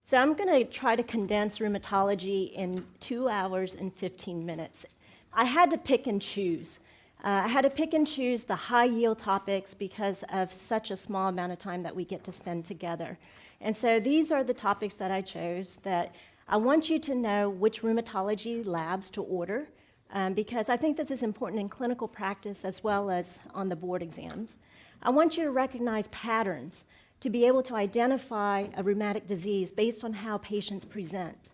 So I'm going to try to condense rheumatology in 2 hours and 15 minutes. I had to pick and choose. I had to pick and choose the high-yield topics because of such a small amount of time that we get to spend together. And so these are the topics that I chose that I want you to know which rheumatology labs to order, because I think this is important in clinical practice as well as on the board exams. I want you to recognize patterns to be able to identify a rheumatic disease based on how patients present.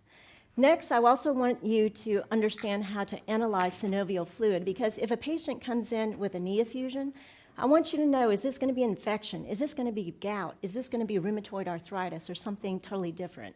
Next, I also want you to understand how to analyze synovial fluid, because if a patient comes in with a knee effusion, I want you to know, is this going to be infection? Is this going to be gout? Is this going to be rheumatoid arthritis or something totally different?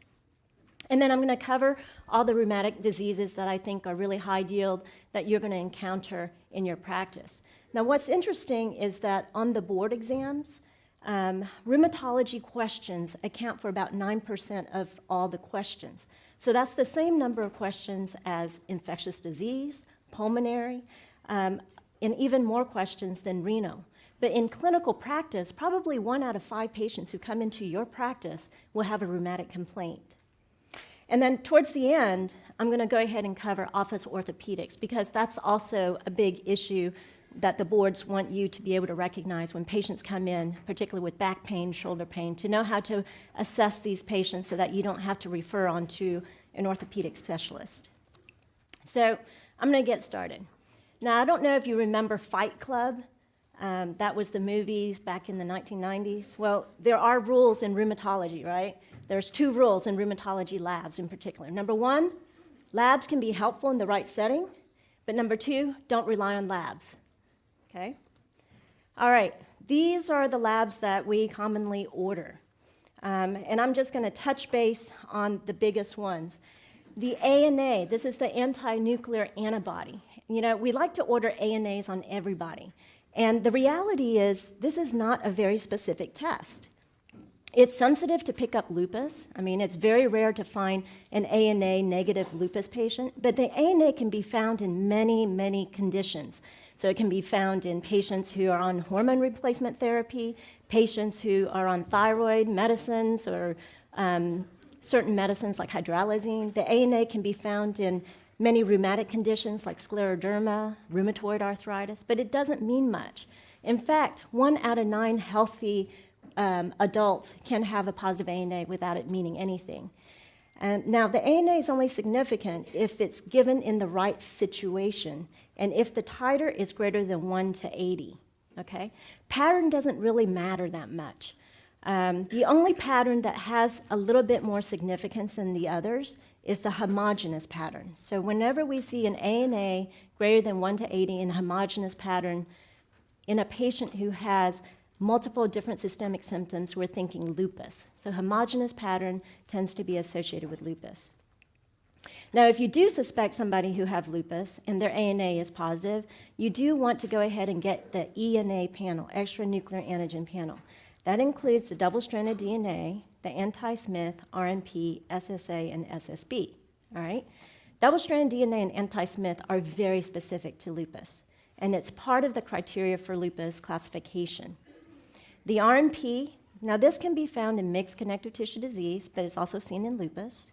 And then I'm going to cover all the rheumatic diseases that I think are really high yield that you're going to encounter in your practice. Now, what's interesting is that on the board exams, rheumatology questions account for about 9% of all the questions. So that's the same number of questions as infectious disease, pulmonary, and even more questions than renal. But in clinical practice, probably 1 out of 5 patients who come into your practice will have a rheumatic complaint. And then towards the end, I'm going to go ahead and cover office orthopedics, because that's also a big issue that the boards want you to be able to recognize when patients come in, particularly with back pain, shoulder pain, to know how to assess these patients so that you don't have to refer on to an orthopedic specialist. So I'm going to get started. Now, I don't know if you remember Fight Club. That was the movies back in the 1990s. Well, there are rules in rheumatology, right? There's 2 rules in rheumatology labs in particular. Number 1, labs can be helpful in the right setting, but number 2, don't rely on labs. Okay? All right, these are the labs that we commonly order. And I'm just going to touch base on the biggest ones. The ANA, this is the anti-nuclear antibody. You know, we like to order ANAs on everybody. And the reality is, this is not a very specific test. It's sensitive to pick up lupus. I mean, it's very rare to find an ANA negative lupus patient, but the ANA can be found in many, many conditions. So it can be found in patients who are on hormone replacement therapy, patients who are on thyroid medicines or certain medicines like hydralazine. The ANA can be found in many rheumatic conditions like scleroderma, rheumatoid arthritis, but it doesn't mean much. In fact, 1 out of 9 healthy adults can have a positive ANA without it meaning anything. And now, the ANA is only significant if it's given in the right situation and if the titer is greater than 1 to 80, okay? Pattern doesn't really matter that much. The only pattern that has a little bit more significance than the others is the homogeneous pattern. So whenever we see an ANA greater than 1 to 80 in a homogeneous pattern in a patient who has multiple different systemic symptoms, we're thinking lupus. So homogeneous pattern tends to be associated with lupus. Now, if you do suspect somebody who have lupus and their ANA is positive, you do want to go ahead and get the ENA panel, extranuclear antigen panel. That includes the double-stranded DNA, the anti-Smith, RNP, SSA, and SSB, all right? Double-stranded DNA and anti-Smith are very specific to lupus, and it's part of the criteria for lupus classification. The RNP, now this can be found in mixed connective tissue disease, but it's also seen in lupus.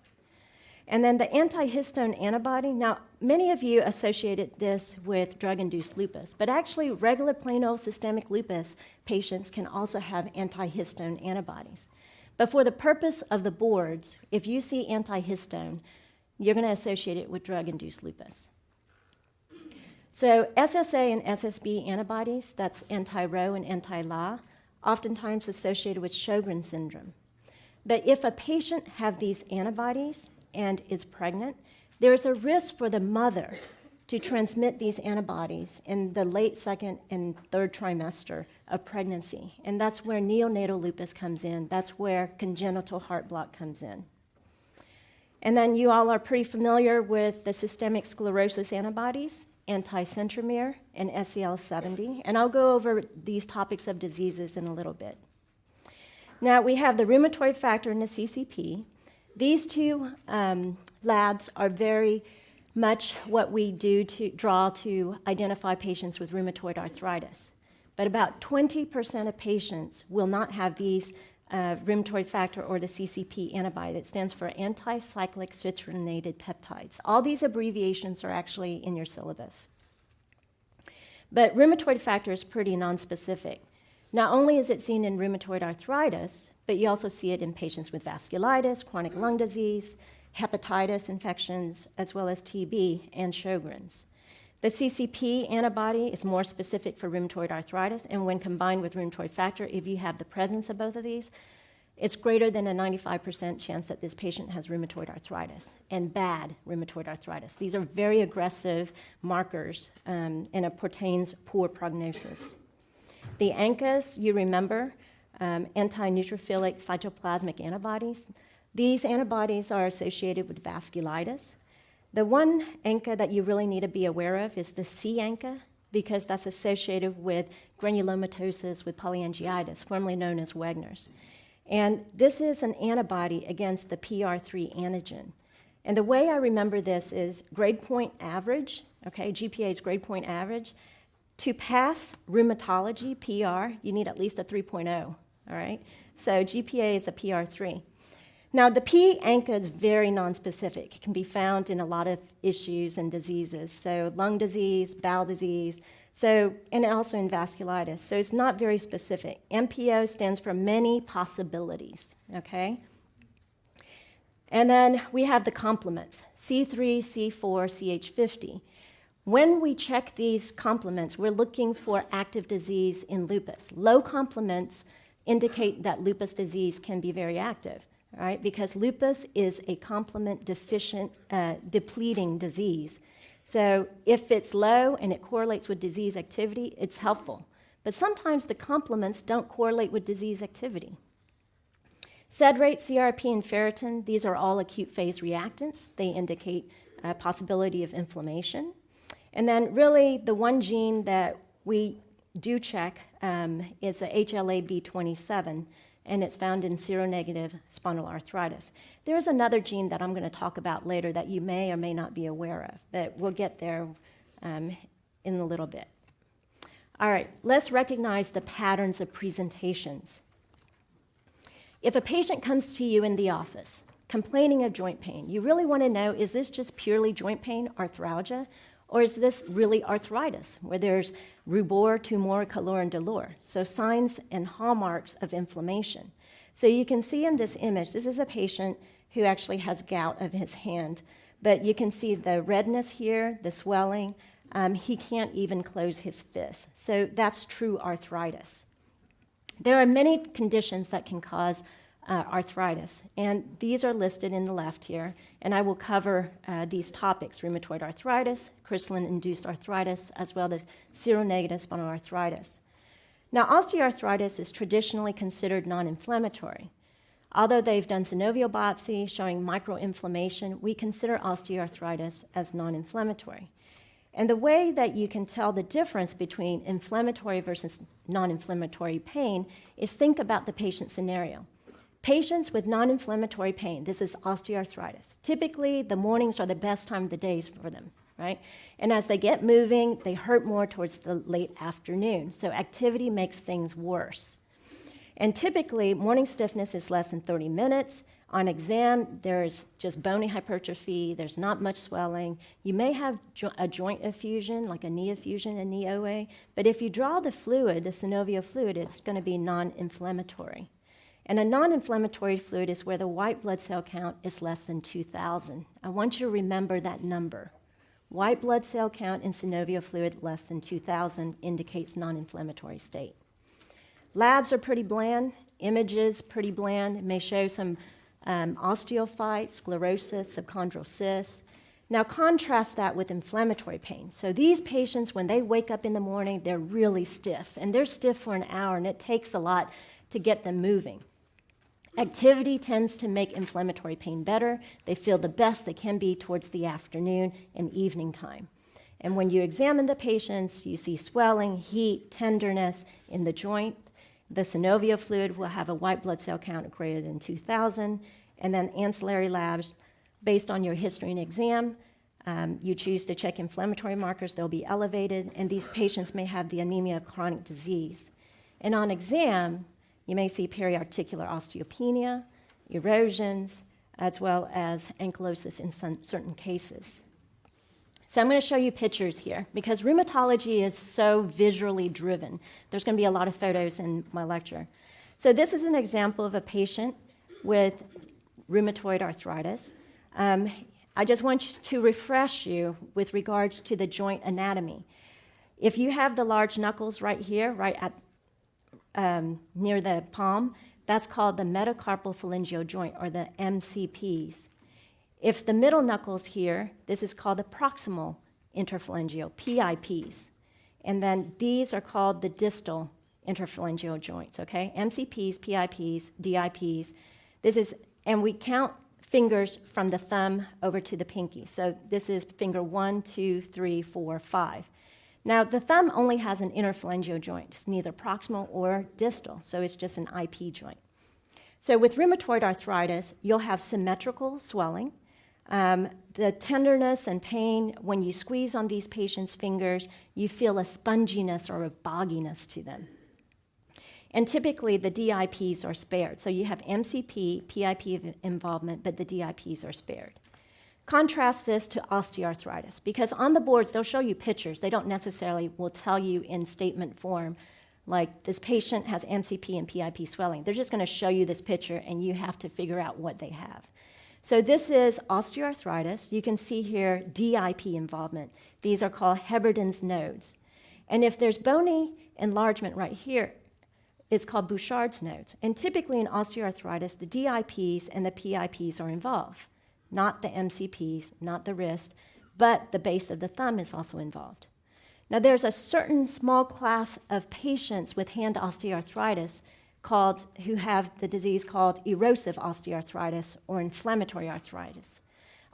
And then the antihistone antibody, now many of you associated this with drug-induced lupus, but actually regular plain old systemic lupus patients can also have antihistone antibodies. But for the purpose of the boards, if you see antihistone, you're going to associate it with drug-induced lupus. So SSA and SSB antibodies, that's anti-Ro and anti-La, oftentimes associated with Sjogren's syndrome. But if a patient have these antibodies and is pregnant, there is a risk for the mother to transmit these antibodies in the late 2nd and 3rd trimester of pregnancy. And that's where neonatal lupus comes in. That's where congenital heart block comes in. And then you all are pretty familiar with the systemic sclerosis antibodies, anti-centromere and SEL70, and I'll go over these topics of diseases in a little bit. Now, we have the rheumatoid factor and the CCP. These 2 labs are very much what we do to draw to identify patients with rheumatoid arthritis. But about 20% of patients will not have these rheumatoid factor, or the CCP antibody. That stands for anti-cyclic citrullonated peptides. All these abbreviations are actually in your syllabus. But rheumatoid factor is pretty nonspecific. Not only is it seen in rheumatoid arthritis, but you also see it in patients with vasculitis, chronic lung disease, hepatitis infections, as well as TB and Sjogren's. The CCP antibody is more specific for rheumatoid arthritis, and when combined with rheumatoid factor, if you have the presence of both of these, it's greater than a 95% chance that this patient has rheumatoid arthritis, and bad rheumatoid arthritis. These are very aggressive markers, and it portends poor prognosis. The ANCAs, you remember, anti-neutrophilic cytoplasmic antibodies. These antibodies are associated with vasculitis. The one ANCA that you really need to be aware of is the C ANCA, because that's associated with granulomatosis with polyangiitis, formerly known as Wegener's. And this is an antibody against the PR3 antigen. And the way I remember this is grade point average, okay, GPA is grade point average. To pass rheumatology, PR, you need at least a 3.0, all right? So GPA is a PR3. Now, the P ANCA is very nonspecific. It can be found in a lot of issues and diseases, so lung disease, bowel disease, and also in vasculitis. So it's not very specific. MPO stands for many possibilities, okay? And then we have the complements, C3, C4, CH50. When we check these complements, we're looking for active disease in lupus. Low complements indicate that lupus disease can be very active. All right, because lupus is a complement deficient, depleting disease. So if it's low and it correlates with disease activity, it's helpful. But sometimes the complements don't correlate with disease activity. SED rate, CRP, and ferritin, these are all acute phase reactants. They indicate a possibility of inflammation. And then really the one gene that we do check is the HLA-B27, and it's found in seronegative spondyloarthritis. There's another gene that I'm going to talk about later that you may or may not be aware of, but we'll get there in a little bit. All right, let's recognize the patterns of presentations. If a patient comes to you in the office complaining of joint pain, you really want to know, is this just purely joint pain, arthralgia, or is this really arthritis, where there's rubor, tumor, calor, and dolor? So signs and hallmarks of inflammation. So you can see in this image, this is a patient who actually has gout of his hand, but you can see the redness here, the swelling. He can't even close his fist. So that's true arthritis. There are many conditions that can cause arthritis, and these are listed in the left here, and I will cover these topics: rheumatoid arthritis, crystalline-induced arthritis, as well as seronegative spondyloarthritis. Now, osteoarthritis is traditionally considered non-inflammatory. Although they've done synovial biopsy showing microinflammation, we consider osteoarthritis as non-inflammatory. And the way that you can tell the difference between inflammatory versus non-inflammatory pain is think about the patient scenario. Patients with non-inflammatory pain, this is osteoarthritis. Typically, the mornings are the best time of the day for them, right? And as they get moving, they hurt more towards the late afternoon. So activity makes things worse. And typically, morning stiffness is less than 30 minutes. On exam, there's just bony hypertrophy. There's not much swelling. You may have a joint effusion, like a knee effusion, a knee OA. But if you draw the fluid, the synovial fluid, it's going to be non-inflammatory. And a non-inflammatory fluid is where the white blood cell count is less than 2,000. I want you to remember that number. White blood cell count in synovial fluid less than 2,000 indicates non-inflammatory state. Labs are pretty bland. Images pretty bland. It may show some osteophyte, sclerosis, subchondral cysts. Now contrast that with inflammatory pain. So these patients, when they wake up in the morning, they're really stiff. And they're stiff for an hour, and it takes a lot to get them moving. Activity tends to make inflammatory pain better. They feel the best they can be towards the afternoon and evening time. And when you examine the patients, you see swelling, heat, tenderness in the joint. The synovial fluid will have a white blood cell count of greater than 2,000. And then ancillary labs, based on your history and exam, you choose to check inflammatory markers, they'll be elevated, and these patients may have the anemia of chronic disease. And on exam, You may see periarticular osteopenia, erosions, as well as ankylosis in certain cases. So I'm going to show you pictures here because rheumatology is so visually driven. There's going to be a lot of photos in my lecture. So this is an example of a patient with rheumatoid arthritis. I just want to refresh you with regards to the joint anatomy. If you have the large knuckles right here, right at near the palm, that's called the metacarpal phalangeal joint, or the MCPs. If the middle knuckles here, this is called the proximal interphalangeal, PIPs. And then these are called the distal interphalangeal joints, okay? MCPs, PIPs, DIPs. And we count fingers from the thumb over to the pinky. So this is finger 1, 2, 3, 4, 5. Now, the thumb only has an interphalangeal joint. It's neither proximal or distal, so it's just an IP joint. So with rheumatoid arthritis, you'll have symmetrical swelling. The tenderness and pain, when you squeeze on these patients' fingers, you feel a sponginess or a bogginess to them. And typically, the DIPs are spared. So you have MCP, PIP involvement, but the DIPs are spared. Contrast this to osteoarthritis, because on the boards, they'll show you pictures. They don't necessarily will tell you in statement form, like this patient has MCP and PIP swelling. They're just going to show you this picture, and you have to figure out what they have. So this is osteoarthritis. You can see here DIP involvement. These are called Heberden's nodes. And if there's bony enlargement right here, it's called Bouchard's nodes. And typically in osteoarthritis, the DIPs and the PIPs are involved, not the MCPs, not the wrist, but the base of the thumb is also involved. Now there's a certain small class of patients with hand osteoarthritis who have the disease called erosive osteoarthritis or inflammatory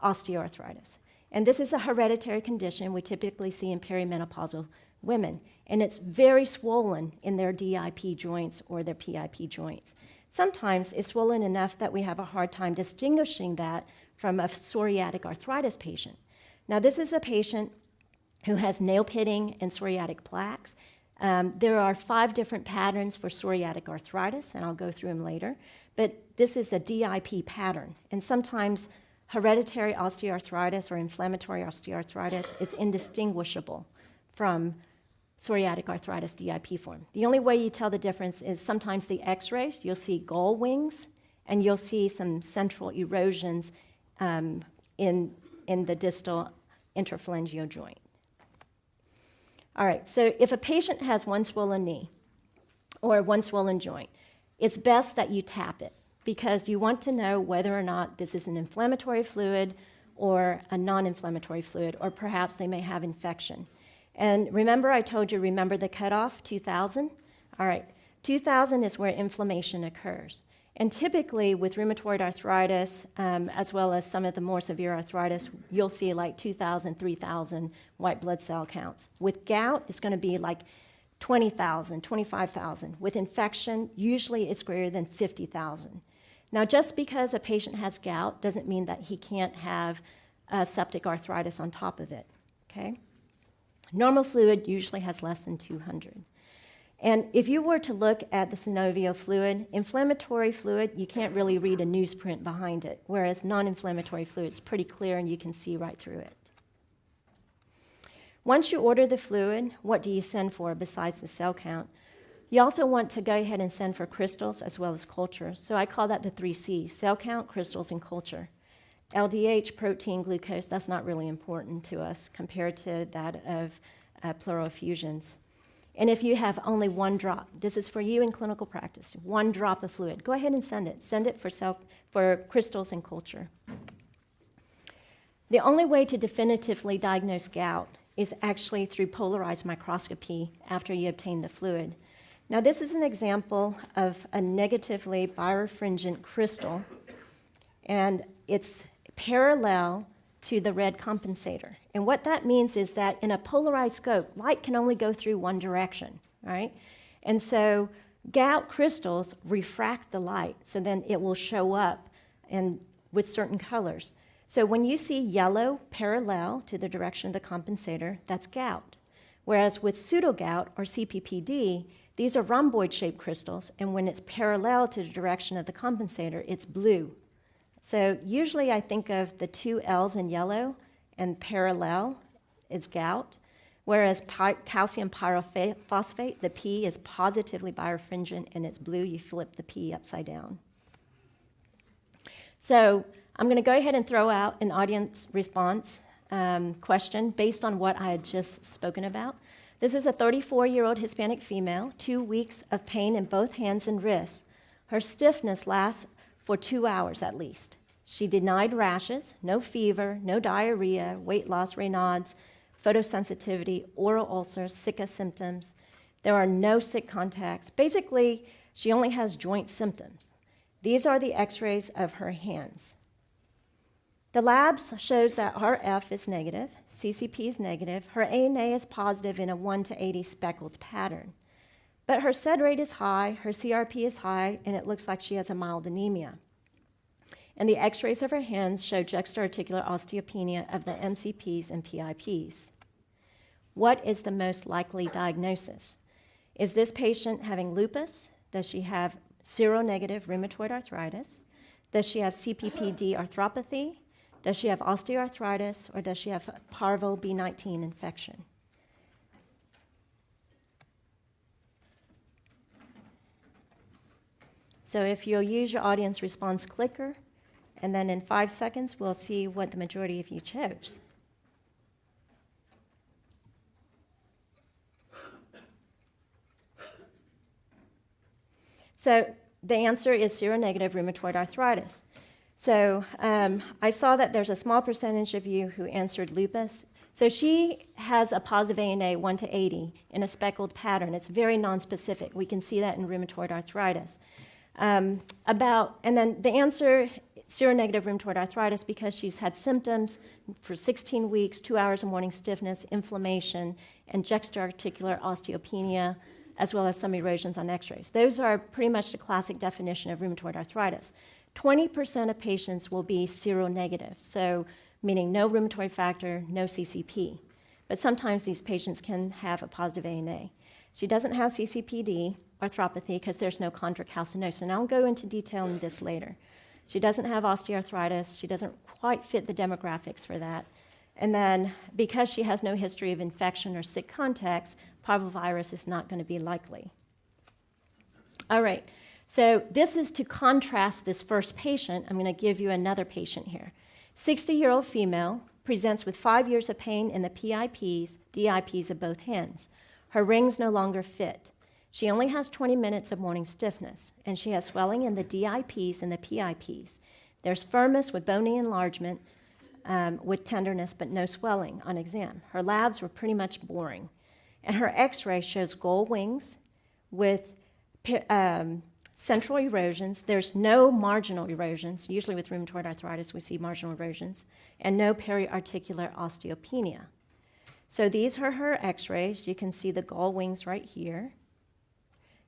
osteoarthritis. And this is a hereditary condition we typically see in perimenopausal women, and it's very swollen in their DIP joints or their PIP joints. Sometimes it's swollen enough that we have a hard time distinguishing that from a psoriatic arthritis patient. Now this is a patient who has nail pitting and psoriatic plaques. There are 5 different patterns for psoriatic arthritis, and I'll go through them later. But this is a DIP pattern. And sometimes hereditary osteoarthritis or inflammatory osteoarthritis is indistinguishable from psoriatic arthritis DIP form. The only way you tell the difference is sometimes the x-rays, you'll see gull wings, and you'll see some central erosions in the distal interphalangeal joint. All right, so if a patient has one swollen knee or one swollen joint, it's best that you tap it because you want to know whether or not this is an inflammatory fluid or a non-inflammatory fluid, or perhaps they may have infection. And remember I told you, remember the cutoff, 2,000? All right, 2,000 is where inflammation occurs. And typically with rheumatoid arthritis, as well as some of the more severe arthritis, you'll see like 2,000, 3,000 white blood cell counts. With gout, it's going to be like 20,000, 25,000. With infection, usually it's greater than 50,000. Now, just because a patient has gout doesn't mean that he can't have septic arthritis on top of it, okay? Normal fluid usually has less than 200. And if you were to look at the synovial fluid, inflammatory fluid, you can't really read a newsprint behind it, whereas non-inflammatory fluid is pretty clear and you can see right through it. Once you order the fluid, what do you send for besides the cell count? You also want to go ahead and send for crystals as well as culture. So I call that the 3 C's, cell count, crystals, and culture. LDH, protein, glucose, that's not really important to us compared to that of pleural effusions. And if you have only one drop, this is for you in clinical practice, one drop of fluid, go ahead and send it. Send it for crystals and culture. The only way to definitively diagnose gout is actually through polarized microscopy after you obtain the fluid. Now, this is an example of a negatively birefringent crystal, and it's parallel to the red compensator. And what that means is that in a polarized scope, light can only go through one direction, right? And so gout crystals refract the light, so then it will show up and with certain colors. So when you see yellow parallel to the direction of the compensator, that's gout. Whereas with pseudogout or CPPD, These are rhomboid-shaped crystals, and when it's parallel to the direction of the compensator, it's blue. So usually I think of the two L's in yellow, and parallel is gout, whereas calcium pyrophosphate, the P is positively birefringent, and it's blue. You flip the P upside down. So I'm going to go ahead and throw out an audience response question based on what I had just spoken about. This is a 34-year-old Hispanic female, 2 weeks of pain in both hands and wrists. Her stiffness lasts for 2 hours at least. She denied rashes, no fever, no diarrhea, weight loss, Raynaud's, photosensitivity, oral ulcers, sicca symptoms. There are no sick contacts. Basically, she only has joint symptoms. These are the x-rays of her hands. The labs shows that her F is negative, CCP is negative, her ANA is positive in a 1 to 80 speckled pattern. But her SED rate is high, her CRP is high, and it looks like she has a mild anemia. And the x-rays of her hands show juxtaarticular osteopenia of the MCPs and PIPs. What is the most likely diagnosis? Is this patient having lupus? Does she have seronegative rheumatoid arthritis? Does she have CPPD arthropathy? Does she have osteoarthritis, or does she have parvo B19 infection? So if you'll use your audience response clicker, and then in 5 seconds, we'll see what the majority of you chose. So the answer is seronegative rheumatoid arthritis. So I saw that there's a small percentage of you who answered lupus. So she has a positive ANA 1 to 80 in a speckled pattern. It's very nonspecific. We can see that in rheumatoid arthritis. And then the answer, seronegative rheumatoid arthritis, because she's had symptoms for 16 weeks, 2 hours of morning stiffness, inflammation, and juxtaarticular osteopenia, as well as some erosions on x-rays. Those are pretty much the classic definition of rheumatoid arthritis. 20% of patients will be seronegative, so meaning no rheumatoid factor, no CCP. But sometimes these patients can have a positive ANA. She doesn't have CCPD, arthropathy, because there's no chondrocalcinosis, and I'll go into detail in this later. She doesn't have osteoarthritis. She doesn't quite fit the demographics for that. And then because she has no history of infection or sick contacts, parvovirus is not going to be likely. All right. So this is to contrast this first patient. I'm going to give you another patient here. 60-year-old female presents with 5 years of pain in the PIPs, DIPs of both hands. Her rings no longer fit. She only has 20 minutes of morning stiffness, and she has swelling in the DIPs and the PIPs. There's firmness with bony enlargement, with tenderness, but no swelling on exam. Her labs were pretty much boring. And her x-ray shows gold wings with central erosions. There's no marginal erosions. Usually with rheumatoid arthritis, we see marginal erosions, and no periarticular osteopenia. So these are her x-rays. You can see the gall wings right here.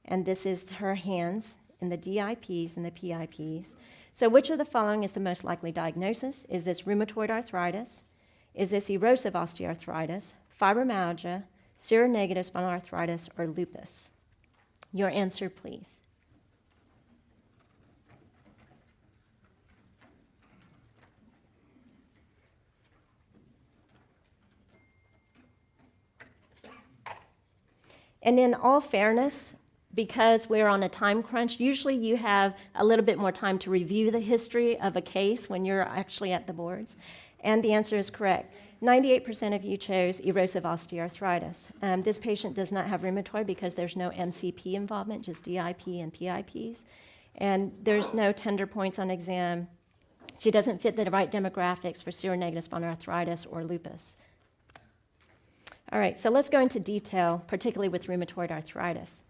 And this is her hands in the DIPs and the PIPs. So which of the following is the most likely diagnosis? Is this rheumatoid arthritis? Is this erosive osteoarthritis, fibromyalgia, seronegative spinal arthritis, or lupus? Your answer, please. And in all fairness, because we're on a time crunch, usually you have a little bit more time to review the history of a case when you're actually at the boards. And the answer is correct. 98% of you chose erosive osteoarthritis. This patient does not have rheumatoid because there's no MCP involvement, just DIP and PIPs. And there's no tender points on exam. She doesn't fit the right demographics for seronegative spinal arthritis or lupus. All right, so let's go into detail, particularly with rheumatoid arthritis.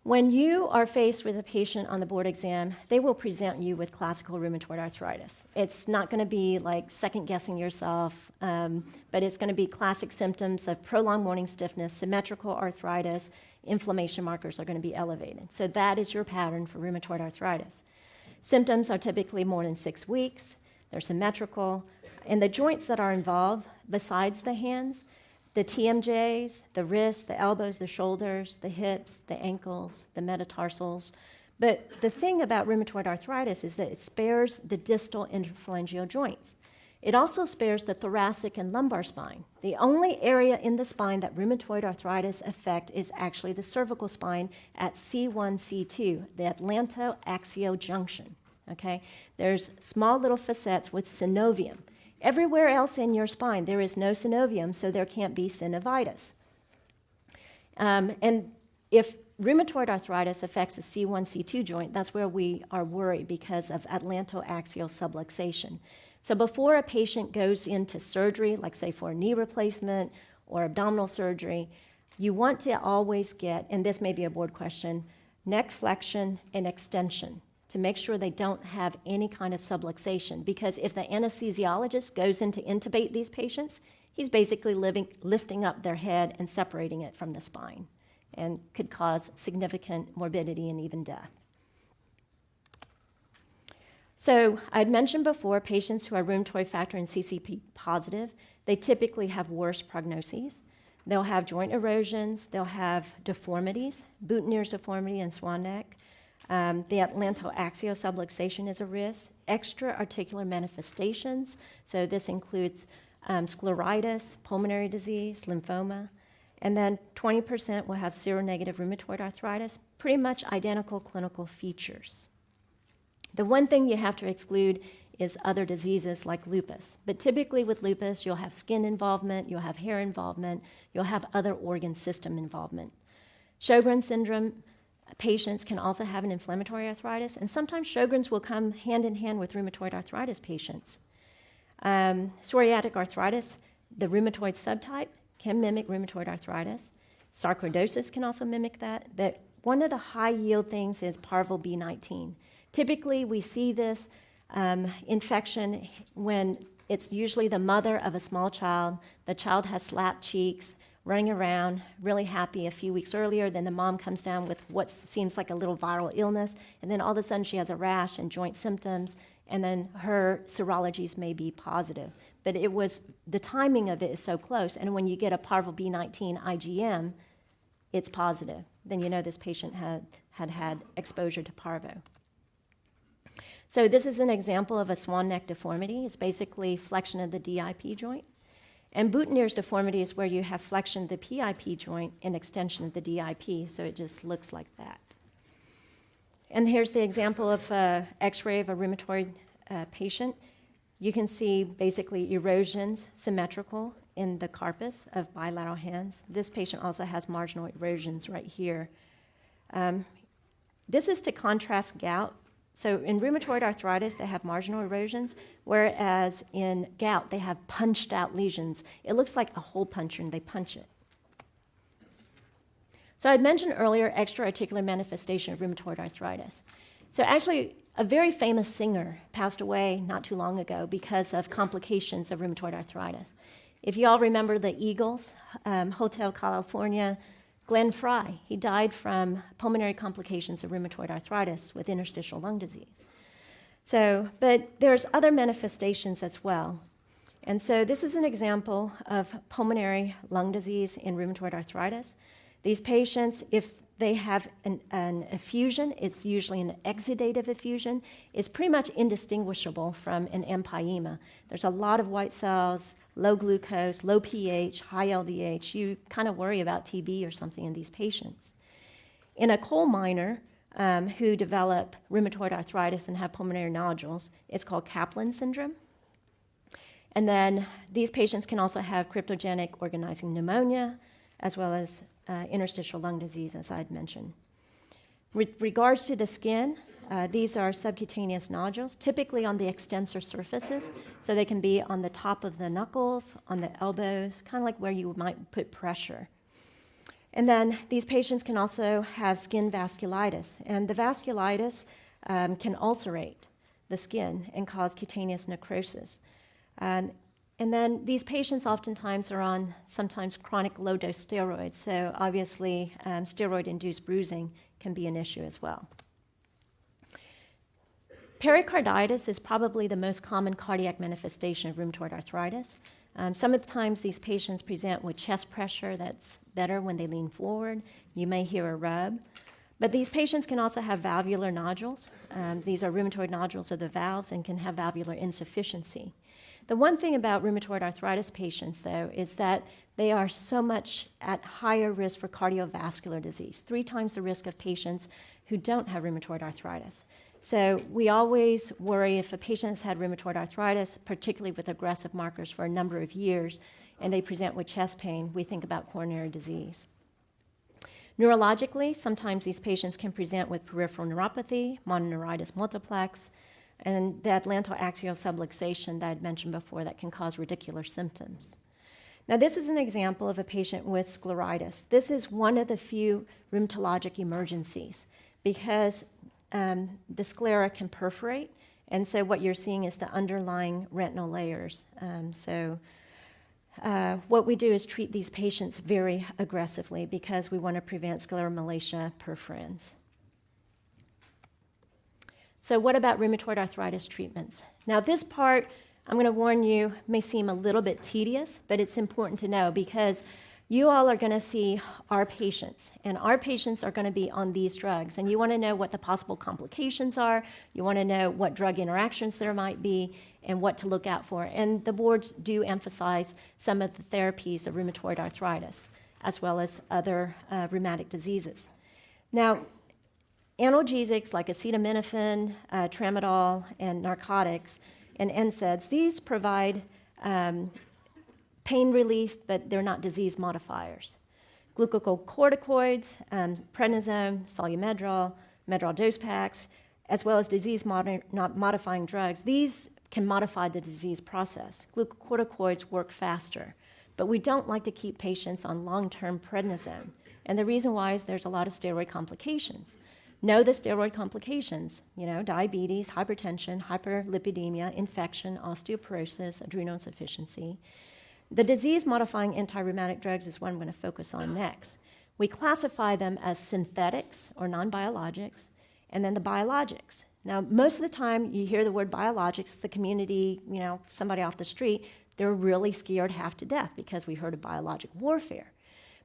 When you are faced with a patient on the board exam, they will present you with classical rheumatoid arthritis. It's not going to be like second-guessing yourself, but it's going to be classic symptoms of prolonged morning stiffness, symmetrical arthritis, inflammation markers are going to be elevated. So that is your pattern for rheumatoid arthritis. Symptoms are typically more than 6 weeks. They're symmetrical. And the joints that are involved, besides the hands, the TMJs, the wrists, the elbows, the shoulders, the hips, the ankles, the metatarsals. But the thing about rheumatoid arthritis is that it spares the distal interphalangeal joints. It also spares the thoracic and lumbar spine. The only area in the spine that rheumatoid arthritis affect is actually the cervical spine at C1, C2, the atlantoaxial junction, okay? There's small little facets with synovium. Everywhere else in your spine, there is no synovium, so there can't be synovitis. And if rheumatoid arthritis affects the C1, C2 joint, that's where we are worried because of atlantoaxial subluxation. So before a patient goes into surgery, like say for a knee replacement or abdominal surgery, you want to always get, and this may be a board question, neck flexion and extension to make sure they don't have any kind of subluxation. Because if the anesthesiologist goes in to intubate these patients, he's basically lifting up their head and separating it from the spine, and could cause significant morbidity and even death. So I'd mentioned before, patients who are rheumatoid factor and CCP positive, they typically have worse prognoses. They'll have joint erosions, they'll have deformities, Boutonniere's deformity and swan neck. The atlantoaxial subluxation is a risk. Extra-articular manifestations, so this includes scleritis, pulmonary disease, lymphoma. And then 20% will have seronegative rheumatoid arthritis, pretty much identical clinical features. The one thing you have to exclude is other diseases like lupus. But typically with lupus, you'll have skin involvement, you'll have hair involvement, you'll have other organ system involvement. Sjogren's syndrome patients can also have an inflammatory arthritis, and sometimes Sjogren's will come hand in hand with rheumatoid arthritis patients. Psoriatic arthritis, the rheumatoid subtype, can mimic rheumatoid arthritis. Sarcoidosis can also mimic that, but one of the high-yield things is parvo B19. Typically, we see this infection when it's usually the mother of a small child. The child has slapped cheeks, running around, really happy a few weeks earlier. Then the mom comes down with what seems like a little viral illness, and then all of a sudden she has a rash and joint symptoms, and then her serologies may be positive. But it was, the timing of it is so close, and when you get a parvo B19 IgM, it's positive. Then you know this patient had exposure to parvo. So this is an example of a swan neck deformity. It's basically flexion of the DIP joint. And Boutonniere's deformity is where you have flexion of the PIP joint and extension of the DIP, so it just looks like that. And here's the example of X-ray of a rheumatoid patient. You can see basically erosions symmetrical in the carpus of bilateral hands. This patient also has marginal erosions right here. This is to contrast gout. So in rheumatoid arthritis, they have marginal erosions, whereas in gout, they have punched out lesions. It looks like a hole puncher, and they punch it. So I mentioned earlier extra-articular manifestation of rheumatoid arthritis. So actually, a very famous singer passed away not too long ago because of complications of rheumatoid arthritis. If you all remember the Eagles, Hotel California, Glenn Frey, he died from pulmonary complications of rheumatoid arthritis with interstitial lung disease. So, but there's other manifestations as well. And so this is an example of pulmonary lung disease in rheumatoid arthritis. These patients, if they have an effusion, it's usually an exudative effusion, is pretty much indistinguishable from an empyema. There's a lot of white cells, low glucose, low pH, high LDH. You kind of worry about TB or something in these patients. In a coal miner who develop rheumatoid arthritis and have pulmonary nodules, it's called Kaplan syndrome. And then these patients can also have cryptogenic organizing pneumonia, as well as interstitial lung disease, as I'd mentioned. With regards to the skin, these are subcutaneous nodules, typically on the extensor surfaces, so they can be on the top of the knuckles, on the elbows, kind of like where you might put pressure. And then these patients can also have skin vasculitis, and the vasculitis can ulcerate the skin and cause cutaneous necrosis. And then these patients oftentimes are on sometimes chronic low-dose steroids, so obviously steroid-induced bruising can be an issue as well. Pericarditis is probably the most common cardiac manifestation of rheumatoid arthritis. Some of the times these patients present with chest pressure that's better when they lean forward. You may hear a rub. But these patients can also have valvular nodules. These are rheumatoid nodules of the valves and can have valvular insufficiency. The one thing about rheumatoid arthritis patients, though, is that they are so much at higher risk for cardiovascular disease, 3 times the risk of patients who don't have rheumatoid arthritis. So we always worry if a patient has had rheumatoid arthritis, particularly with aggressive markers for a number of years, and they present with chest pain, we think about coronary disease. Neurologically, sometimes these patients can present with peripheral neuropathy, mononeuritis multiplex, and the atlantoaxial subluxation that I'd mentioned before that can cause radicular symptoms. Now, this is an example of a patient with scleritis. This is one of the few rheumatologic emergencies because the sclera can perforate, and so what you're seeing is the underlying retinal layers. What we do is treat these patients very aggressively because we want to prevent scleromalacia perforans. So what about rheumatoid arthritis treatments? Now this part, I'm going to warn you, may seem a little bit tedious, but it's important to know because you all are going to see our patients, and our patients are going to be on these drugs, and you want to know what the possible complications are, you want to know what drug interactions there might be, and what to look out for. And the boards do emphasize some of the therapies of rheumatoid arthritis, as well as other rheumatic diseases. Now, analgesics like acetaminophen, tramadol, and narcotics, and NSAIDs, these provide pain relief, but they're not disease modifiers. Glucocorticoids, prednisone, solumedrol, medrol dose packs, as well as disease-modifying drugs, these can modify the disease process. Glucocorticoids work faster, but we don't like to keep patients on long-term prednisone. And the reason why is there's a lot of steroid complications. Know the steroid complications, diabetes, hypertension, hyperlipidemia, infection, osteoporosis, adrenal insufficiency. The disease-modifying anti-rheumatic drugs is what I'm going to focus on next. We classify them as synthetics or non-biologics, and then the biologics. Now, most of the time you hear the word biologics, the community, somebody off the street, they're really scared half to death because we heard of biologic warfare.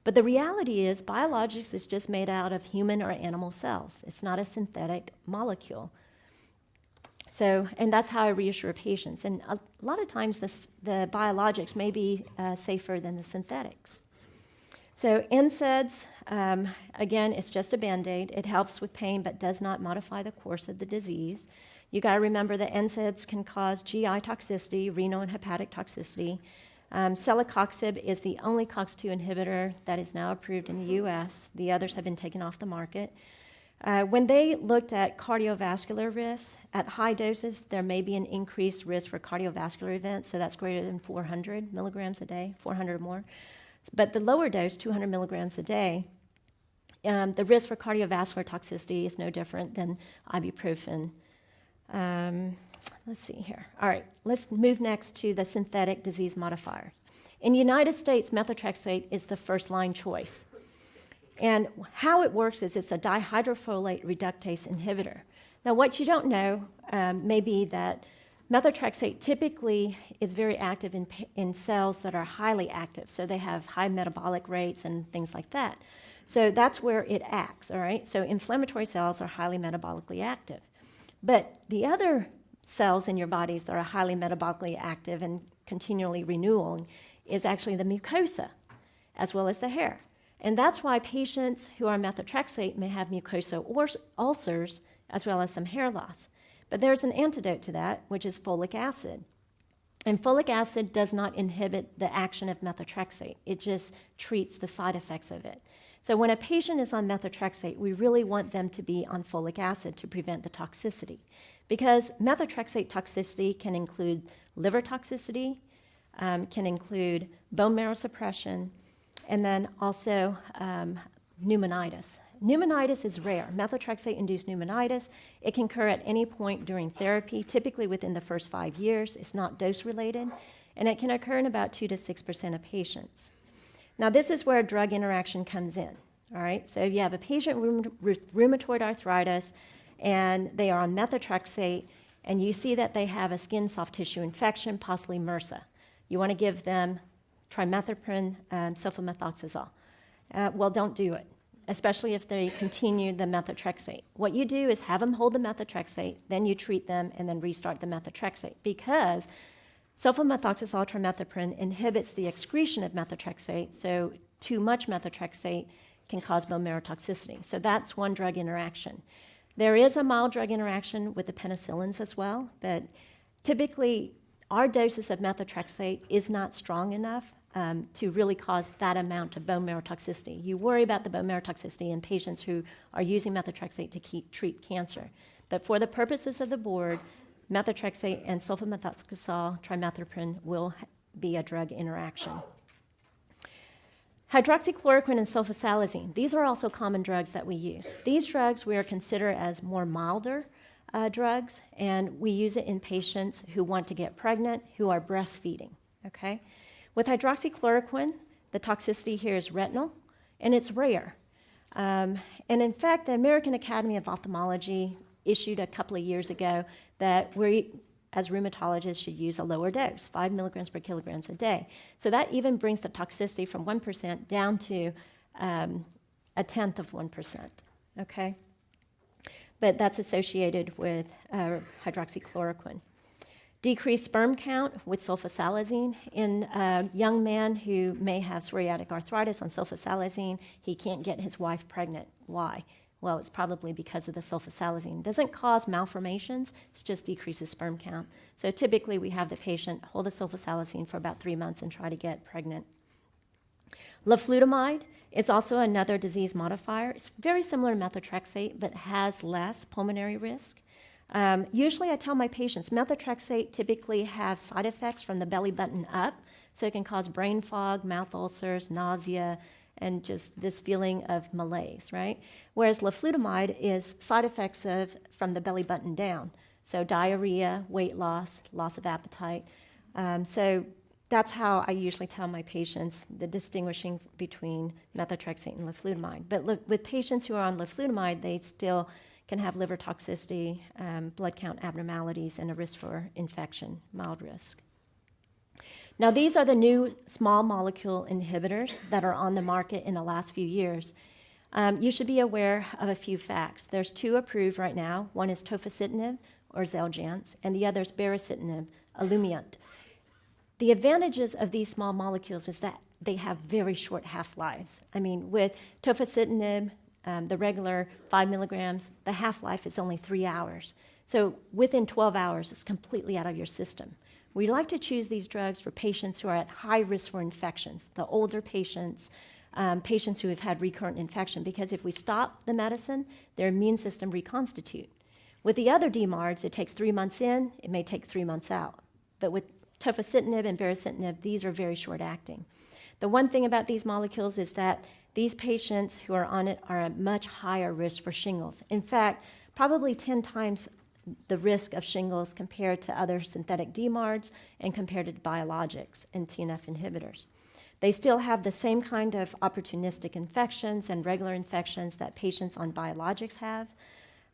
But the reality is biologics is just made out of human or animal cells. It's not a synthetic molecule. And that's how I reassure patients. And a lot of times the biologics may be safer than the synthetics. So NSAIDs, again, it's just a Band-Aid. It helps with pain but does not modify the course of the disease. You got to remember that NSAIDs can cause GI toxicity, renal and hepatic toxicity. Celecoxib is the only COX-2 inhibitor that is now approved in the US. The others have been taken off the market. When they looked at cardiovascular risks, at high doses, there may be an increased risk for cardiovascular events, so that's greater than 400 milligrams a day, 400 or more. But the lower dose, 200 milligrams a day, the risk for cardiovascular toxicity is no different than ibuprofen. Let's see here. All right, let's move next to the synthetic disease modifiers. In the United States, methotrexate is the first-line choice. And how it works is it's a dihydrofolate reductase inhibitor. Now, what you don't know may be that methotrexate typically is very active in cells that are highly active, so they have high metabolic rates and things like that. So that's where it acts, all right? So inflammatory cells are highly metabolically active. But the other cells in your bodies that are highly metabolically active and continually renewing is actually the mucosa, as well as the hair. And that's why patients who are on methotrexate may have mucosal ulcers as well as some hair loss. But there's an antidote to that, which is folic acid. And folic acid does not inhibit the action of methotrexate. It just treats the side effects of it. So when a patient is on methotrexate, we really want them to be on folic acid to prevent the toxicity. Because methotrexate toxicity can include liver toxicity, can include bone marrow suppression, and then also pneumonitis. Pneumonitis is rare. Methotrexate-induced pneumonitis, it can occur at any point during therapy, typically within the first 5 years. It's not dose-related, and it can occur in about 2 to 6% of patients. Now, this is where drug interaction comes in, all right? So if you have a patient with rheumatoid arthritis, and they are on methotrexate, and you see that they have a skin soft tissue infection, possibly MRSA. You want to give them trimethoprim, sulfamethoxazole. Well, don't do it, especially if they continue the methotrexate. What you do is have them hold the methotrexate, then you treat them, and then restart the methotrexate, because sulfamethoxazole trimethoprim inhibits the excretion of methotrexate, so too much methotrexate can cause bone marrow toxicity. So that's one drug interaction. There is a mild drug interaction with the penicillins as well, but typically our doses of methotrexate is not strong enough to really cause that amount of bone marrow toxicity. You worry about the bone marrow toxicity in patients who are using methotrexate to treat cancer. But for the purposes of the board, methotrexate and sulfamethoxazole trimethoprim will be a drug interaction. Hydroxychloroquine and sulfasalazine, these are also common drugs that we use. These drugs we are considered as more milder drugs, and we use it in patients who want to get pregnant, who are breastfeeding, okay? With hydroxychloroquine, the toxicity here is retinal, and it's rare. And in fact, the American Academy of Ophthalmology issued a couple of years ago that we, as rheumatologists, should use a lower dose, 5 milligrams per kilogram a day. So that even brings the toxicity from 1% down to a tenth of 1%, okay? But that's associated with hydroxychloroquine. Decreased sperm count with sulfasalazine. In a young man who may have psoriatic arthritis on sulfasalazine, he can't get his wife pregnant. Why? Well, it's probably because of the sulfasalazine. It doesn't cause malformations, it just decreases sperm count. So typically we have the patient hold the sulfasalazine for about 3 months and try to get pregnant. Leflutamide is also another disease modifier. It's very similar to methotrexate, but has less pulmonary risk. Usually I tell my patients, methotrexate typically have side effects from the belly button up, so it can cause brain fog, mouth ulcers, nausea, and just this feeling of malaise, right? Whereas leflutamide is side effects from the belly button down, so diarrhea, weight loss, loss of appetite. So that's how I usually tell my patients the distinguishing between methotrexate and leflutamide. But with patients who are on leflutamide, they still can have liver toxicity, blood count abnormalities, and a risk for infection, mild risk. Now, these are the new small molecule inhibitors that are on the market in the last few years. You should be aware of a few facts. There's 2 approved right now. One is tofacitinib, or Xeljanz, and the other is baricitinib, Olumiant. The advantages of these small molecules is that they have very short half-lives. I mean, with tofacitinib, the regular 5 milligrams, the half-life is only 3 hours. So within 12 hours, it's completely out of your system. We like to choose these drugs for patients who are at high risk for infections, the older patients, patients who have had recurrent infection, because if we stop the medicine, their immune system reconstitute. With the other DMARDs, it takes 3 months in, it may take 3 months out. But with tofacitinib and baricitinib, these are very short-acting. The one thing about these molecules is that these patients who are on it are at much higher risk for shingles. In fact, probably 10 times the risk of shingles compared to other synthetic DMARDs and compared to biologics and TNF inhibitors. They still have the same kind of opportunistic infections and regular infections that patients on biologics have.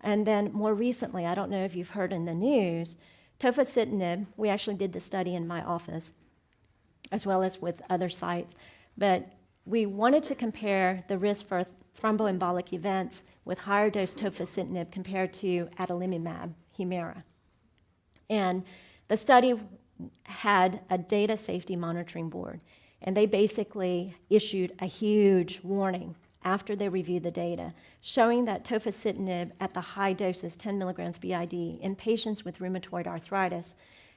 And then more recently, I don't know if you've heard in the news, tofacitinib, we actually did the study in my office, as well as with other sites, but we wanted to compare the risk for thromboembolic events with higher dose tofacitinib compared to adalimumab, Humira. And the study had a data safety monitoring board, and they basically issued a huge warning after they reviewed the data, showing that tofacitinib at the high doses, 10 milligrams BID, in patients with rheumatoid arthritis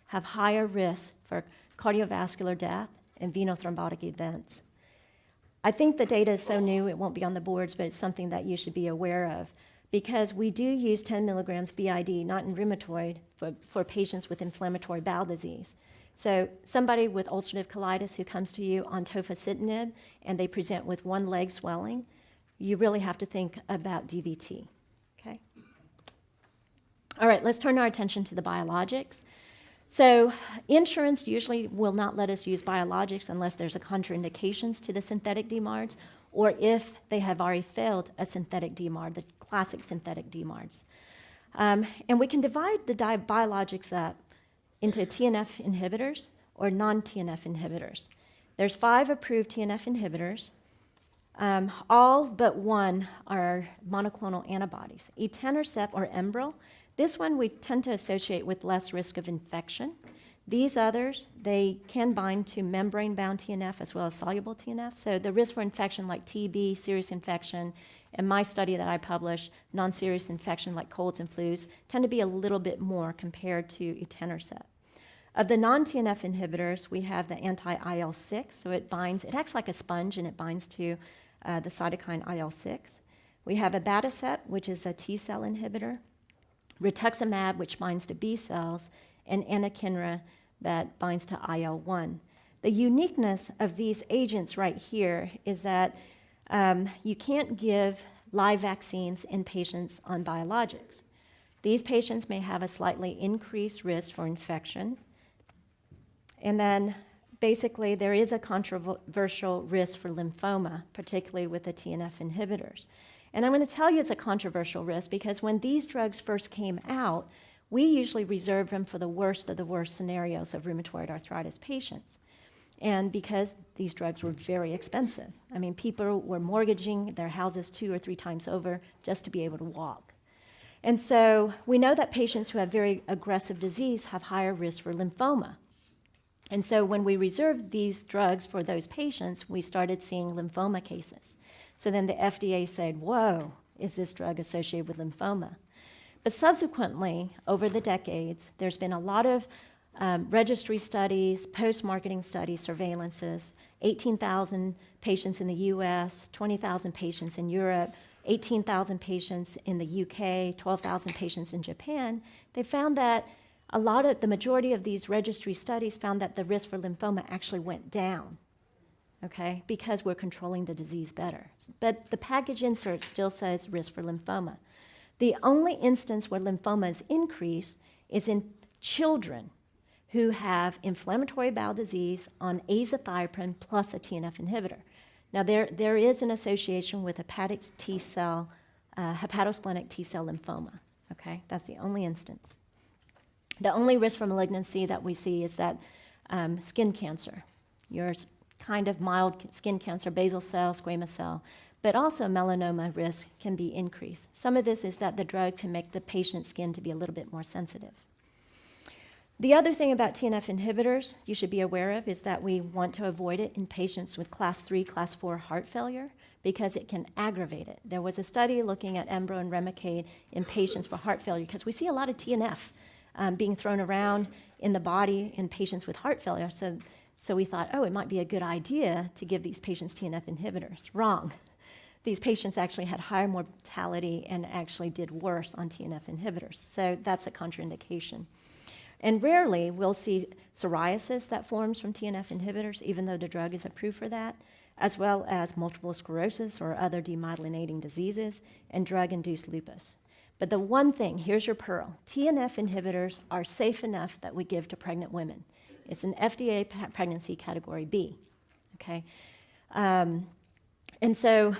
have higher risk for cardiovascular death and venothrombotic events. I think the data is so new, it won't be on the boards, but it's something that you should be aware of, because we do use 10 milligrams BID, not in rheumatoid, for patients with inflammatory bowel disease. So somebody with ulcerative colitis who comes to you on tofacitinib and they present with one leg swelling, you really have to think about DVT, okay? All right, let's turn our attention to the biologics. So insurance usually will not let us use biologics unless there's a contraindications to the synthetic DMARDs, or if they have already failed a synthetic DMARD, the classic synthetic DMARDs. And we can divide the biologics up into TNF inhibitors or non-TNF inhibitors. There's 5 approved TNF inhibitors. All but one are monoclonal antibodies. Etanercept or Enbrel, this one we tend to associate with less risk of infection. These others, they can bind to membrane-bound TNF as well as soluble TNF, so the risk for infection like TB, serious infection, and my study that I published, non-serious infection like colds and flus, tend to be a little bit more compared to etanercept. Of the non-TNF inhibitors, we have the anti-IL-6, so it acts like a sponge and it binds to the cytokine IL-6. We have abatacept, which is a T-cell inhibitor, rituximab, which binds to B cells, and anakinra that binds to IL-1. The uniqueness of these agents right here is that you can't give live vaccines in patients on biologics. These patients may have a slightly increased risk for infection. And then basically there is a controversial risk for lymphoma, particularly with the TNF inhibitors. And I'm going to tell you it's a controversial risk because when these drugs first came out, we usually reserved them for the worst of the worst scenarios of rheumatoid arthritis patients. And because these drugs were very expensive. I mean, people were mortgaging their houses 2 or 3 times over just to be able to walk. And so we know that patients who have very aggressive disease have higher risk for lymphoma. And so when we reserved these drugs for those patients, we started seeing lymphoma cases. So then the FDA said, whoa, is this drug associated with lymphoma? But subsequently, over the decades, there's been a lot of registry studies, post-marketing studies, surveillances, 18,000 patients in the US, 20,000 patients in Europe, 18,000 patients in the UK, 12,000 patients in Japan. They found that the majority of these registry studies found that the risk for lymphoma actually went down, okay, because we're controlling the disease better. But the package insert still says risk for lymphoma. The only instance where lymphoma is increased is in children who have inflammatory bowel disease on azathioprine plus a TNF inhibitor. Now, there is an association with hepatic T-cell, hepatosplenic T-cell lymphoma, okay? That's the only instance. The only risk for malignancy that we see is that skin cancer, your kind of mild skin cancer, basal cell, squamous cell, but also melanoma risk can be increased. Some of this is that the drug can make the patient's skin to be a little bit more sensitive. The other thing about TNF inhibitors you should be aware of is that we want to avoid it in patients with class 3, class 4 heart failure because it can aggravate it. There was a study looking at Enbrel and Remicade in patients for heart failure because we see a lot of TNF being thrown around in the body in patients with heart failure. So we thought, it might be a good idea to give these patients TNF inhibitors. Wrong. These patients actually had higher mortality and actually did worse on TNF inhibitors. So that's a contraindication. And rarely we'll see psoriasis that forms from TNF inhibitors, even though the drug is approved for that, as well as multiple sclerosis or other demyelinating diseases and drug-induced lupus. But the one thing, here's your pearl, TNF inhibitors are safe enough that we give to pregnant women. It's an FDA pregnancy category B, okay? And so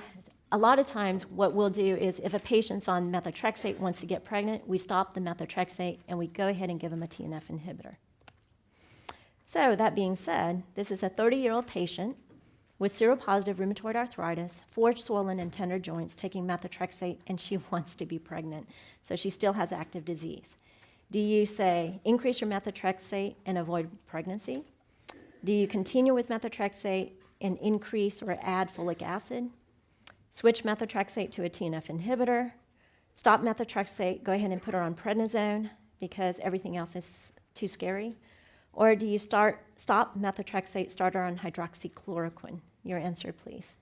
a lot of times what we'll do is if a patient's on methotrexate, wants to get pregnant, we stop the methotrexate and we go ahead and give them a TNF inhibitor. So that being said, this is a 30-year-old patient with seropositive rheumatoid arthritis, 4 swollen and tender joints, taking methotrexate, and she wants to be pregnant. So she still has active disease. Do you say, increase your methotrexate and avoid pregnancy? Do you continue with methotrexate and increase or add folic acid? Switch methotrexate to a TNF inhibitor? Stop methotrexate, go ahead and put her on prednisone because everything else is too scary? Or do you stop methotrexate, start her on hydroxychloroquine? Your answer, please.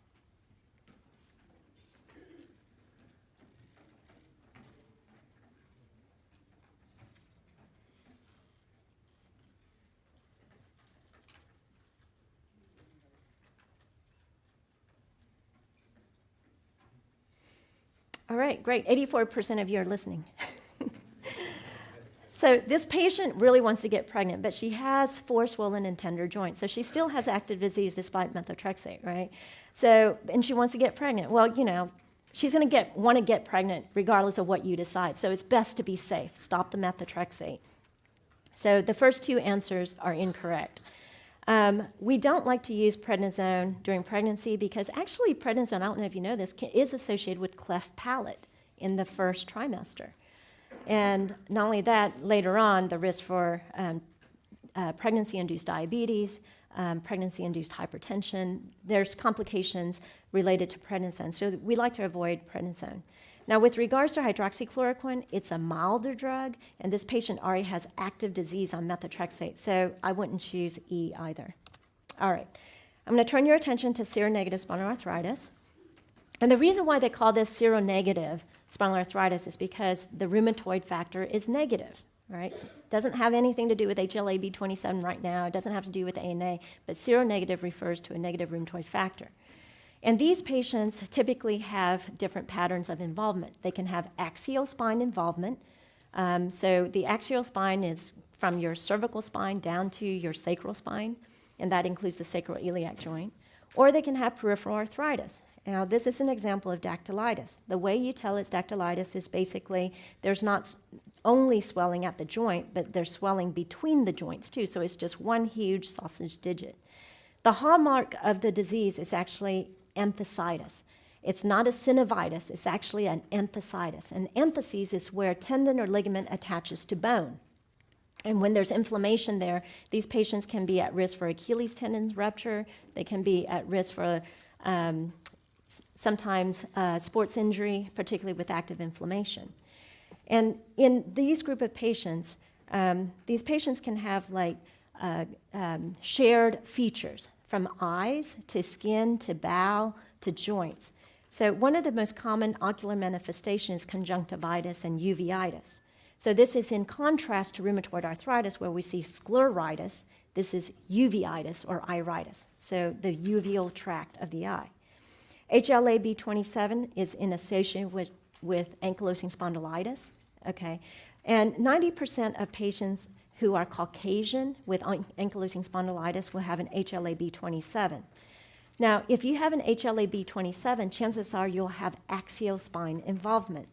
All right, great. 84% of you are listening. So this patient really wants to get pregnant, but she has 4 swollen and tender joints. So she still has active disease despite methotrexate, right? So, and she wants to get pregnant. Well, she's going to want to get pregnant regardless of what you decide. So it's best to be safe. Stop the methotrexate. So the first 2 answers are incorrect. We don't like to use prednisone during pregnancy because actually prednisone, I don't know if you know this, is associated with cleft palate in the first trimester. And not only that, later on, the risk for pregnancy-induced diabetes, pregnancy-induced hypertension, there's complications related to prednisone. So we like to avoid prednisone. Now, with regards to hydroxychloroquine, it's a milder drug, and this patient already has active disease on methotrexate, so I wouldn't choose E either. All right, I'm going to turn your attention to seronegative spinal arthritis. And the reason why they call this seronegative spinal arthritis is because the rheumatoid factor is negative, right? So it doesn't have anything to do with HLA-B27 right now. It doesn't have to do with ANA, but seronegative refers to a negative rheumatoid factor. And these patients typically have different patterns of involvement. They can have axial spine involvement. So the axial spine is from your cervical spine down to your sacral spine, and that includes the sacroiliac joint. Or they can have peripheral arthritis. Now, this is an example of dactylitis. The way you tell it's dactylitis is basically there's not only swelling at the joint, but there's swelling between the joints too, so it's just one huge sausage digit. The hallmark of the disease is actually enthesitis. It's not a synovitis, it's actually an enthesitis. And entheses is where tendon or ligament attaches to bone. And when there's inflammation there, these patients can be at risk for Achilles tendons rupture, they can be at risk for sometimes sports injury, particularly with active inflammation. And in these group of patients, these patients can have like shared features from eyes to skin to bowel to joints. So one of the most common ocular manifestations is conjunctivitis and uveitis. So this is in contrast to rheumatoid arthritis where we see scleritis. This is uveitis or iritis, so the uveal tract of the eye. HLA-B27 is in association with ankylosing spondylitis, okay? And 90% of patients who are Caucasian with ankylosing spondylitis will have an HLA-B27. Now, if you have an HLA-B27, chances are you'll have axial spine involvement.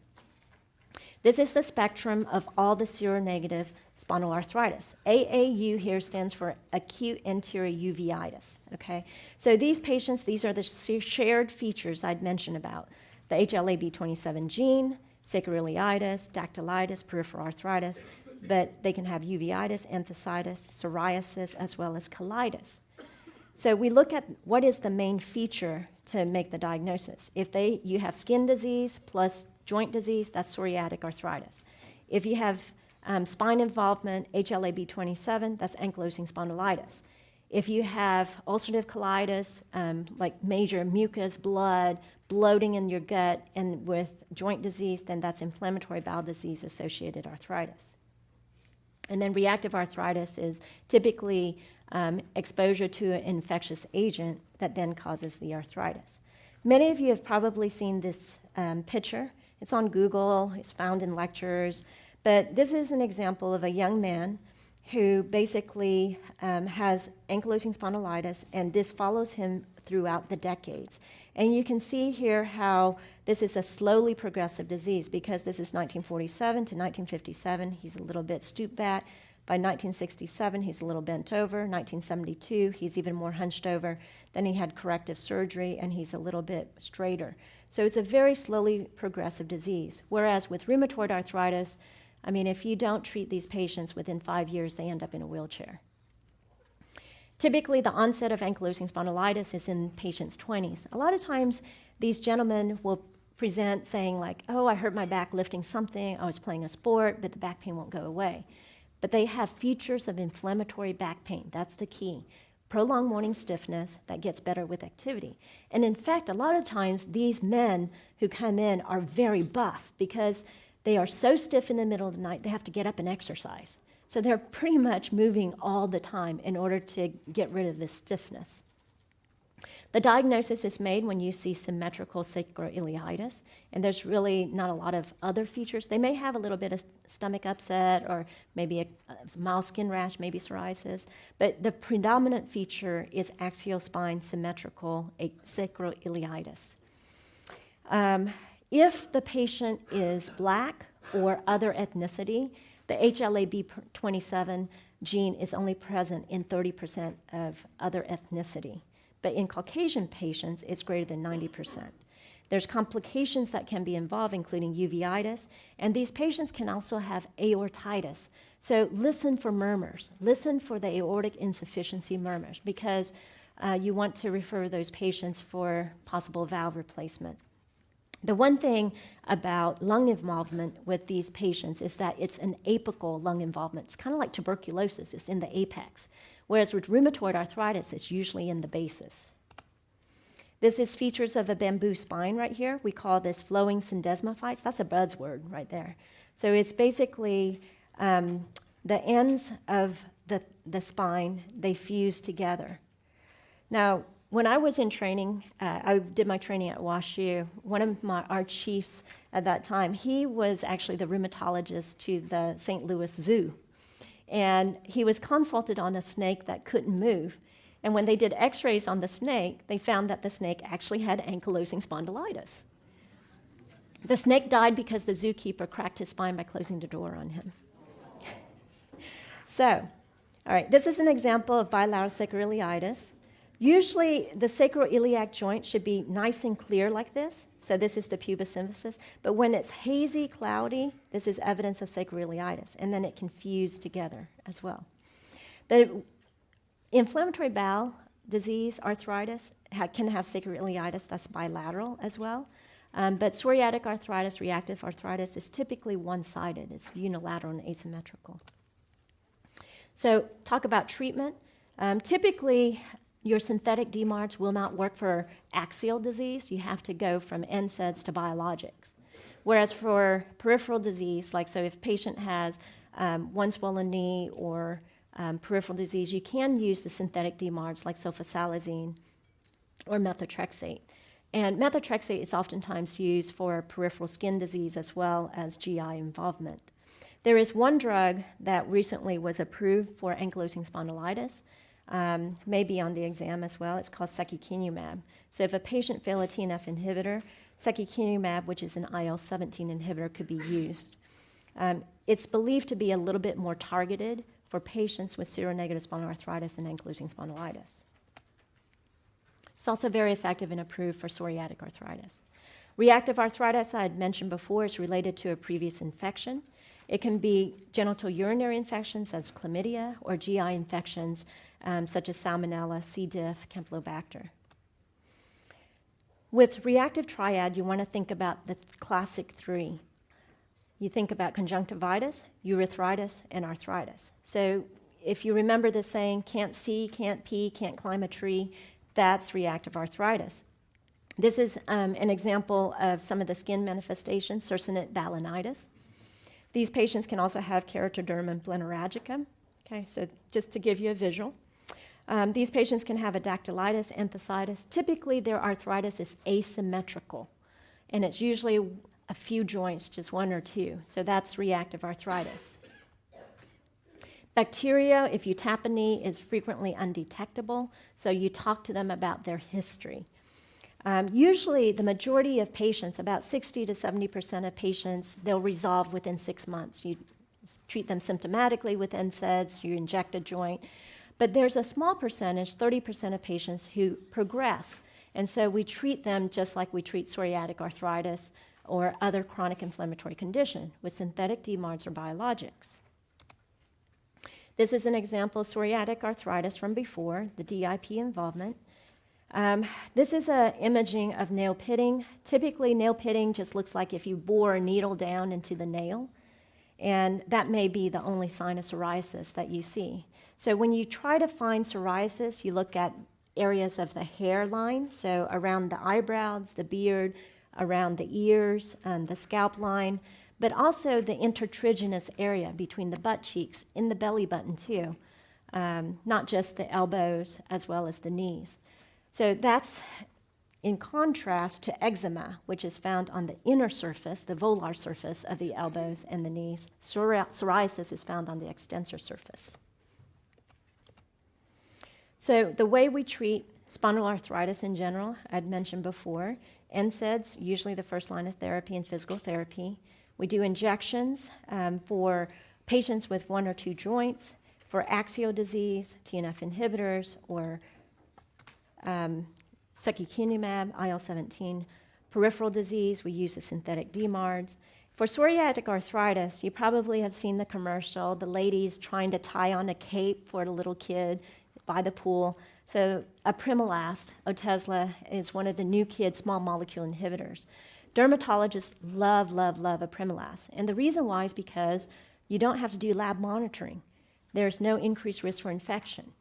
This is the spectrum of all the seronegative spinal arthritis. AAU here stands for acute anterior uveitis, okay? So these patients, these are the shared features I'd mentioned about. The HLA-B27 gene, sacroiliitis, dactylitis, peripheral arthritis, but they can have uveitis, enthesitis, psoriasis, as well as colitis. So we look at what is the main feature to make the diagnosis. If you have skin disease plus joint disease, that's psoriatic arthritis. If you have spine involvement, HLA-B27, that's ankylosing spondylitis. If you have ulcerative colitis, like major mucus, blood, bloating in your gut, and with joint disease, then that's inflammatory bowel disease-associated arthritis. And then reactive arthritis is typically exposure to an infectious agent that then causes the arthritis. Many of you have probably seen this picture. It's on Google, it's found in lectures, but this is an example of a young man who basically has ankylosing spondylitis, and this follows him throughout the decades. And you can see here how this is a slowly progressive disease because this is 1947 to 1957. He's a little bit stoop back. By 1967, he's a little bent over. 1972, he's even more hunched over. Then he had corrective surgery, and he's a little bit straighter. So it's a very slowly progressive disease. Whereas with rheumatoid arthritis, I mean, if you don't treat these patients within 5 years, they end up in a wheelchair. Typically, the onset of ankylosing spondylitis is in patients' 20s. A lot of times, these gentlemen will present saying like, oh, I hurt my back lifting something, I was playing a sport, but the back pain won't go away. But they have features of inflammatory back pain. That's the key. Prolonged morning stiffness that gets better with activity. And in fact, a lot of times, these men who come in are very buff because they are so stiff in the middle of the night, they have to get up and exercise. So they're pretty much moving all the time in order to get rid of this stiffness. The diagnosis is made when you see symmetrical sacroiliitis, and there's really not a lot of other features. They may have a little bit of stomach upset or maybe a mild skin rash, maybe psoriasis, but the predominant feature is axial spine symmetrical sacroiliitis. If the patient is Black or other ethnicity, The HLA-B27 gene is only present in 30% of other ethnicity, but in Caucasian patients, it's greater than 90%. There's complications that can be involved, including uveitis, and these patients can also have aortitis. So listen for murmurs. Listen for the aortic insufficiency murmurs, because you want to refer those patients for possible valve replacement. The one thing about lung involvement with these patients is that it's an apical lung involvement. It's kind of like tuberculosis. It's in the apex, whereas with rheumatoid arthritis, it's usually in the basis. This is features of a bamboo spine right here. We call this flowing syndesmophytes. That's a buzzword right there. So it's basically the ends of the spine, they fuse together. Now, when I was in training, I did my training at WashU. One of our chiefs at that time, he was actually the rheumatologist to the St. Louis Zoo. And he was consulted on a snake that couldn't move. And when they did x-rays on the snake, they found that the snake actually had ankylosing spondylitis. The snake died because the zookeeper cracked his spine by closing the door on him. So, all right, this is an example of bilateral sacroiliitis. Usually, the sacroiliac joint should be nice and clear like this. So this is the pubis symphysis. But when it's hazy, cloudy, this is evidence of sacroiliitis. And then it can fuse together as well. The inflammatory bowel disease, arthritis, can have sacroiliitis. That's bilateral as well. But psoriatic arthritis, reactive arthritis, is typically one-sided. It's unilateral and asymmetrical. So talk about treatment. Typically, your synthetic DMARDs will not work for axial disease. You have to go from NSAIDs to biologics. Whereas for peripheral disease, like so if a patient has one swollen knee or peripheral disease, you can use the synthetic DMARDs like sulfasalazine or methotrexate. And methotrexate is oftentimes used for peripheral skin disease as well as GI involvement. There is one drug that recently was approved for ankylosing spondylitis, maybe on the exam as well. It's called secukinumab. So if a patient failed a TNF inhibitor, secukinumab, which is an IL-17 inhibitor, could be used. It's believed to be a little bit more targeted for patients with seronegative spinal arthritis and ankylosing spondylitis. It's also very effective and approved for psoriatic arthritis. Reactive arthritis, I had mentioned before, is related to a previous infection. It can be genital urinary infections, as chlamydia, or GI infections, such as Salmonella, C. diff, Campylobacter. With reactive triad, you want to think about the classic three. You think about conjunctivitis, urethritis, and arthritis. So if you remember the saying, can't see, can't pee, can't climb a tree, that's reactive arthritis. This is an example of some of the skin manifestations, circinate balanitis. These patients can also have keratoderma blennorragicum. Okay, so just to give you a visual. These patients can have a dactylitis, enthesitis. Typically, their arthritis is asymmetrical, and it's usually a few joints, just one or two. So that's reactive arthritis. Bacteria, if you tap a knee, is frequently undetectable, so you talk to them about their history. Usually, the majority of patients, about 60 to 70% of patients, they'll resolve within 6 months. You treat them symptomatically with NSAIDs, you inject a joint. But there's a small percentage, 30% of patients, who progress. And so we treat them just like we treat psoriatic arthritis or other chronic inflammatory condition with synthetic DMARDs or biologics. This is an example of psoriatic arthritis from before, the DIP involvement. This is an imaging of nail pitting. Typically, nail pitting just looks like if you bore a needle down into the nail, and that may be the only sign of psoriasis that you see. So when you try to find psoriasis, you look at areas of the hairline, so around the eyebrows, the beard, around the ears, the scalp line, but also the intertriginous area between the butt cheeks, in the belly button too, not just the elbows as well as the knees. So that's in contrast to eczema, which is found on the inner surface, the volar surface of the elbows and the knees. Psoriasis is found on the extensor surface. So the way we treat spinal arthritis in general, I'd mentioned before, NSAIDs, usually the first line of therapy, and physical therapy. We do injections for Patients with one or two joints, for axial disease, TNF inhibitors, or secukinumab, IL-17. Peripheral disease, we use the synthetic DMARDs. For psoriatic arthritis, you probably have seen the commercial, the ladies trying to tie on a cape for the little kid by the pool. So apremilast, Otezla, is one of the new kid small molecule inhibitors. Dermatologists love apremilast. And the reason why is because you don't have to do lab monitoring. There's no increased risk for infection.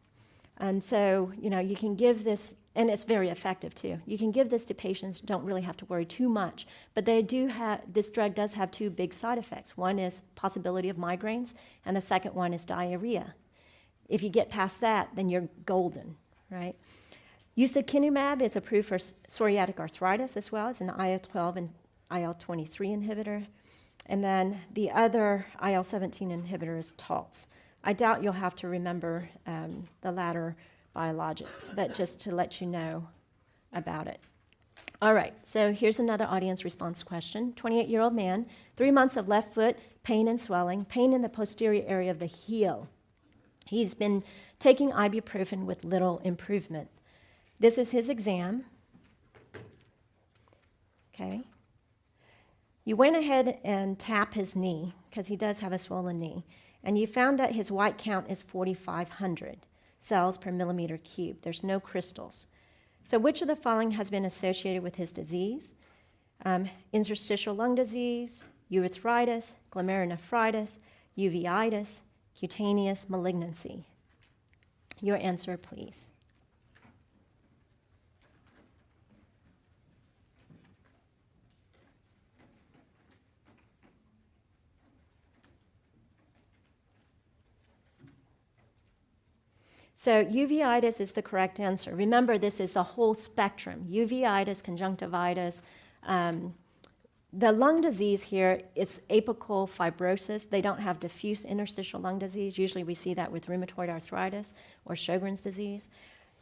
And so, you can give this, and it's very effective too. You can give this to patients who don't really have to worry too much, but this drug does have two big side effects. One is possibility of migraines, and the second one is diarrhea. If you get past that, then you're golden, right? Ustekinumab is approved for psoriatic arthritis as well as an IL-12 and IL-23 inhibitor. And then the other IL-17 inhibitor is Taltz. I doubt you'll have to remember the latter biologics, but just to let you know about it. All right, so here's another audience response question. 28-year-old man, 3 months of left foot, pain and swelling, pain in the posterior area of the heel. He's been taking ibuprofen with little improvement. This is his exam. Okay. You went ahead and tapped his knee, because he does have a swollen knee, and you found that his white count is 4,500 cells per millimeter cube. There's no crystals. So which of the following has been associated with his disease? Interstitial lung disease, urethritis, glomerulonephritis, uveitis, cutaneous malignancy. Your answer, please. So uveitis is the correct answer. Remember, this is a whole spectrum. Uveitis, conjunctivitis. The lung disease here, it's apical fibrosis. They don't have diffuse interstitial lung disease. Usually we see that with rheumatoid arthritis or Sjogren's disease.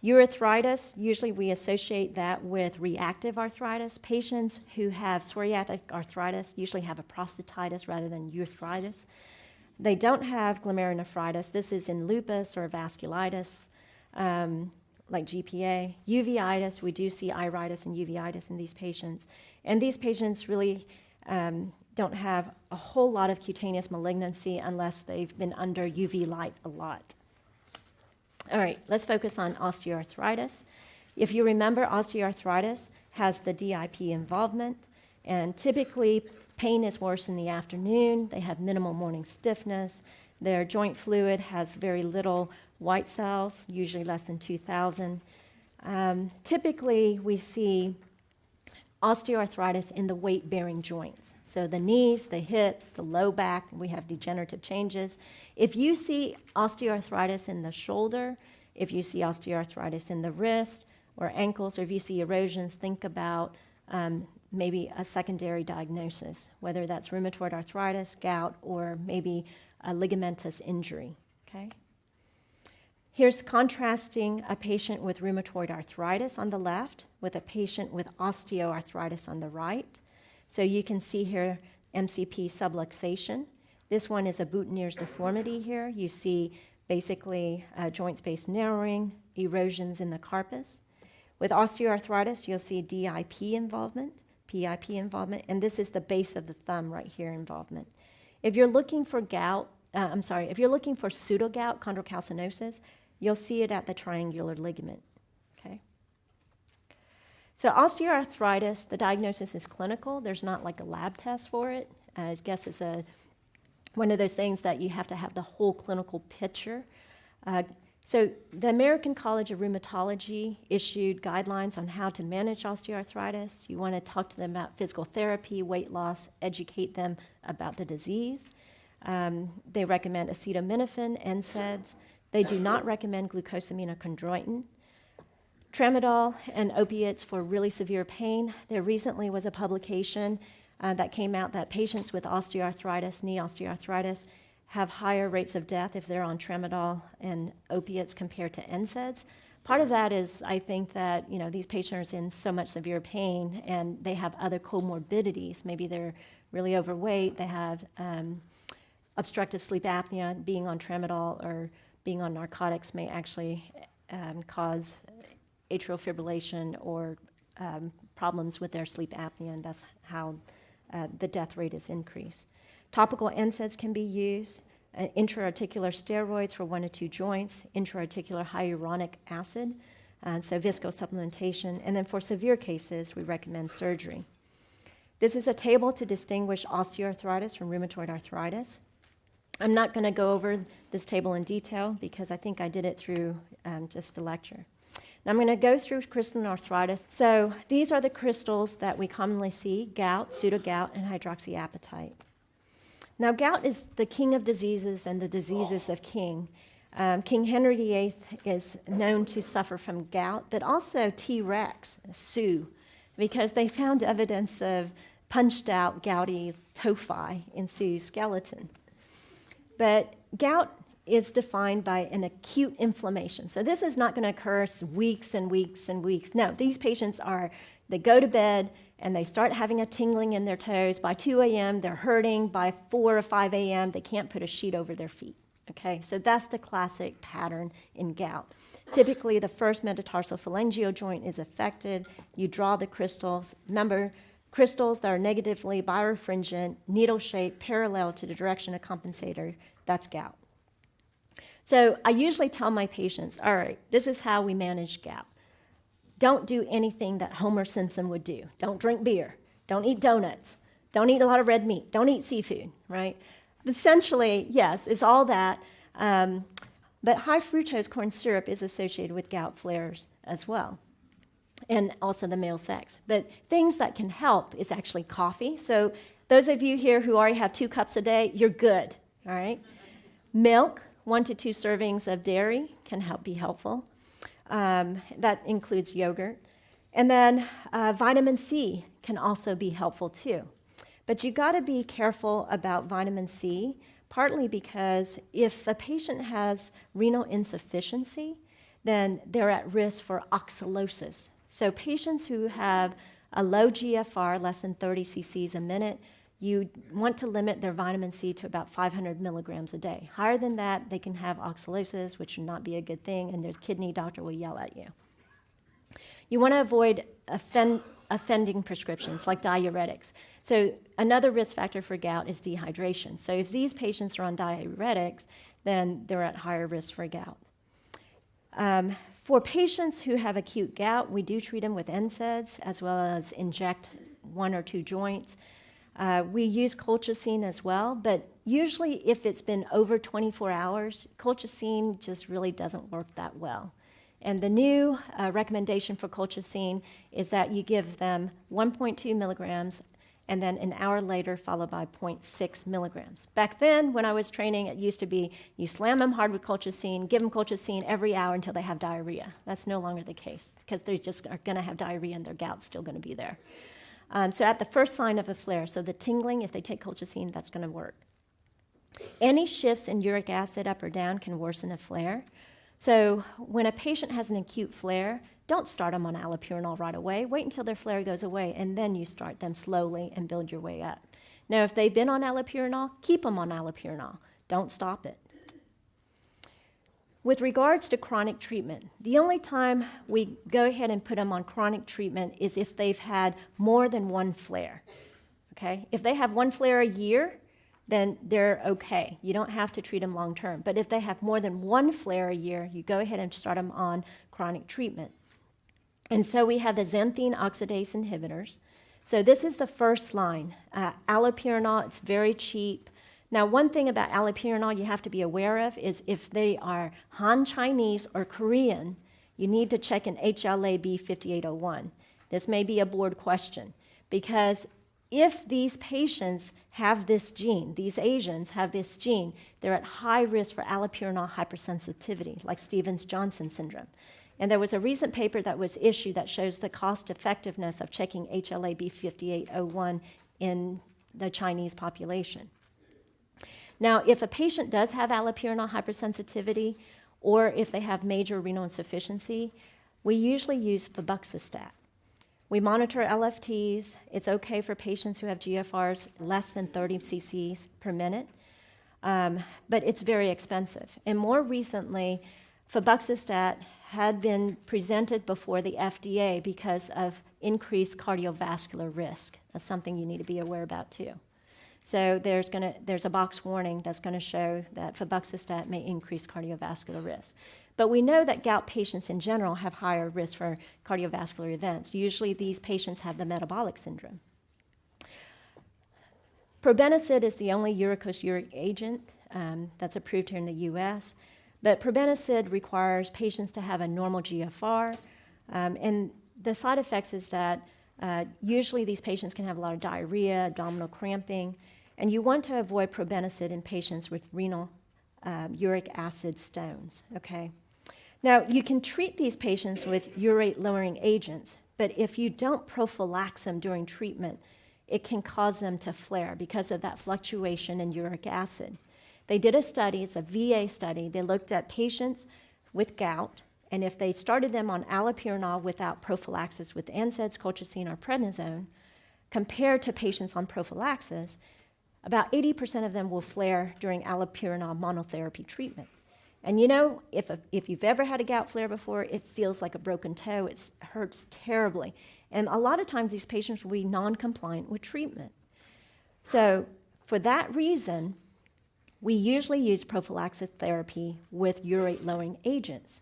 Urethritis, usually we associate that with reactive arthritis. Patients who have psoriatic arthritis usually have a prostatitis rather than urethritis. They don't have glomerulonephritis. This is in lupus or vasculitis, like GPA. Uveitis, we do see iritis and uveitis in these patients. And these patients really don't have a whole lot of cutaneous malignancy unless they've been under UV light a lot. All right, let's focus on osteoarthritis. If you remember, osteoarthritis has the DIP involvement, and typically pain is worse in the afternoon. They have minimal morning stiffness. Their joint fluid has very little white cells, usually less than 2,000. Typically, we see osteoarthritis in the weight-bearing joints. So the knees, the hips, the low back, we have degenerative changes. If you see osteoarthritis in the shoulder, if you see osteoarthritis in the wrist or ankles, or if you see erosions, think about maybe a secondary diagnosis, whether that's rheumatoid arthritis, gout, or maybe a ligamentous injury, okay? Here's contrasting a patient with rheumatoid arthritis on the left with a patient with osteoarthritis on the right. So you can see here MCP subluxation. This one is a Boutonniere's deformity here. You see basically joint space narrowing, erosions in the carpus. With osteoarthritis, you'll see DIP involvement, PIP involvement, and this is the base of the thumb right here involvement. If you're looking for if you're looking for pseudogout, chondrocalcinosis, you'll see it at the triangular ligament, okay? So osteoarthritis, the diagnosis is clinical. There's not like a lab test for it. I guess it's one of those things that you have to have the whole clinical picture. So the American College of Rheumatology issued guidelines on how to manage osteoarthritis. You want to talk to them about physical therapy, weight loss, educate them about the disease. They recommend acetaminophen, NSAIDs. They do not recommend glucosamine or chondroitin. Tramadol and opiates for really severe pain. There recently was a publication that came out that patients with osteoarthritis, knee osteoarthritis, have higher rates of death if they're on tramadol and opiates compared to NSAIDs. Part of that is, I think that these patients are in so much severe pain and they have other comorbidities. Maybe they're really overweight, they have obstructive sleep apnea, being on tramadol or being on narcotics may actually cause atrial fibrillation or problems with their sleep apnea, and that's how the death rate is increased. Topical NSAIDs can be used, intra-articular steroids for 1 to 2 joints, intra-articular hyaluronic acid, so viscosupplementation, and then for severe cases, we recommend surgery. This is a table to distinguish osteoarthritis from rheumatoid arthritis. I'm not going to go over this table in detail because I think I did it through just the lecture. Now I'm going to go through crystalline arthritis. So these are the crystals that we commonly see: gout, pseudogout, and hydroxyapatite. Now gout is the king of diseases and the diseases of king. King Henry VIII is known to suffer from gout, but also T-Rex, Sioux, because they found evidence of punched out gouty tophi in Sioux's skeleton. But gout is defined by an acute inflammation. So this is not going to occur weeks and weeks and weeks. No, these patients they go to bed and they start having a tingling in their toes. By 2 a.m., they're hurting. By 4 or 5 a.m., they can't put a sheet over their feet. Okay, so that's the classic pattern in gout. Typically, the first metatarsal phalangeal joint is affected. You draw the crystals. Remember, crystals that are negatively birefringent, needle-shaped, parallel to the direction of compensator, that's gout. So I usually tell my patients, all right, this is how we manage gout. Don't do anything that Homer Simpson would do. Don't drink beer. Don't eat donuts. Don't eat a lot of red meat. Don't eat seafood, right? Essentially, yes, it's all that. But high fructose corn syrup is associated with gout flares as well, and also the male sex. But things that can help is actually coffee. So those of you here who already have 2 cups a day, you're good, all right? Milk, 1 to 2 servings of dairy can be helpful. That includes yogurt. And then vitamin C can also be helpful too. But you got to be careful about vitamin C, partly because if a patient has renal insufficiency, then they're at risk for oxalosis. So patients who have a low GFR, less than 30 cc's a minute, you want to limit their vitamin C to about 500 milligrams a day. Higher than that, they can have oxalosis, which would not be a good thing, and their kidney doctor will yell at you. You want to avoid offending prescriptions like diuretics. So another risk factor for gout is dehydration. So if these patients are on diuretics, then they're at higher risk for gout. For patients who have acute gout, we do treat them with NSAIDs as well as inject 1 or 2 joints. We use colchicine as well, but usually if it's been over 24 hours, colchicine just really doesn't work that well. And the new recommendation for colchicine is that you give them 1.2 milligrams and then an hour later followed by 0.6 milligrams. Back then, when I was training, it used to be you slam them hard with colchicine, give them colchicine every hour until they have diarrhea. That's no longer the case because they just are going to have diarrhea and their gout's still going to be there. So at the first sign of a flare, so the tingling, if they take colchicine, that's going to work. Any shifts in uric acid up or down can worsen a flare. So when a patient has an acute flare, don't start them on allopurinol right away. Wait until their flare goes away, and then you start them slowly and build your way up. Now, if they've been on allopurinol, keep them on allopurinol. Don't stop it. With regards to chronic treatment, the only time we go ahead and put them on chronic treatment is if they've had more than 1 flare, okay? If they have 1 flare a year, then they're okay. You don't have to treat them long term. But if they have more than 1 flare a year, you go ahead and start them on chronic treatment. And so we have the xanthine oxidase inhibitors. So this is the first line. Allopurinol, it's very cheap. Now, one thing about allopurinol you have to be aware of is if they are Han Chinese or Korean, you need to check an HLA-B 5801. This may be a board question because if these patients have this gene, these Asians have this gene, they're at high risk for allopurinol hypersensitivity, like Stevens-Johnson syndrome. And there was a recent paper that was issued that shows the cost effectiveness of checking HLA-B 5801 in the Chinese population. Now, if a patient does have allopurinol hypersensitivity, or if they have major renal insufficiency, we usually use febuxostat. We monitor LFTs. It's okay for patients who have GFRs less than 30 cc's per minute. but it's very expensive. And more recently, febuxostat had been presented before the FDA because of increased cardiovascular risk. That's something you need to be aware about too. So there's a box warning that's going to show that febuxostat may increase cardiovascular risk. But we know that gout patients in general have higher risk for cardiovascular events. Usually these patients have the metabolic syndrome. Probenecid is the only uricose-uric agent that's approved here in the US, but probenecid requires patients to have a normal GFR, and the side effects is that usually these patients can have a lot of diarrhea, abdominal cramping, and you want to avoid probenecid in patients with renal uric acid stones, okay? Now, you can treat these patients with urate-lowering agents, but if you don't prophylax them during treatment, it can cause them to flare because of that fluctuation in uric acid. They did a study, it's a VA study, they looked at patients with gout, and if they started them on allopurinol without prophylaxis with NSAIDs, colchicine, or prednisone, compared to patients on prophylaxis, about 80% of them will flare during allopurinol monotherapy treatment. And you know, if you've ever had a gout flare before, it feels like a broken toe. It hurts terribly. And a lot of times these patients will be non-compliant with treatment. So for that reason, we usually use prophylaxis therapy with urate-lowering agents.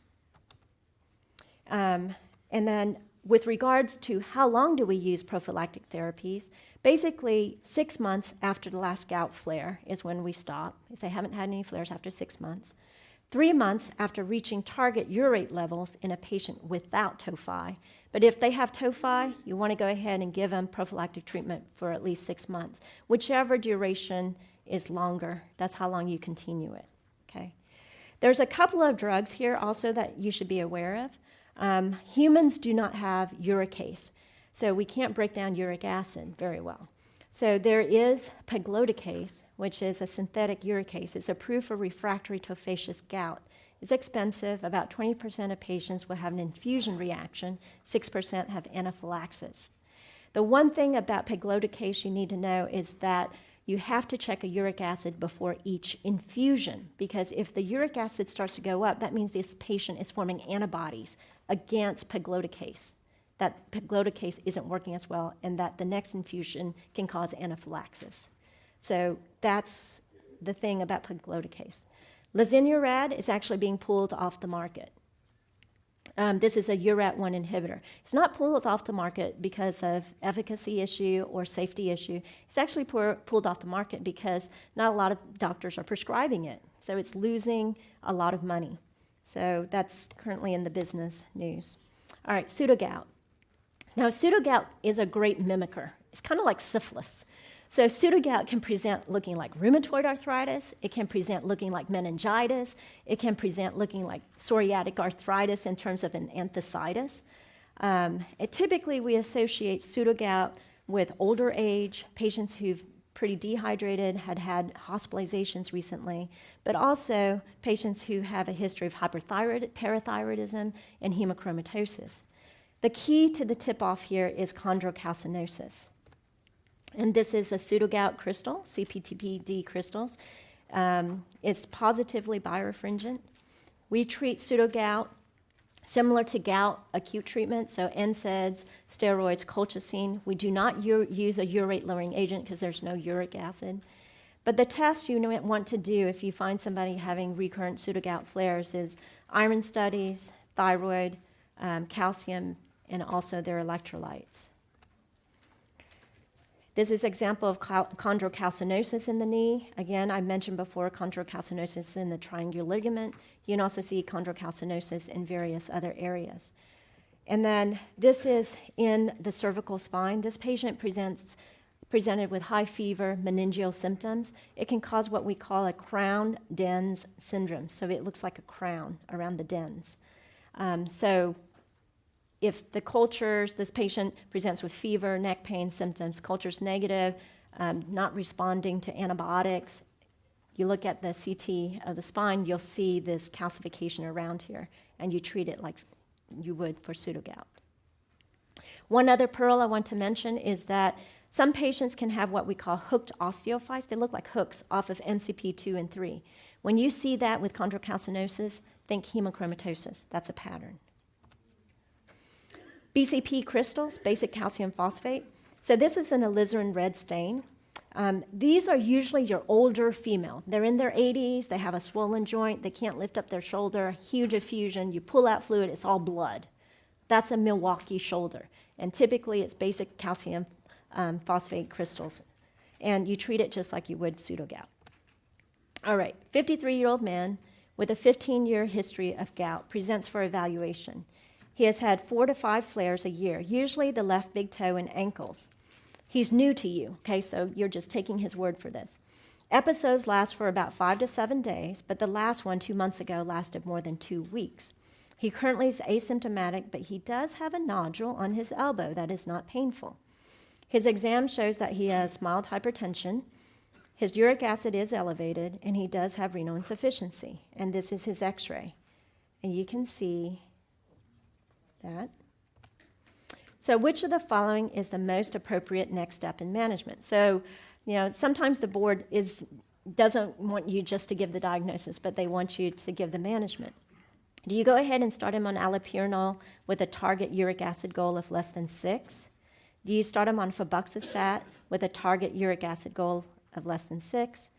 And then with regards to how long do we use prophylactic therapies, basically 6 months after the last gout flare is when we stop, if they haven't had any flares after 6 months. 3 months after reaching target urate levels in a patient without tophi. But if they have tophi, you want to go ahead and give them prophylactic treatment for at least 6 months. Whichever duration is longer, that's how long you continue it, okay? There's a couple of drugs here also that you should be aware of. Humans do not have uricase, so we can't break down uric acid very well. So there is pegloticase, which is a synthetic uricase. It's approved for refractory tophaceous gout. It's expensive. About 20% of patients will have an infusion reaction. 6% have anaphylaxis. The one thing about pegloticase you need to know is that you have to check a uric acid before each infusion, because if the uric acid starts to go up, that means this patient is forming antibodies against pegloticase, that pegloticase isn't working as well, and that the next infusion can cause anaphylaxis. So that's the thing about pegloticase. Lesinurad is actually being pulled off the market. This is a URAT1 inhibitor. It's not pulled off the market because of efficacy issue or safety issue. It's actually pulled off the market because not a lot of doctors are prescribing it. So it's losing a lot of money. So that's currently in the business news. All right, pseudogout. Now, pseudogout is a great mimicker. It's kind of like syphilis. So pseudogout can present looking like rheumatoid arthritis. It can present looking like meningitis. It can present looking like psoriatic arthritis in terms of an enthesitis. Typically, we associate pseudogout with older age, patients who've pretty dehydrated, had hospitalizations recently, but also patients who have a history of parathyroidism and hemochromatosis. The key to the tip-off here is chondrocalcinosis. And this is a pseudogout crystal, CPTPD crystals. It's positively birefringent. We treat pseudogout similar to gout acute treatment, so NSAIDs, steroids, colchicine. We do not use a urate-lowering agent because there's no uric acid. But the test you want to do if you find somebody having recurrent pseudogout flares is iron studies, thyroid, calcium, and also their electrolytes. This is an example of chondrocalcinosis in the knee. Again, I mentioned before chondrocalcinosis in the triangular ligament. You can also see chondrocalcinosis in various other areas. And then this is in the cervical spine. This patient presented with high fever, meningeal symptoms. It can cause what we call a crown-dens syndrome. So it looks like a crown around the dens. So if the cultures, this patient presents with fever, neck pain symptoms, culture's negative, not responding to antibiotics, you look at the CT of the spine, you'll see this calcification around here, and you treat it like you would for pseudogout. One other pearl I want to mention is that Some patients can have what we call hooked osteophytes. They look like hooks off of MCP 2 and 3. When you see that with chondrocalcinosis, think hemochromatosis. That's a pattern. BCP crystals, basic calcium phosphate. So this is an alizarin red stain. These are usually your older female. They're in their 80s, they have a swollen joint, they can't lift up their shoulder, huge effusion, you pull out fluid, it's all blood. That's a Milwaukee shoulder. And typically it's basic calcium phosphate crystals. And you treat it just like you would pseudogout. All right, 53-year-old man with a 15-year history of gout presents for evaluation. He has had 4 to 5 flares a year, usually the left big toe and ankles. He's new to you, okay, so you're just taking his word for this. Episodes last for about 5 to 7 days, but the last one 2 months ago lasted more than 2 weeks. He currently is asymptomatic, but he does have a nodule on his elbow that is not painful. His exam shows that he has mild hypertension, his uric acid is elevated, and he does have renal insufficiency. And this is his x-ray. And you can see that. So which of the following is the most appropriate next step in management? So, sometimes the board doesn't want you just to give the diagnosis, but they want you to give the management. Do you go ahead and start him on allopurinol with a target uric acid goal of less than 6? Do you start him on febuxostat with a target uric acid goal of less than 6?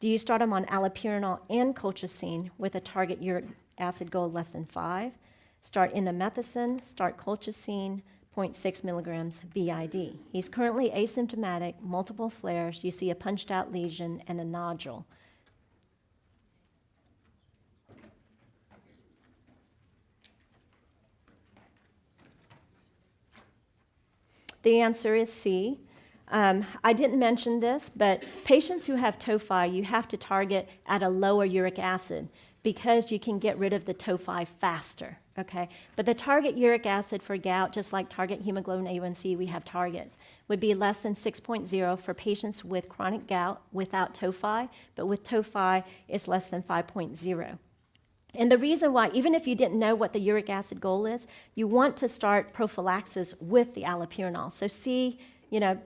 Do you start him on allopurinol and colchicine with a target uric acid goal less than 5? Start indomethacin, start colchicine, 0.6 milligrams BID. He's currently asymptomatic, multiple flares. You see a punched out lesion and a nodule. The answer is C. I didn't mention this, but patients who have tophi, you have to target at a lower uric acid because you can get rid of the tophi faster, okay? But the target uric acid for gout, just like target hemoglobin A1C, we have targets, would be less than 6.0 for patients with chronic gout without tophi, but with tophi, it's less than 5.0. And the reason why, even if you didn't know what the uric acid goal is, you want to start prophylaxis with the allopurinol. So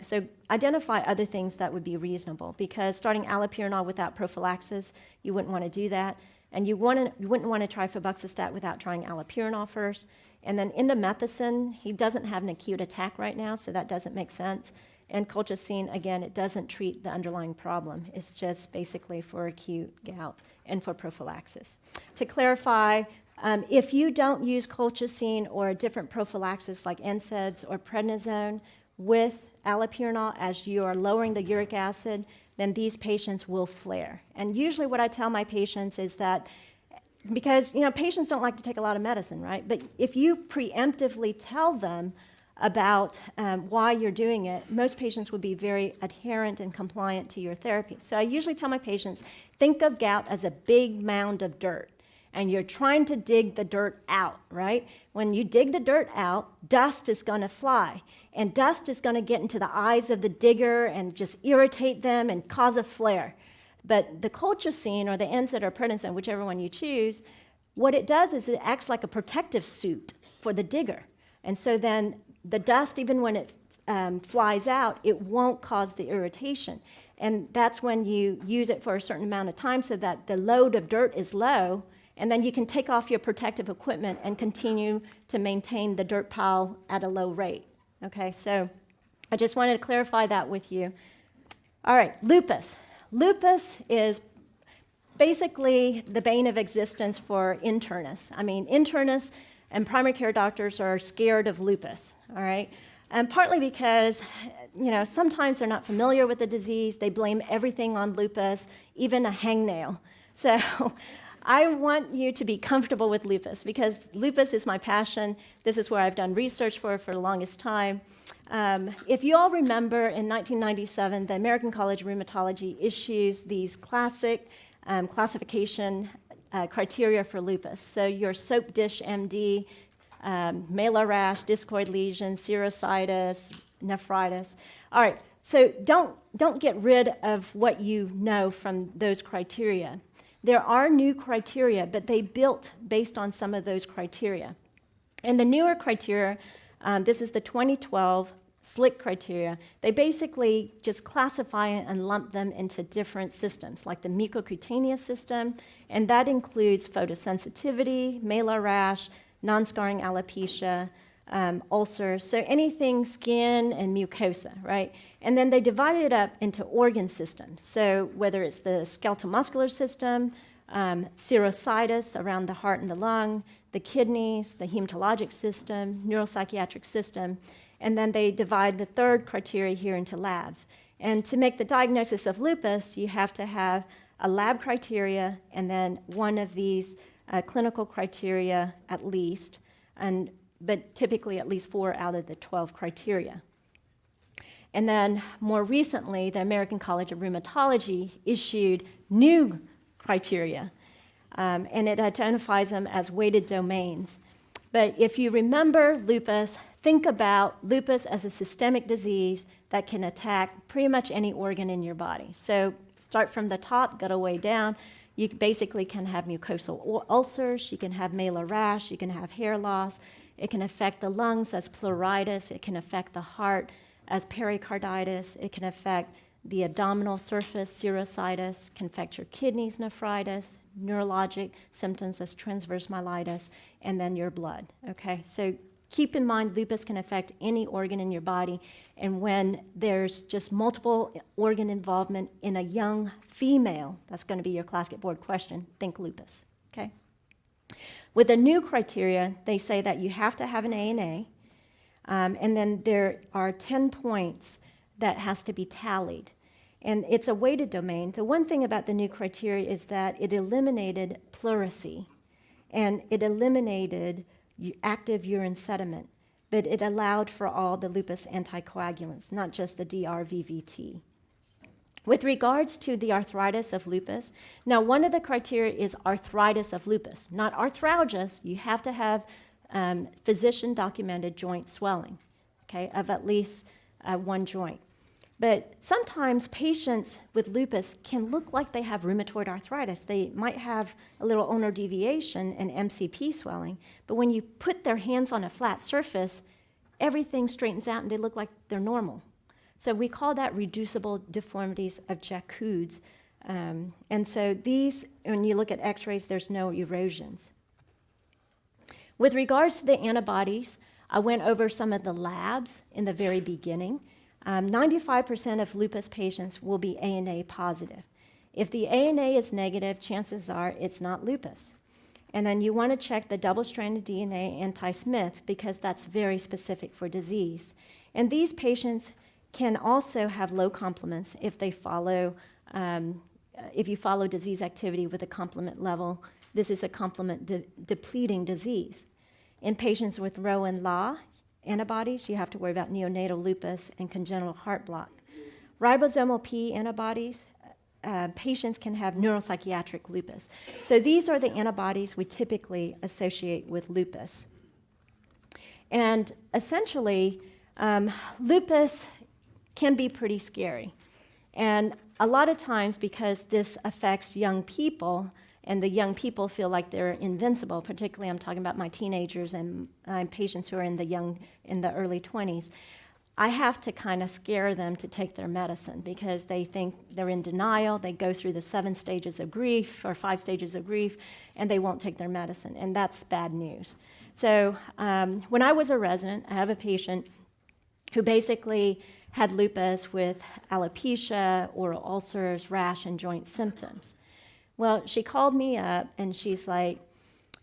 so identify other things that would be reasonable, because starting allopurinol without prophylaxis, you wouldn't want to do that. And you wouldn't want to try febuxostat without trying allopurinol first. And then indomethacin, he doesn't have an acute attack right now, so that doesn't make sense. And colchicine, again, it doesn't treat the underlying problem. It's just basically for acute gout and for prophylaxis. To clarify, if you don't use colchicine or a different prophylaxis like NSAIDs or prednisone with allopurinol as you are lowering the uric acid, then these patients will flare. And usually what I tell my patients is that, because patients don't like to take a lot of medicine, right? But if you preemptively tell them about why you're doing it, most patients would be very adherent and compliant to your therapy. So I usually tell my patients, think of gout as a big mound of dirt, and you're trying to dig the dirt out, right? When you dig the dirt out, dust is going to fly, and dust is going to get into the eyes of the digger and just irritate them and cause a flare. But the colchicine or the NSAID or prednisone, whichever one you choose, what it does is it acts like a protective suit for the digger. And so then the dust, even when it flies out, it won't cause the irritation. And that's when you use it for a certain amount of time so that the load of dirt is low, and then you can take off your protective equipment and continue to maintain the dirt pile at a low rate. Okay, so I just wanted to clarify that with you. All right, lupus. Lupus is basically the bane of existence for internists. I mean, internists and primary care doctors are scared of lupus, all right? And partly because, sometimes they're not familiar with the disease. They blame everything on lupus, even a hangnail. So I want you to be comfortable with lupus, because lupus is my passion. This is where I've done research for the longest time. If you all remember, in 1997, the American College of Rheumatology issues these classic classification criteria for lupus. So your soap dish MD, malar rash, discoid lesion, serositis, nephritis. All right, so don't get rid of what you know from those criteria. There are new criteria, but they built based on some of those criteria. And the newer criteria, this is the 2012 SLIC criteria, they basically just classify and lump them into different systems, like the mucocutaneous system, and that includes photosensitivity, malar rash, non-scarring alopecia, ulcers, so anything skin and mucosa, right? And then they divide it up into organ systems, so whether it's the skeletal muscular system, serositis around the heart and the lung, the kidneys, the hematologic system, neuropsychiatric system, and then they divide the third criteria here into labs. And to make the diagnosis of lupus, you have to have a lab criteria and then one of these clinical criteria at least, but typically at least 4 out of the 12 criteria. And then more recently, the American College of Rheumatology issued new criteria, and it identifies them as weighted domains. But if you remember lupus, think about lupus as a systemic disease that can attack pretty much any organ in your body. So start from the top, go way down. You basically can have mucosal ulcers, you can have malar rash, you can have hair loss. It can affect the lungs as pleuritis, it can affect the heart as pericarditis, it can affect the abdominal surface, serositis, can affect your kidneys, nephritis, neurologic symptoms as transverse myelitis, and then your blood, okay? So keep in mind lupus can affect any organ in your body, and when there's just multiple organ involvement in a young female, that's going to be your class get board question, think lupus, okay? With the new criteria, they say that you have to have an ANA, and then there are 10 points that has to be tallied. And it's a weighted domain. The one thing about the new criteria is that it eliminated pleurisy, and it eliminated active urine sediment, but it allowed for all the lupus anticoagulants, not just the DRVVT. With regards to the arthritis of lupus, now one of the criteria is arthritis of lupus, not arthralgias. You have to have physician-documented joint swelling, okay, of at least one joint. But sometimes patients with lupus can look like they have rheumatoid arthritis. They might have a little ulnar deviation and MCP swelling, but when you put their hands on a flat surface, everything straightens out and they look like they're normal. So we call that reducible deformities of Jacquard's. And so these, when you look at x-rays, there's no erosions. With regards to the antibodies, I went over some of the labs in the very beginning. 95% of lupus patients will be ANA positive. If the ANA is negative, chances are it's not lupus. And then you want to check the double-stranded DNA anti-Smith because that's very specific for disease. And these patients can also have low complements if they follow, if you follow disease activity with a complement level. This is a complement depleting disease. In patients with Roux and Law antibodies, you have to worry about neonatal lupus and congenital heart block. Ribosomal P antibodies, patients can have neuropsychiatric lupus. So these are the antibodies we typically associate with lupus. And essentially, lupus can be pretty scary. And a lot of times, because this affects young people, and the young people feel like they're invincible, particularly I'm talking about my teenagers and patients who are in the early 20s, I have to kind of scare them to take their medicine because they think they're in denial. They go through the 7 stages of grief or 5 stages of grief, and they won't take their medicine, and that's bad news. So when I was a resident, I have a patient who basically had lupus with alopecia, oral ulcers, rash, and joint symptoms. Well, she called me up, and she's like,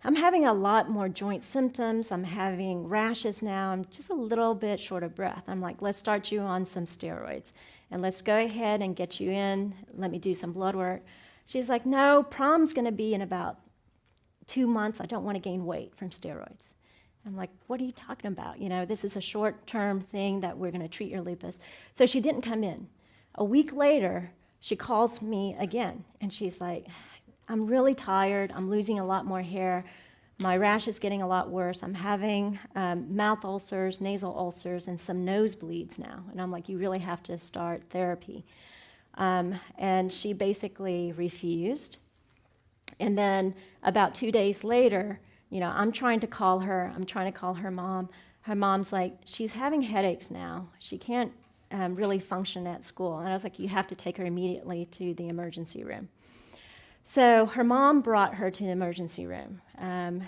I'm having a lot more joint symptoms. I'm having rashes now. I'm just a little bit short of breath. I'm like, let's start you on some steroids, and let's go ahead and get you in. Let me do some blood work. She's like, no, prom's going to be in about 2 months. I don't want to gain weight from steroids. I'm like, what are you talking about? You know, this is a short-term thing that we're going to treat your lupus. So she didn't come in. A week later, she calls me again, and she's like, I'm really tired. I'm losing a lot more hair. My rash is getting a lot worse. I'm having mouth ulcers, nasal ulcers, and some nosebleeds now. And I'm like, you really have to start therapy. And she basically refused. And then about 2 days later, you know, I'm trying to call her. I'm trying to call her mom. her mom's like, she's having headaches now. She can't really function at school. And I was like, you have to take her immediately to the emergency room. So her mom brought her to the emergency room.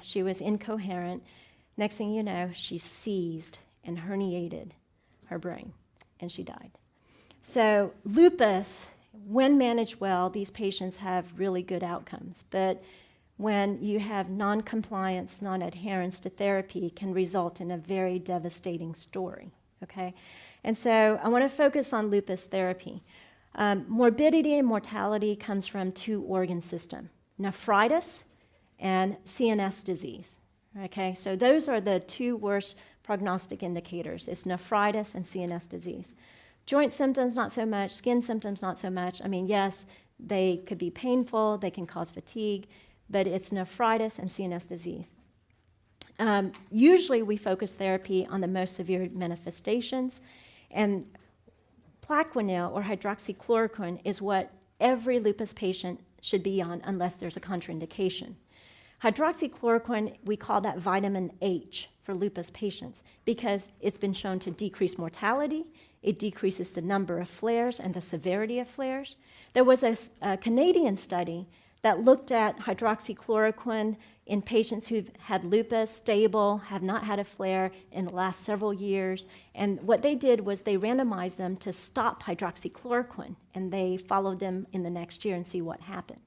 She was incoherent. Next thing you know, she seized and herniated her brain, and she died. So lupus, when managed well, these patients have really good outcomes. But when you have non-compliance, non-adherence to therapy, can result in a very devastating story, okay? And so I want to focus on lupus therapy. Morbidity and mortality comes from two organ systems, nephritis and CNS disease, okay? So those are the two worst prognostic indicators. It's nephritis and CNS disease. Joint symptoms, not so much. Skin symptoms, not so much. I mean, yes, they could be painful, they can cause fatigue, but it's nephritis and CNS disease. Usually we focus therapy on the most severe manifestations, and Plaquenil or hydroxychloroquine is what every lupus patient should be on unless there's a contraindication. Hydroxychloroquine, we call that vitamin H for lupus patients because it's been shown to decrease mortality, it decreases the number of flares and the severity of flares. There was a Canadian study that looked at hydroxychloroquine in patients who've had lupus, stable, have not had a flare in the last several years. And what they did was they randomized them to stop hydroxychloroquine, and they followed them in the next year and see what happened.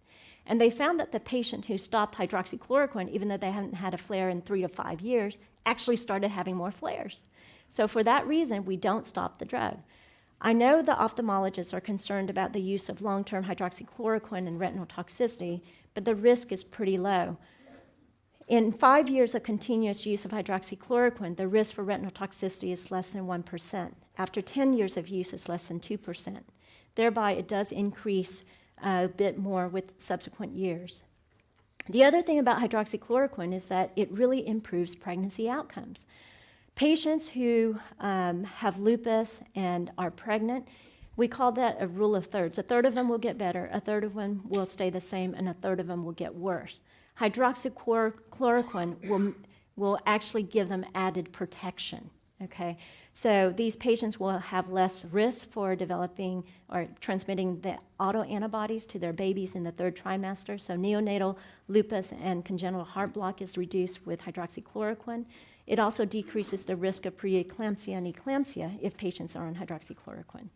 And they found that the patient who stopped hydroxychloroquine, even though they hadn't had a flare in 3 to 5 years, actually started having more flares. So for that reason, we don't stop the drug. I know the ophthalmologists are concerned about the use of long-term hydroxychloroquine and retinal toxicity, but the risk is pretty low. In 5 years of continuous use of hydroxychloroquine, the risk for retinal toxicity is less than 1%. After 10 years of use, it's less than 2%. Thereby, it does increase a bit more with subsequent years. The other thing about hydroxychloroquine is that it really improves pregnancy outcomes. Patients who have lupus and are pregnant, we call that a rule of thirds. A third of them will get better, a third of them will stay the same, and a third of them will get worse. Hydroxychloroquine will actually give them added protection, okay? So these patients will have less risk for developing or transmitting the autoantibodies to their babies in the 3rd trimester. So neonatal lupus and congenital heart block is reduced with hydroxychloroquine. It also decreases the risk of preeclampsia and eclampsia if patients are on hydroxychloroquine.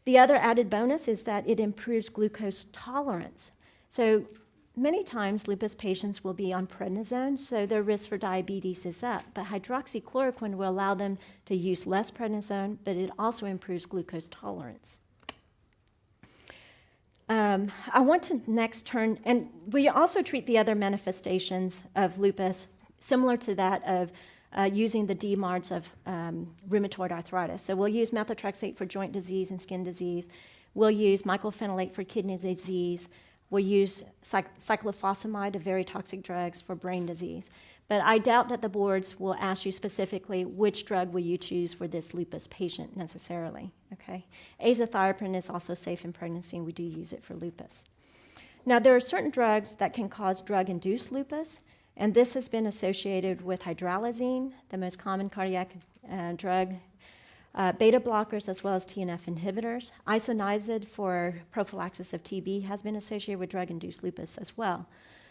The other added bonus is that it improves glucose tolerance. So many times lupus patients will be on prednisone, so their risk for diabetes is up. But hydroxychloroquine will allow them to use less prednisone, but it also improves glucose tolerance. I want to next turn, and we also treat the other manifestations of lupus similar to that of using the DMARDs of rheumatoid arthritis. So we'll use methotrexate for joint disease and skin disease. We'll use mycophenolate for kidney disease. We'll use cyclophosphamide, a very toxic drugs, for brain disease. But I doubt that the boards will ask you specifically which drug will you choose for this lupus patient necessarily, okay? Azathioprine is also safe in pregnancy, and we do use it for lupus. Now, there are certain drugs that can cause drug-induced lupus, and this has been associated with hydralazine, the most common cardiac drug, beta blockers, as well as TNF inhibitors. Isoniazid for prophylaxis of TB has been associated with drug-induced lupus as well.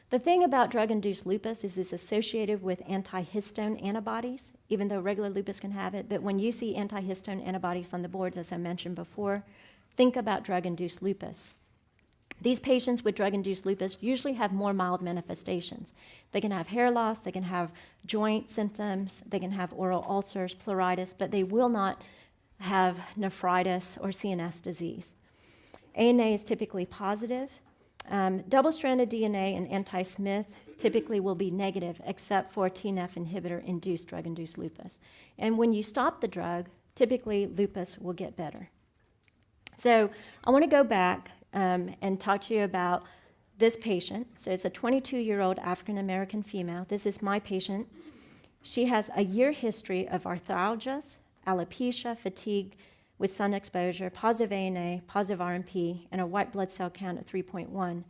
The thing about drug-induced lupus is it's associated with antihistone antibodies, even though regular lupus can have it. But when you see antihistone antibodies on the boards, as I mentioned before, think about drug-induced lupus. These patients with drug-induced lupus usually have more mild manifestations. They can have hair loss, they can have joint symptoms, they can have oral ulcers, pleuritis, but they will not have nephritis or CNS disease. ANA is typically positive. Double-stranded DNA and anti-Smith typically will be negative, except for TNF inhibitor-induced drug-induced lupus. And when you stop the drug, typically lupus will get better. So I want to go back and talk to you about this patient. So it's a 22-year-old African-American female. This is my patient. She has a year history of arthralgias, alopecia, fatigue with sun exposure, positive ANA, positive RMP, and a white blood cell count of 3.1.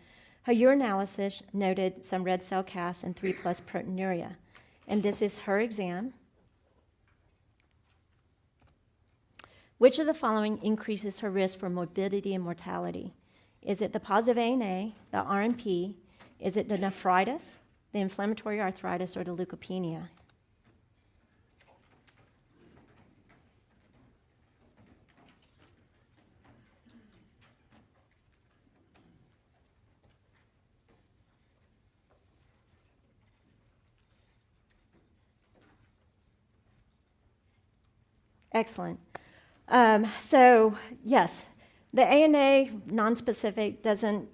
Her urinalysis noted some red cell casts and 3+ proteinuria. And this is her exam. Which of the following increases her risk for morbidity and mortality? Is it the positive ANA, the RMP? Is it the nephritis, the inflammatory arthritis, or the leukopenia? Excellent. So yes, the ANA nonspecific doesn't,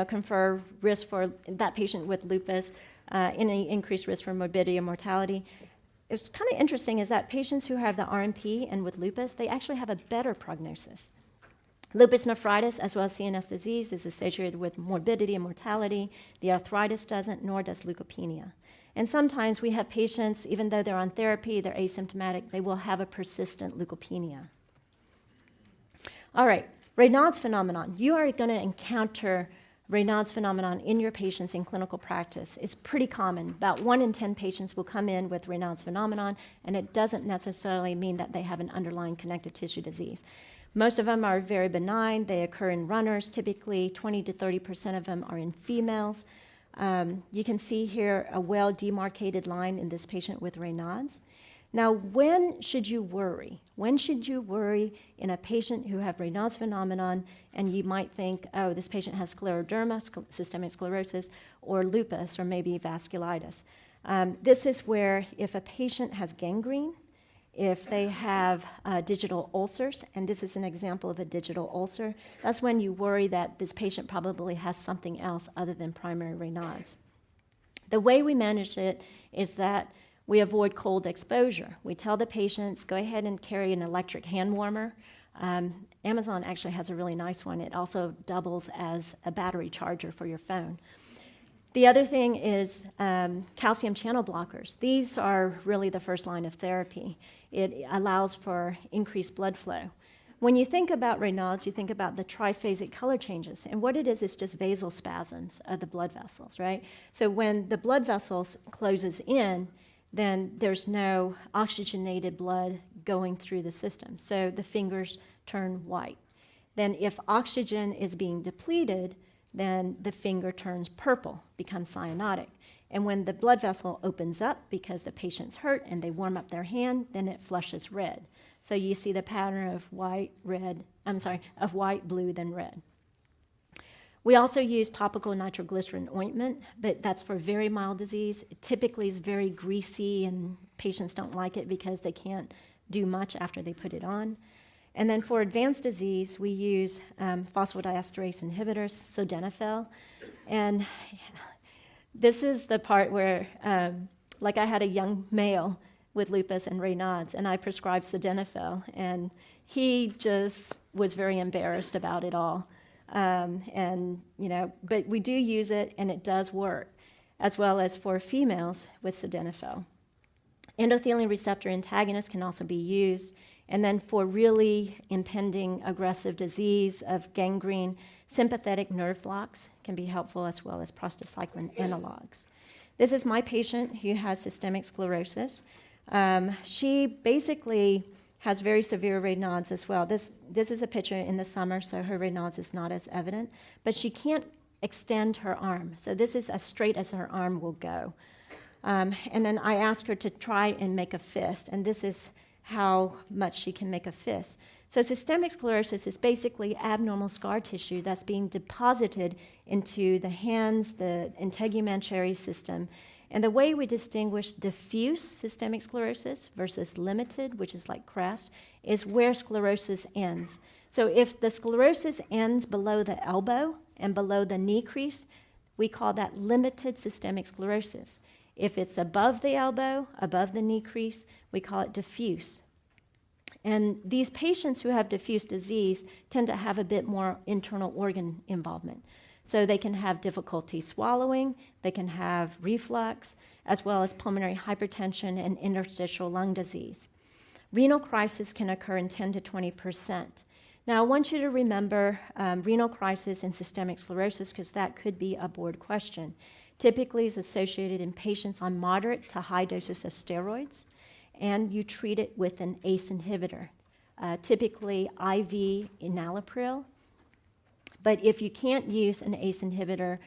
confer risk for that patient with lupus, any increased risk for morbidity or mortality. It's kind of interesting is that patients who have the RMP and with lupus, they actually have a better prognosis. Lupus nephritis, as well as CNS disease, is associated with morbidity and mortality. The arthritis doesn't, nor does leukopenia. And sometimes we have patients, even though they're on therapy, they're asymptomatic, they will have a persistent leukopenia. All right, Raynaud's phenomenon. You are going to encounter Raynaud's phenomenon in your patients in clinical practice. It's pretty common. About 1 in 10 patients will come in with Raynaud's phenomenon, and it doesn't necessarily mean that they have an underlying connective tissue disease. Most of them are very benign. They occur in runners. Typically, 20 to 30% of them are in females. You can see here a well-demarcated line in this patient with Raynaud's. Now, when should you worry? When should you worry in a patient who have Raynaud's phenomenon and you might think, oh, this patient has scleroderma, systemic sclerosis, or lupus, or maybe vasculitis? This is where if a patient has gangrene, if they have digital ulcers, and this is an example of a digital ulcer, that's when you worry that this patient probably has something else other than primary Raynaud's. The way we manage it is that we avoid cold exposure. We tell the patients, go ahead and carry an electric hand warmer. Amazon actually has a really nice one. It also doubles as a battery charger for your phone. The other thing is calcium channel blockers. These are really the first line of therapy. It allows for increased blood flow. When you think about Raynaud's, you think about the triphasic color changes. And what it is just vasospasms of the blood vessels, right? So when the blood vessels closes in, then there's no oxygenated blood going through the system. So the fingers turn white. Then if oxygen is being depleted, then the finger turns purple, becomes cyanotic. And when the blood vessel opens up because the patient's hurt and they warm up their hand, then it flushes red. So you see the pattern of white, blue, then red. We also use topical nitroglycerin ointment, but that's for very mild disease. It typically is very greasy, and patients don't like it because they can't do much after they put it on. And then for advanced disease, we use phosphodiesterase inhibitors, sildenafil. And this is the part where, like I had a young male with lupus and Raynaud's, and I prescribed sildenafil, and he just was very embarrassed about it all. But we do use it, and it does work, as well as for females with sildenafil. Endothelin receptor antagonists can also be used, and then for really impending aggressive disease of gangrene, sympathetic nerve blocks can be helpful, as well as prostacyclin analogs. This is my patient who has systemic sclerosis. She basically has very severe Raynaud's as well. This is a picture in the summer, so her Raynaud's is not as evident, but she can't extend her arm. So this is as straight as her arm will go. And then I asked her to try and make a fist, and this is how much she can make a fist. So systemic sclerosis is basically abnormal scar tissue that's being deposited into the hands, the integumentary system. And the way we distinguish diffuse systemic sclerosis versus limited, which is like crest, is where sclerosis ends. So if the sclerosis ends below the elbow and below the knee crease, we call that limited systemic sclerosis. If it's above the elbow, above the knee crease, we call it diffuse. And these patients who have diffuse disease tend to have a bit more internal organ involvement. So they can have difficulty swallowing, they can have reflux, as well as pulmonary hypertension and interstitial lung disease. Renal crisis can occur in 10 to 20%. Now, I want you to remember renal crisis and systemic sclerosis, because that could be a board question. Typically is associated in patients on moderate to high doses of steroids, and you treat it with an ACE inhibitor. typically IV enalapril. But if you can't use an ACE inhibitor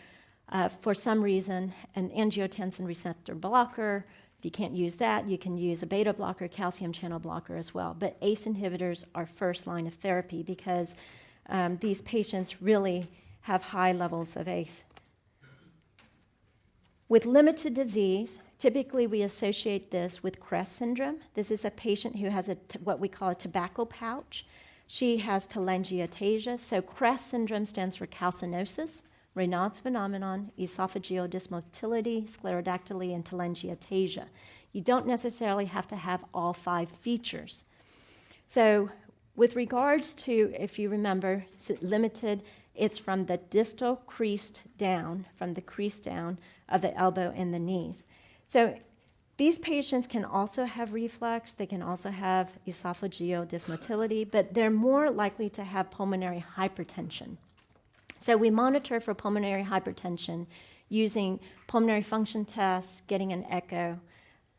for some reason, an angiotensin receptor blocker, if you can't use that, you can use a beta blocker, calcium channel blocker as well. But ACE inhibitors are first line of therapy because these patients really have high levels of ACE. With limited disease, typically we associate this with CREST syndrome. This is a patient who has what we call a tobacco pouch. She has telangiectasia. So CREST syndrome stands for calcinosis, Raynaud's phenomenon, esophageal dysmotility, sclerodactyly, and telangiectasia. You don't necessarily have to have all 5 features. So with regards to, if you remember, limited, it's from the distal crease down, from the crease down of the elbow and the knees. So these patients can also have reflux, they can also have esophageal dysmotility, but they're more likely to have pulmonary hypertension. So we monitor for pulmonary hypertension using pulmonary function tests, getting an echo.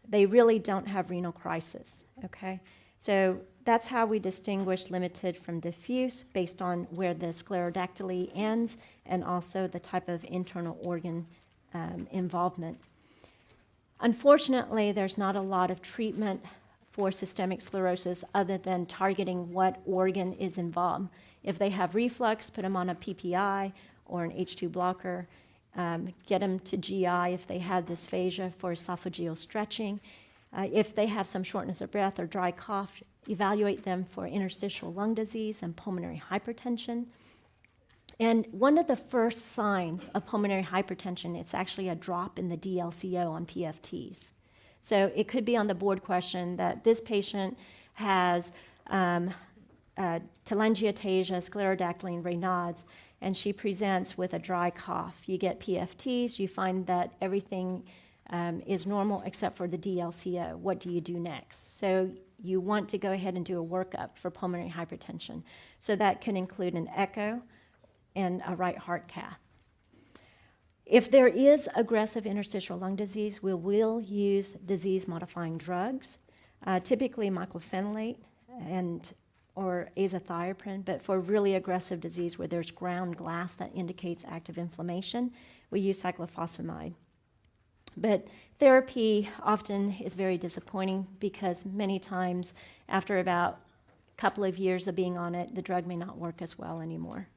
They really don't have renal crisis, okay? So that's how we distinguish limited from diffuse based on where the sclerodactyly ends and also the type of internal organ involvement. Unfortunately, there's not a lot of treatment for systemic sclerosis other than targeting what organ is involved. If they have reflux, put them on a PPI or an H2 blocker, get them to GI if they have dysphagia for esophageal stretching. If they have some shortness of breath or dry cough, evaluate them for interstitial lung disease and pulmonary hypertension. And one of the first signs of pulmonary hypertension, it's actually a drop in the DLCO on PFTs. So it could be on the board question that this patient has telangiectasia, sclerodactyly, and Raynaud's, and she presents with a dry cough. You get PFTs, you find that everything is normal except for the DLCO. What do you do next? So you want to go ahead and do a workup for pulmonary hypertension. So that can include an echo and a right heart cath. If there is aggressive interstitial lung disease, we will use disease-modifying drugs, typically mycophenolate or azathioprine, but for really aggressive disease where there's ground glass that indicates active inflammation, we use cyclophosphamide. But therapy often is very disappointing because many times after about a couple of years of being on it, the drug may not work as well anymore.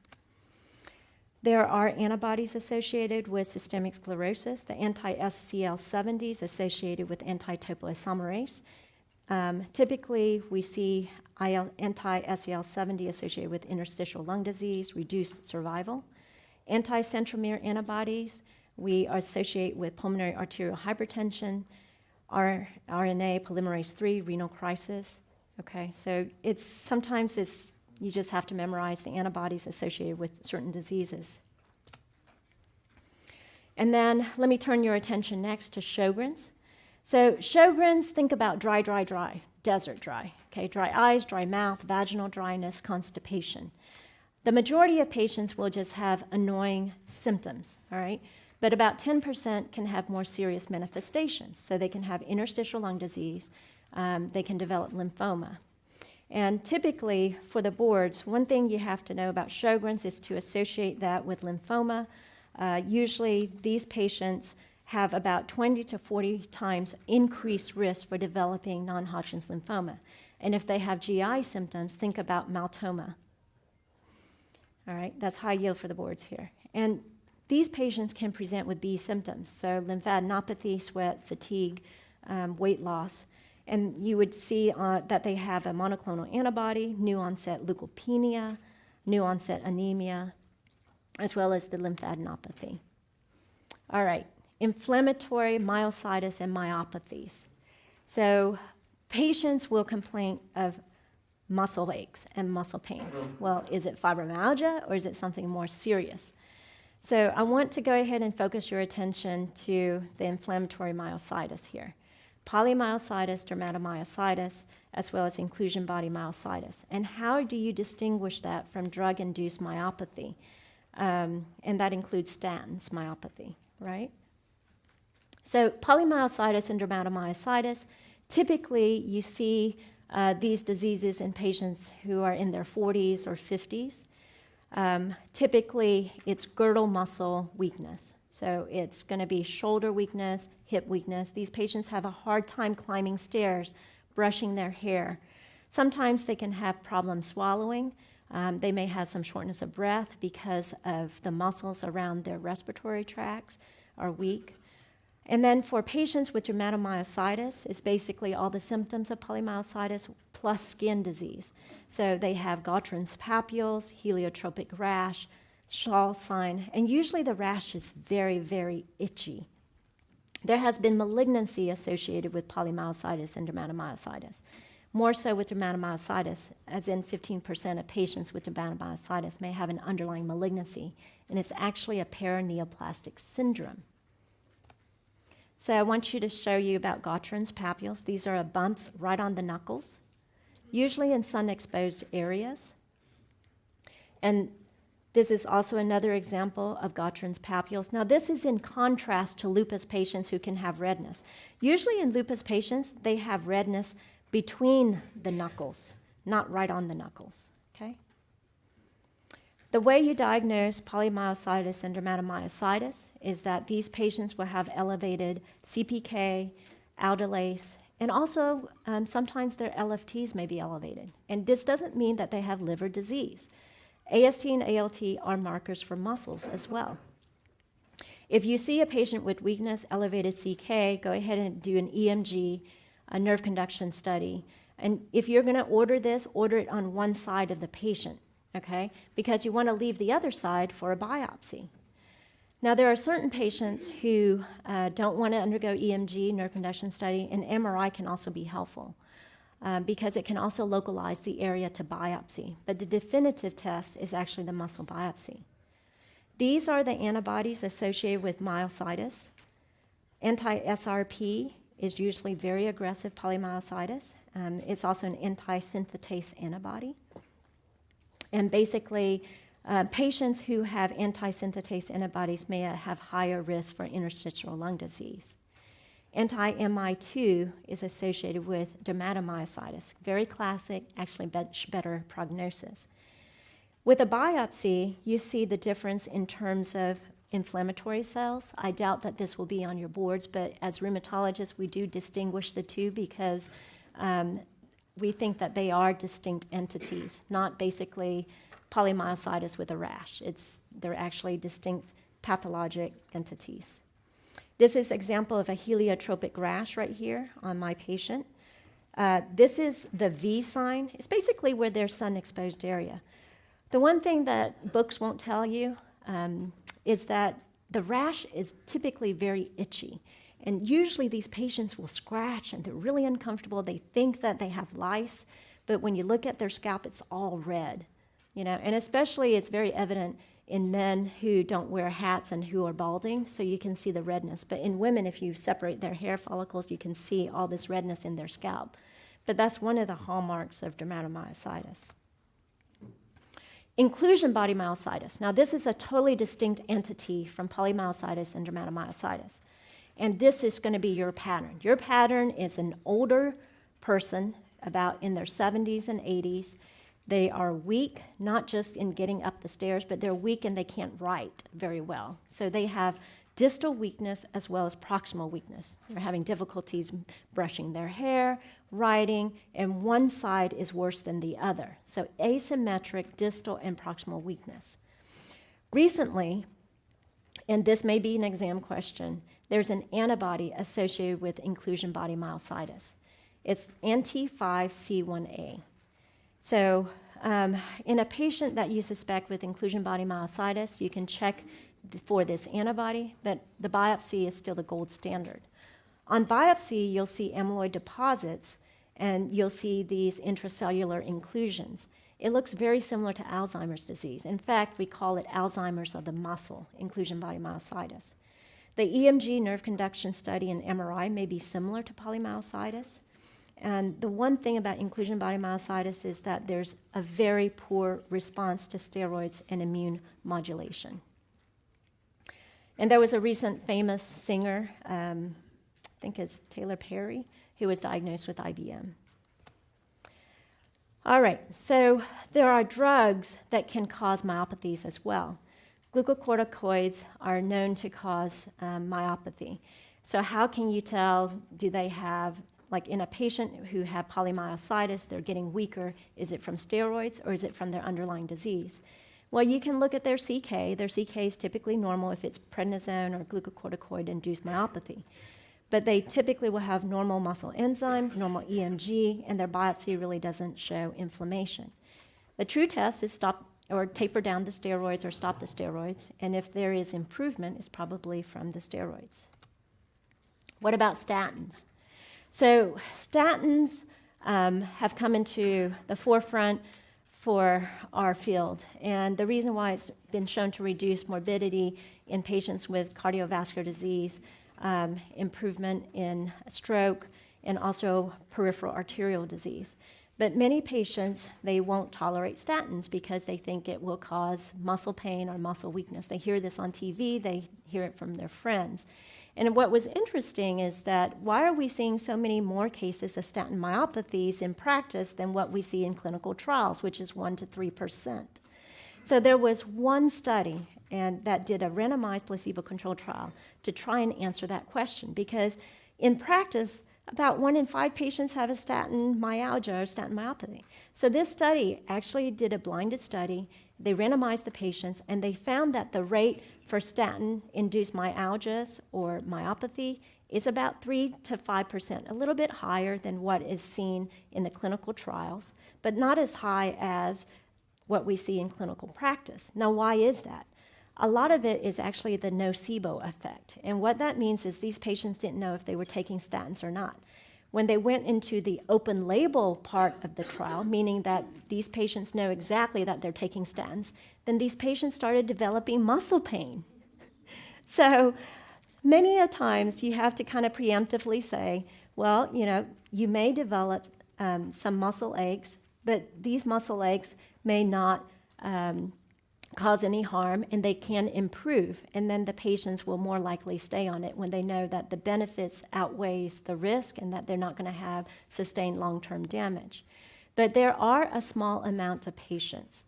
There are antibodies associated with systemic sclerosis, the anti-SCL70s associated with anti-topoisomerase. Typically, we see anti-SCL70 associated with interstitial lung disease, reduced survival. Anti-centromere antibodies we associate with pulmonary arterial hypertension, RNA polymerase III, renal crisis. Okay, so sometimes you just have to memorize the antibodies associated with certain diseases. And then let me turn your attention next to Sjogren's. So Sjogren's, think about dry, desert dry. Okay, dry eyes, dry mouth, vaginal dryness, constipation. The majority of patients will just have annoying symptoms, all right? But about 10% can have more serious manifestations. So they can have interstitial lung disease, they can develop lymphoma. And typically, for the boards, one thing you have to know about Sjogren's is to associate that with lymphoma. Usually, these patients have about 20 to 40 times increased risk for developing non-Hodgkin's lymphoma. And if they have GI symptoms, think about maltoma. All right, that's high yield for the boards here. And these patients can present with B symptoms, so lymphadenopathy, sweat, fatigue, weight loss. And you would see that they have a monoclonal antibody, new onset leukopenia, new onset anemia, as well as the lymphadenopathy. All right, inflammatory myositis and myopathies. So patients will complain of muscle aches and muscle pains. Well, is it fibromyalgia or is it something more serious? So I want to go ahead and focus your attention to the inflammatory myositis here. Polymyositis, dermatomyositis, as well as inclusion body myositis. And how do you distinguish that from drug-induced myopathy? And that includes statins myopathy, right? So polymyositis and dermatomyositis, typically you see these diseases in patients who are in their 40s or 50s. Typically, it's girdle muscle weakness. So it's going to be shoulder weakness, hip weakness. These patients have a hard time climbing stairs, brushing their hair. Sometimes they can have problems swallowing. They may have some shortness of breath because of the muscles around their respiratory tracts are weak. And then for patients with dermatomyositis, it's basically all the symptoms of polymyositis plus skin disease. So they have Gottron's papules, heliotropic rash, Schall sign, and usually the rash is very, very itchy. There has been malignancy associated with polymyositis and dermatomyositis. More so with dermatomyositis, as in 15% of patients with dermatomyositis may have an underlying malignancy, and it's actually a paraneoplastic syndrome. So I want you to show you about Gottron's papules. These are bumps right on the knuckles, usually in sun-exposed areas. And this is also another example of Gottron's papules. Now, this is in contrast to lupus patients who can have redness. Usually in lupus patients, they have redness between the knuckles, not right on the knuckles, okay? The way you diagnose polymyositis and dermatomyositis is that these patients will have elevated CPK, aldolase, and also sometimes their LFTs may be elevated. And this doesn't mean that they have liver disease. AST and ALT are markers for muscles as well. If you see a patient with weakness, elevated CK, go ahead and do an EMG, a nerve conduction study. And if you're going to order this, order it on one side of the patient, okay? Because you want to leave the other side for a biopsy. Now, there are certain patients who don't want to undergo EMG, nerve conduction study, and MRI can also be helpful because it can also localize the area to biopsy. But the definitive test is actually the muscle biopsy. These are the antibodies associated with myositis. Anti-SRP is usually very aggressive polymyositis. It's also an anti-synthetase antibody. And basically, patients who have anti-synthetase antibodies may have higher risk for interstitial lung disease. Anti-MI2 is associated with dermatomyositis. Very classic, actually much better prognosis. With a biopsy, you see the difference in terms of inflammatory cells. I doubt that this will be on your boards, but as rheumatologists, we do distinguish the two because we think that they are distinct entities, not basically polymyositis with a rash. They're actually distinct pathologic entities. This is an example of a heliotropic rash right here on my patient. This is the V sign. It's basically where there's sun-exposed area. The one thing that books won't tell you is that the rash is typically very itchy. And usually these patients will scratch and they're really uncomfortable. They think that they have lice, but when you look at their scalp, it's all red. And especially it's very evident in men who don't wear hats and who are balding, so you can see the redness. But in women, if you separate their hair follicles, you can see all this redness in their scalp. But that's one of the hallmarks of dermatomyositis. Inclusion body myositis. Now, this is a totally distinct entity from polymyositis and dermatomyositis. And this is going to be your pattern. Your pattern is an older person, about in their 70s and 80s. They are weak, not just in getting up the stairs, but they're weak and they can't write very well. So they have distal weakness as well as proximal weakness. They're having difficulties brushing their hair, writing, and one side is worse than the other. So asymmetric distal and proximal weakness. Recently, and this may be an exam question, there's an antibody associated with inclusion body myositis. It's anti-5C1A. So in a patient that you suspect with inclusion body myositis, you can check for this antibody, but the biopsy is still the gold standard. On biopsy, you'll see amyloid deposits, and you'll see these intracellular inclusions. It looks very similar to Alzheimer's disease. In fact, we call it Alzheimer's of the muscle, inclusion body myositis. The EMG nerve conduction study and MRI may be similar to polymyositis. And the one thing about inclusion body myositis is that there's a very poor response to steroids and immune modulation. And there was a recent famous singer, I think it's Taylor Perry, who was diagnosed with IBM. All right, so there are drugs that can cause myopathies as well. Glucocorticoids are known to cause myopathy. So how can you tell, do they have, like in a patient who had polymyositis, they're getting weaker, is it from steroids or is it from their underlying disease? Well, you can look at their CK. Their CK is typically normal if it's prednisone or glucocorticoid-induced myopathy. But they typically will have normal muscle enzymes, normal EMG, and their biopsy really doesn't show inflammation. The true test is stop or taper down the steroids or stop the steroids, and if there is improvement, it's probably from the steroids. What about statins? So statins have come into the forefront for our field, and the reason why it's been shown to reduce morbidity in patients with cardiovascular disease, improvement in stroke, and also peripheral arterial disease. But many patients, they won't tolerate statins because they think it will cause muscle pain or muscle weakness. They hear this on TV, they hear it from their friends. And what was interesting is that why are we seeing so many more cases of statin myopathies in practice than what we see in clinical trials, which is 1% to 3%? So there was one study and that did a randomized placebo-controlled trial to try and answer that question, because in practice, about 1 in 5 patients have a statin myalgia or statin myopathy. So this study actually did a blinded study. They randomized the patients, and they found that the rate for statin-induced myalgias or myopathy is about 3 to 5%, a little bit higher than what is seen in the clinical trials, but not as high as what we see in clinical practice. Now, why is that? A lot of it is actually the nocebo effect. And what that means is these patients didn't know if they were taking statins or not. When they went into the open label part of the trial, meaning that these patients know exactly that they're taking statins, then these patients started developing muscle pain. So many a times you have to kind of preemptively say, well, you may develop some muscle aches, but these muscle aches may not cause any harm, and they can improve, and then the patients will more likely stay on it when they know that the benefits outweighs the risk and that they're not going to have sustained long-term damage. But there are a small amount of patients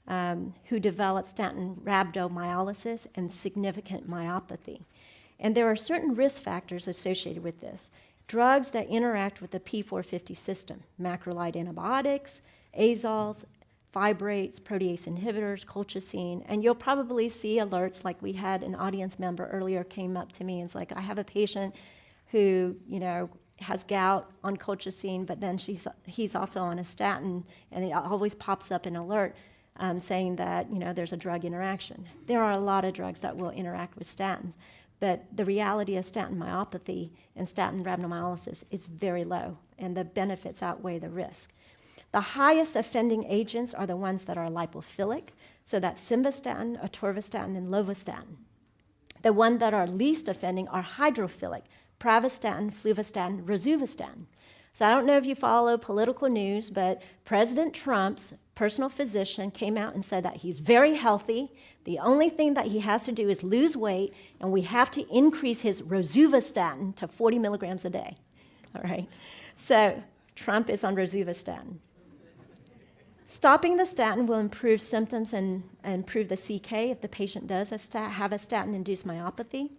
who develop statin rhabdomyolysis and significant myopathy. And there are certain risk factors associated with this. Drugs that interact with the P450 system, macrolide antibiotics, azoles, fibrates, protease inhibitors, colchicine, and you'll probably see alerts like we had an audience member earlier came up to me and it's like, I have a patient who, has gout on colchicine, but then he's also on a statin, and it always pops up an alert saying that, there's a drug interaction. There are a lot of drugs that will interact with statins, but the reality of statin myopathy and statin rhabdomyolysis is very low, and the benefits outweigh the risk. The highest offending agents are the ones that are lipophilic, so that's simvastatin, atorvastatin, and lovastatin. The ones that are least offending are hydrophilic, pravastatin, fluvastatin, rosuvastatin. So I don't know if you follow political news, but President Trump's personal physician came out and said that he's very healthy. The only thing that he has to do is lose weight, and we have to increase his rosuvastatin to 40 milligrams a day. All right? So Trump is on rosuvastatin. Stopping the statin will improve symptoms and improve the CK if the patient does have a statin-induced myopathy.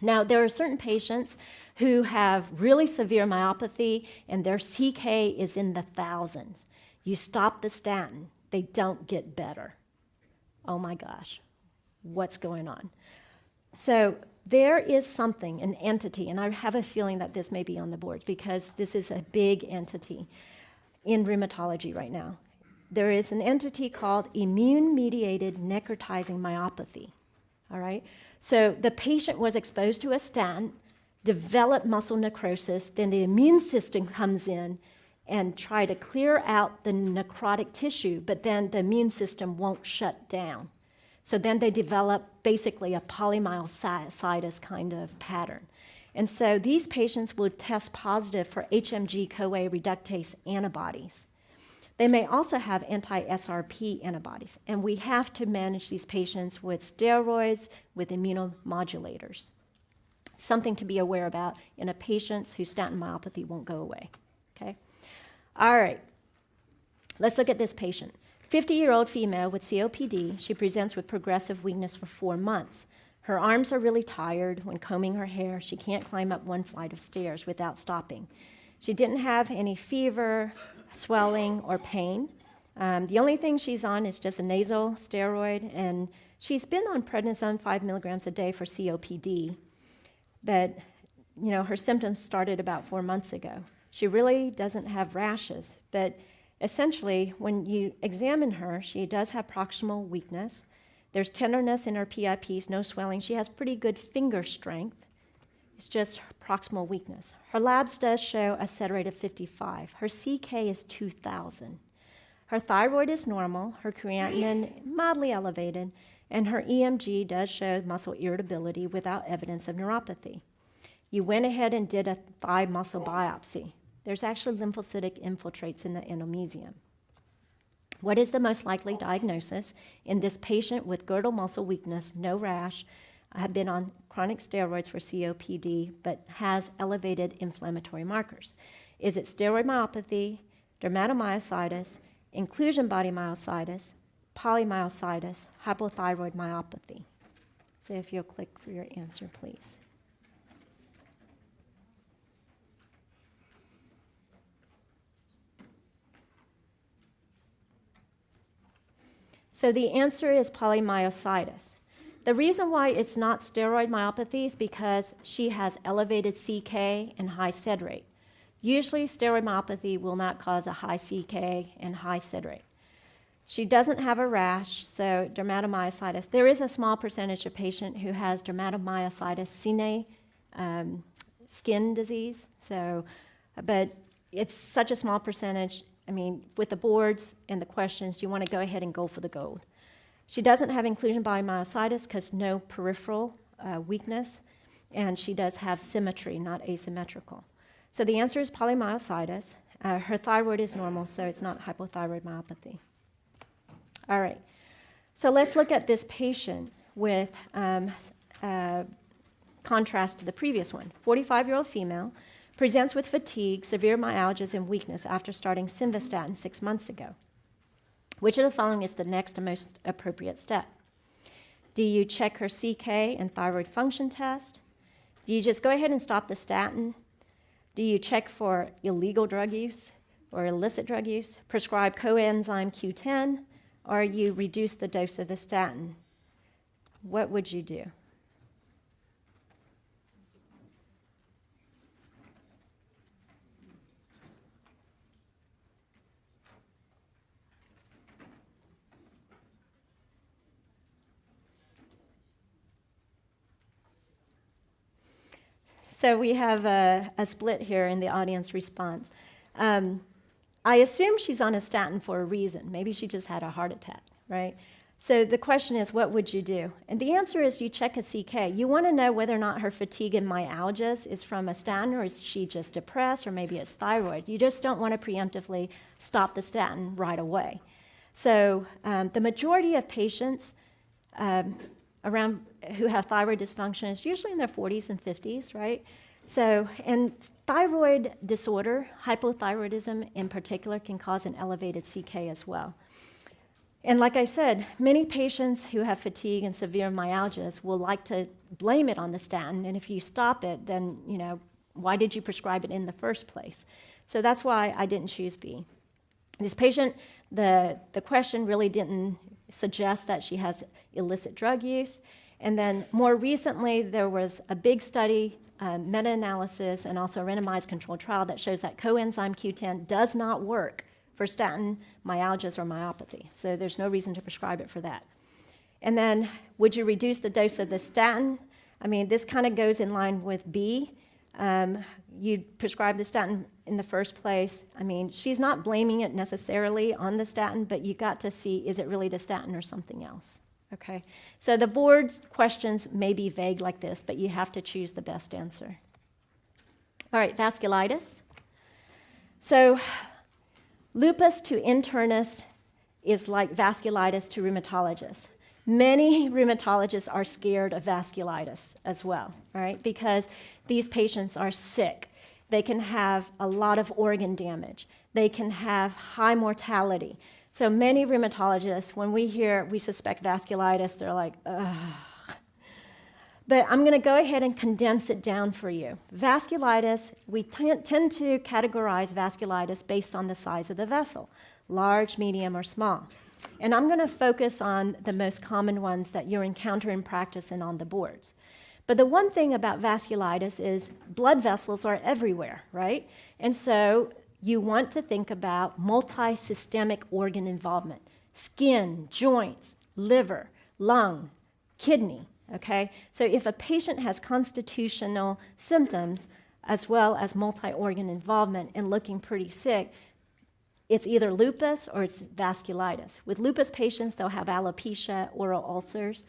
Now, there are certain patients who have really severe myopathy and their CK is in the thousands. You stop the statin, they don't get better. Oh my gosh, what's going on? So there is something, an entity, and I have a feeling that this may be on the board because this is a big entity in rheumatology right now. There is an entity called immune-mediated necrotizing myopathy, all right? So the patient was exposed to a statin, developed muscle necrosis, then the immune system comes in and try to clear out the necrotic tissue, but then the immune system won't shut down. So then they develop basically a polymyositis kind of pattern. And so these patients will test positive for HMG-CoA reductase antibodies. They may also have anti-SRP antibodies, and we have to manage these patients with steroids, with immunomodulators. Something to be aware about in a patient whose statin myopathy won't go away, okay? All right. Let's look at this patient. 50-year-old female with COPD. She presents with progressive weakness for 4 months. Her arms are really tired when combing her hair. She can't climb up one flight of stairs without stopping. She didn't have any fever, swelling, or pain. The only thing she's on is just a nasal steroid, and she's been on prednisone 5 milligrams a day for COPD. But, her symptoms started about 4 months ago. She really doesn't have rashes, but essentially, when you examine her, she does have proximal weakness. There's tenderness in her PIPs, no swelling. She has pretty good finger strength. It's just proximal weakness. Her labs does show a SED rate of 55. Her CK is 2,000. Her thyroid is normal, her creatinine mildly elevated, and her EMG does show muscle irritability without evidence of neuropathy. You went ahead and did a thigh muscle biopsy. There's actually lymphocytic infiltrates in the endomysium. What is the most likely diagnosis in this patient with girdle muscle weakness, no rash, have been on chronic steroids for COPD, but has elevated inflammatory markers? Is it steroid myopathy, dermatomyositis, inclusion body myositis, polymyositis, hypothyroid myopathy? So if you'll click for your answer, please. So the answer is polymyositis. The reason why it's not steroid myopathy is because she has elevated CK and high SED rate. Usually steroid myopathy will not cause a high CK and high SED rate. She doesn't have a rash, so dermatomyositis. There is a small percentage of patient who has dermatomyositis sine skin disease, but it's such a small percentage. With the boards and the questions, you want to go ahead and go for the gold. She doesn't have inclusion body myositis because no peripheral weakness, and she does have symmetry, not asymmetrical. So the answer is polymyositis. Her thyroid is normal, so it's not hypothyroid myopathy. All right, so let's look at this patient with contrast to the previous one. 45-year-old female, presents with fatigue, severe myalgias, and weakness after starting simvastatin 6 months ago. Which of the following is the next and most appropriate step? Do you check her CK and thyroid function test? Do you just go ahead and stop the statin? Do you check for illegal drug use or illicit drug use? Prescribe coenzyme Q10, or you reduce the dose of the statin? What would you do? So we have a split here in the audience response. I assume she's on a statin for a reason. Maybe she just had a heart attack, right? So the question is, what would you do? And the answer is you check a CK. You want to know whether or not her fatigue and myalgias is from a statin, or is she just depressed, or maybe it's thyroid. You just don't want to preemptively stop the statin right away. So the majority of patients around who have thyroid dysfunction is usually in their 40s and 50s, right? So, and thyroid disorder, hypothyroidism in particular, can cause an elevated CK as well. And like I said, many patients who have fatigue and severe myalgias will like to blame it on the statin, and if you stop it, then, why did you prescribe it in the first place? So that's why I didn't choose B. This patient, the question really didn't suggest that she has illicit drug use. And then more recently, there was a big study, meta-analysis, and also a randomized controlled trial that shows that coenzyme Q10 does not work for statin myalgias or myopathy. So there's no reason to prescribe it for that. And then, would you reduce the dose of the statin? This kind of goes in line with B. You'd prescribe the statin in the first place. She's not blaming it necessarily on the statin, but you got to see, is it really the statin or something else? Okay, so the board's questions may be vague like this, but you have to choose the best answer. All right, vasculitis. So lupus to internists is like vasculitis to rheumatologists. Many rheumatologists are scared of vasculitis as well, all right, because these patients are sick. They can have a lot of organ damage. They can have high mortality. So many rheumatologists, when we suspect vasculitis, they're like, ugh. But I'm going to go ahead and condense it down for you. Vasculitis, we tend to categorize vasculitis based on the size of the vessel, large, medium, or small. And I'm going to focus on the most common ones that you encounter in practice and on the boards. But the one thing about vasculitis is blood vessels are everywhere, right? And so you want to think about multisystemic organ involvement: skin, joints, liver, lung, kidney, okay? So if a patient has constitutional symptoms as well as multi-organ involvement and looking pretty sick, it's either lupus or it's vasculitis. With lupus patients, they'll have alopecia, oral ulcers,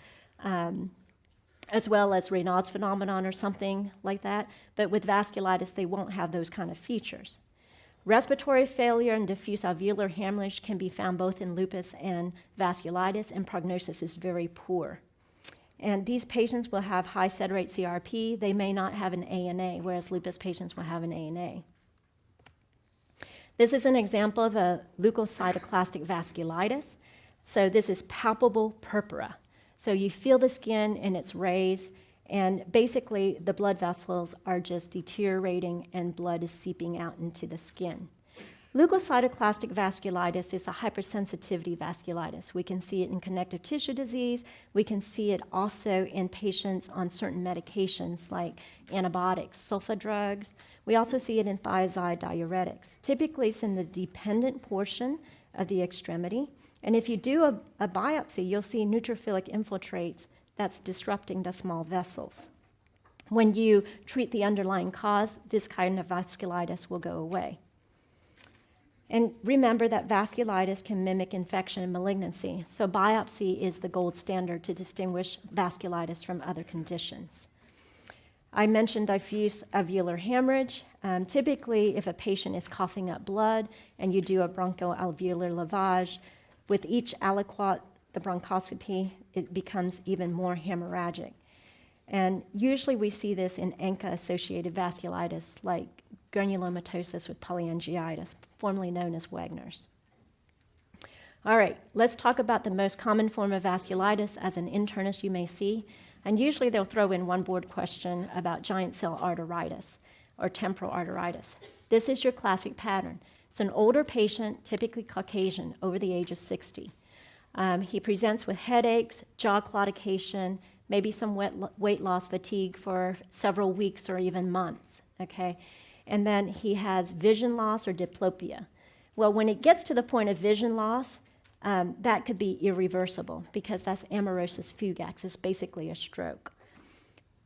as well as Raynaud's phenomenon or something like that. But with vasculitis, they won't have those kind of features. Respiratory failure and diffuse alveolar hemorrhage can be found both in lupus and vasculitis, and prognosis is very poor. And these patients will have high sed-rate CRP. They may not have an ANA, whereas lupus patients will have an ANA. This is an example of a leukocytoclastic vasculitis. So this is palpable purpura. So you feel the skin and it's raised, and basically the blood vessels are just deteriorating and blood is seeping out into the skin. Leukocytoclastic vasculitis is a hypersensitivity vasculitis. We can see it in connective tissue disease. We can see it also in patients on certain medications like antibiotics, sulfa drugs. We also see it in thiazide diuretics. Typically, it's in the dependent portion of the extremity. And if you do a biopsy, you'll see neutrophilic infiltrates that's disrupting the small vessels. When you treat the underlying cause, this kind of vasculitis will go away. And remember that vasculitis can mimic infection and malignancy, so biopsy is the gold standard to distinguish vasculitis from other conditions. I mentioned diffuse alveolar hemorrhage. Typically, if a patient is coughing up blood and you do a bronchoalveolar lavage, with each aliquot, the bronchoscopy, it becomes even more hemorrhagic. And usually we see this in ANCA-associated vasculitis, like granulomatosis with polyangiitis, formerly known as Wagner's. All right, let's talk about the most common form of vasculitis as an internist you may see. And usually they'll throw in one board question about giant cell arteritis or temporal arteritis. This is your classic pattern. It's an older patient, typically Caucasian, over the age of 60. He presents with headaches, jaw claudication, maybe some weight loss fatigue for several weeks or even months, okay? And then he has vision loss or diplopia. Well, when it gets to the point of vision loss, that could be irreversible because that's amaurosis fugax. It's basically a stroke.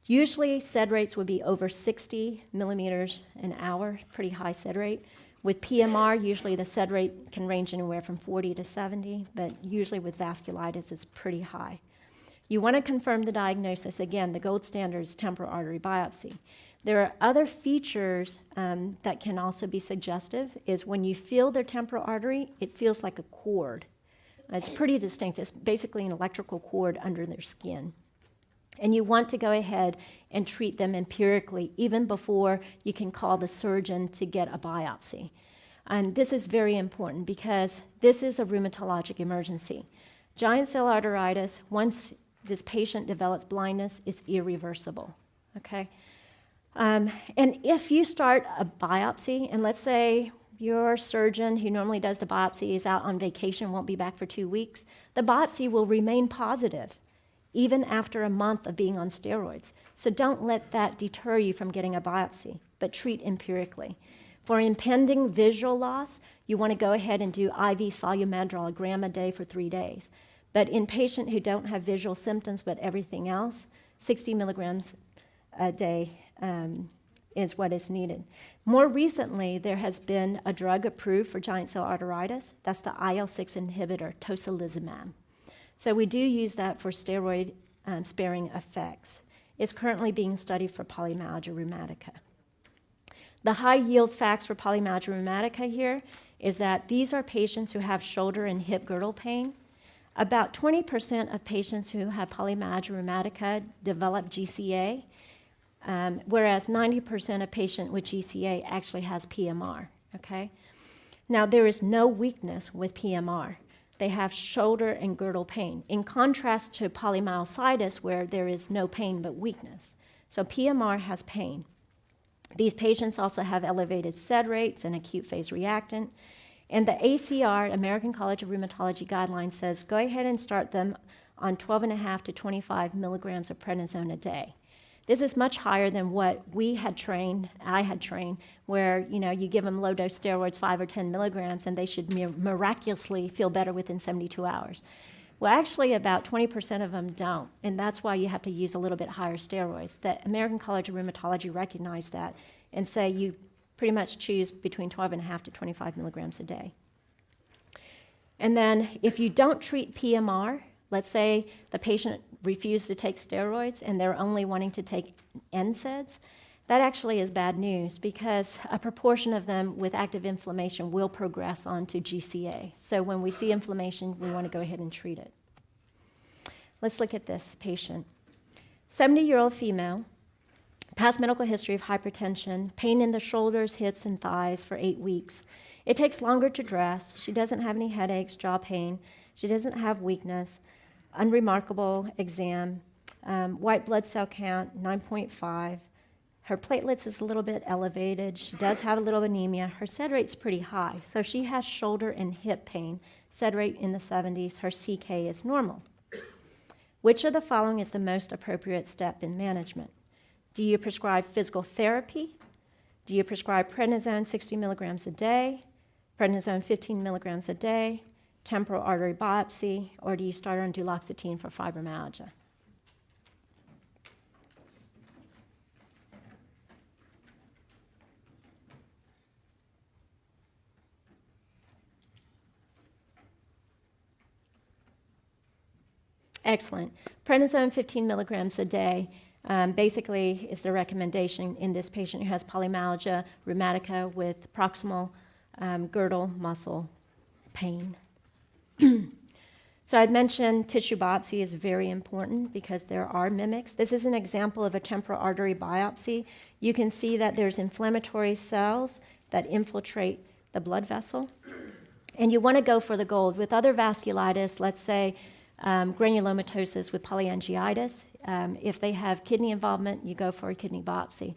Usually, sed rates would be over 60 millimeters an hour, pretty high sed rate. With PMR, usually the sed rate can range anywhere from 40 to 70, but usually with vasculitis, it's pretty high. You want to confirm the diagnosis. Again, the gold standard is temporal artery biopsy. There are other features that can also be suggestive, is when you feel their temporal artery, it feels like a cord. It's pretty distinct. It's basically an electrical cord under their skin. And you want to go ahead and treat them empirically, even before you can call the surgeon to get a biopsy. And this is very important because this is a rheumatologic emergency. Giant cell arteritis, once this patient develops blindness, it's irreversible, okay? And if you start a biopsy, and let's say your surgeon who normally does the biopsy is out on vacation, won't be back for 2 weeks, the biopsy will remain positive even after a month of being on steroids. So don't let that deter you from getting a biopsy, but treat empirically. For impending visual loss, you want to go ahead and do IV Solumadrol, a gram a day for 3 days. But in patients who don't have visual symptoms but everything else, 60 milligrams a day is what is needed. More recently, there has been a drug approved for giant cell arteritis. That's the IL-6 inhibitor, tocilizumab. So we do use that for steroid-sparing effects. It's currently being studied for polymyalgia rheumatica. The high-yield facts for polymyalgia rheumatica here is that these are patients who have shoulder and hip girdle pain. About 20% of patients who have polymyalgia rheumatica develop GCA. whereas 90% of patient with GCA actually has PMR, okay? Now, there is no weakness with PMR. They have shoulder and girdle pain, in contrast to polymyositis, where there is no pain but weakness. So PMR has pain. These patients also have elevated SED rates and acute phase reactant. And the ACR, American College of Rheumatology guideline, says go ahead and start them on 12.5 to 25 milligrams of prednisone a day. This is much higher than what I had trained, where you give them low-dose steroids, 5 or 10 milligrams, and they should miraculously feel better within 72 hours. Well, actually, about 20% of them don't, and that's why you have to use a little bit higher steroids. The American College of Rheumatology recognized that and say you pretty much choose between 12.5 to 25 milligrams a day. And then if you don't treat PMR, let's say the patient refused to take steroids and they're only wanting to take NSAIDs, that actually is bad news because a proportion of them with active inflammation will progress on to GCA. So when we see inflammation, we want to go ahead and treat it. Let's look at this patient. 70-year-old female, past medical history of hypertension, pain in the shoulders, hips, and thighs for 8 weeks. It takes longer to dress. She doesn't have any headaches, jaw pain. She doesn't have weakness. Unremarkable exam. White blood cell count, 9.5. Her platelets is a little bit elevated. She does have a little anemia. Her SED rate's pretty high. So she has shoulder and hip pain. SED rate in the 70s. Her CK is normal. Which of the following is the most appropriate step in management? Do you prescribe physical therapy? Do you prescribe prednisone 60 milligrams a day, prednisone 15 milligrams a day, temporal artery biopsy, or do you start on duloxetine for fibromyalgia? Excellent. Prednisone 15 milligrams a day basically is the recommendation in this patient who has polymyalgia rheumatica with proximal girdle muscle pain. So I'd mentioned tissue biopsy is very important because there are mimics. This is an example of a temporal artery biopsy. You can see that there's inflammatory cells that infiltrate the blood vessel. And you want to go for the gold. With other vasculitis, let's say granulomatosis with polyangiitis, if they have kidney involvement, you go for a kidney biopsy.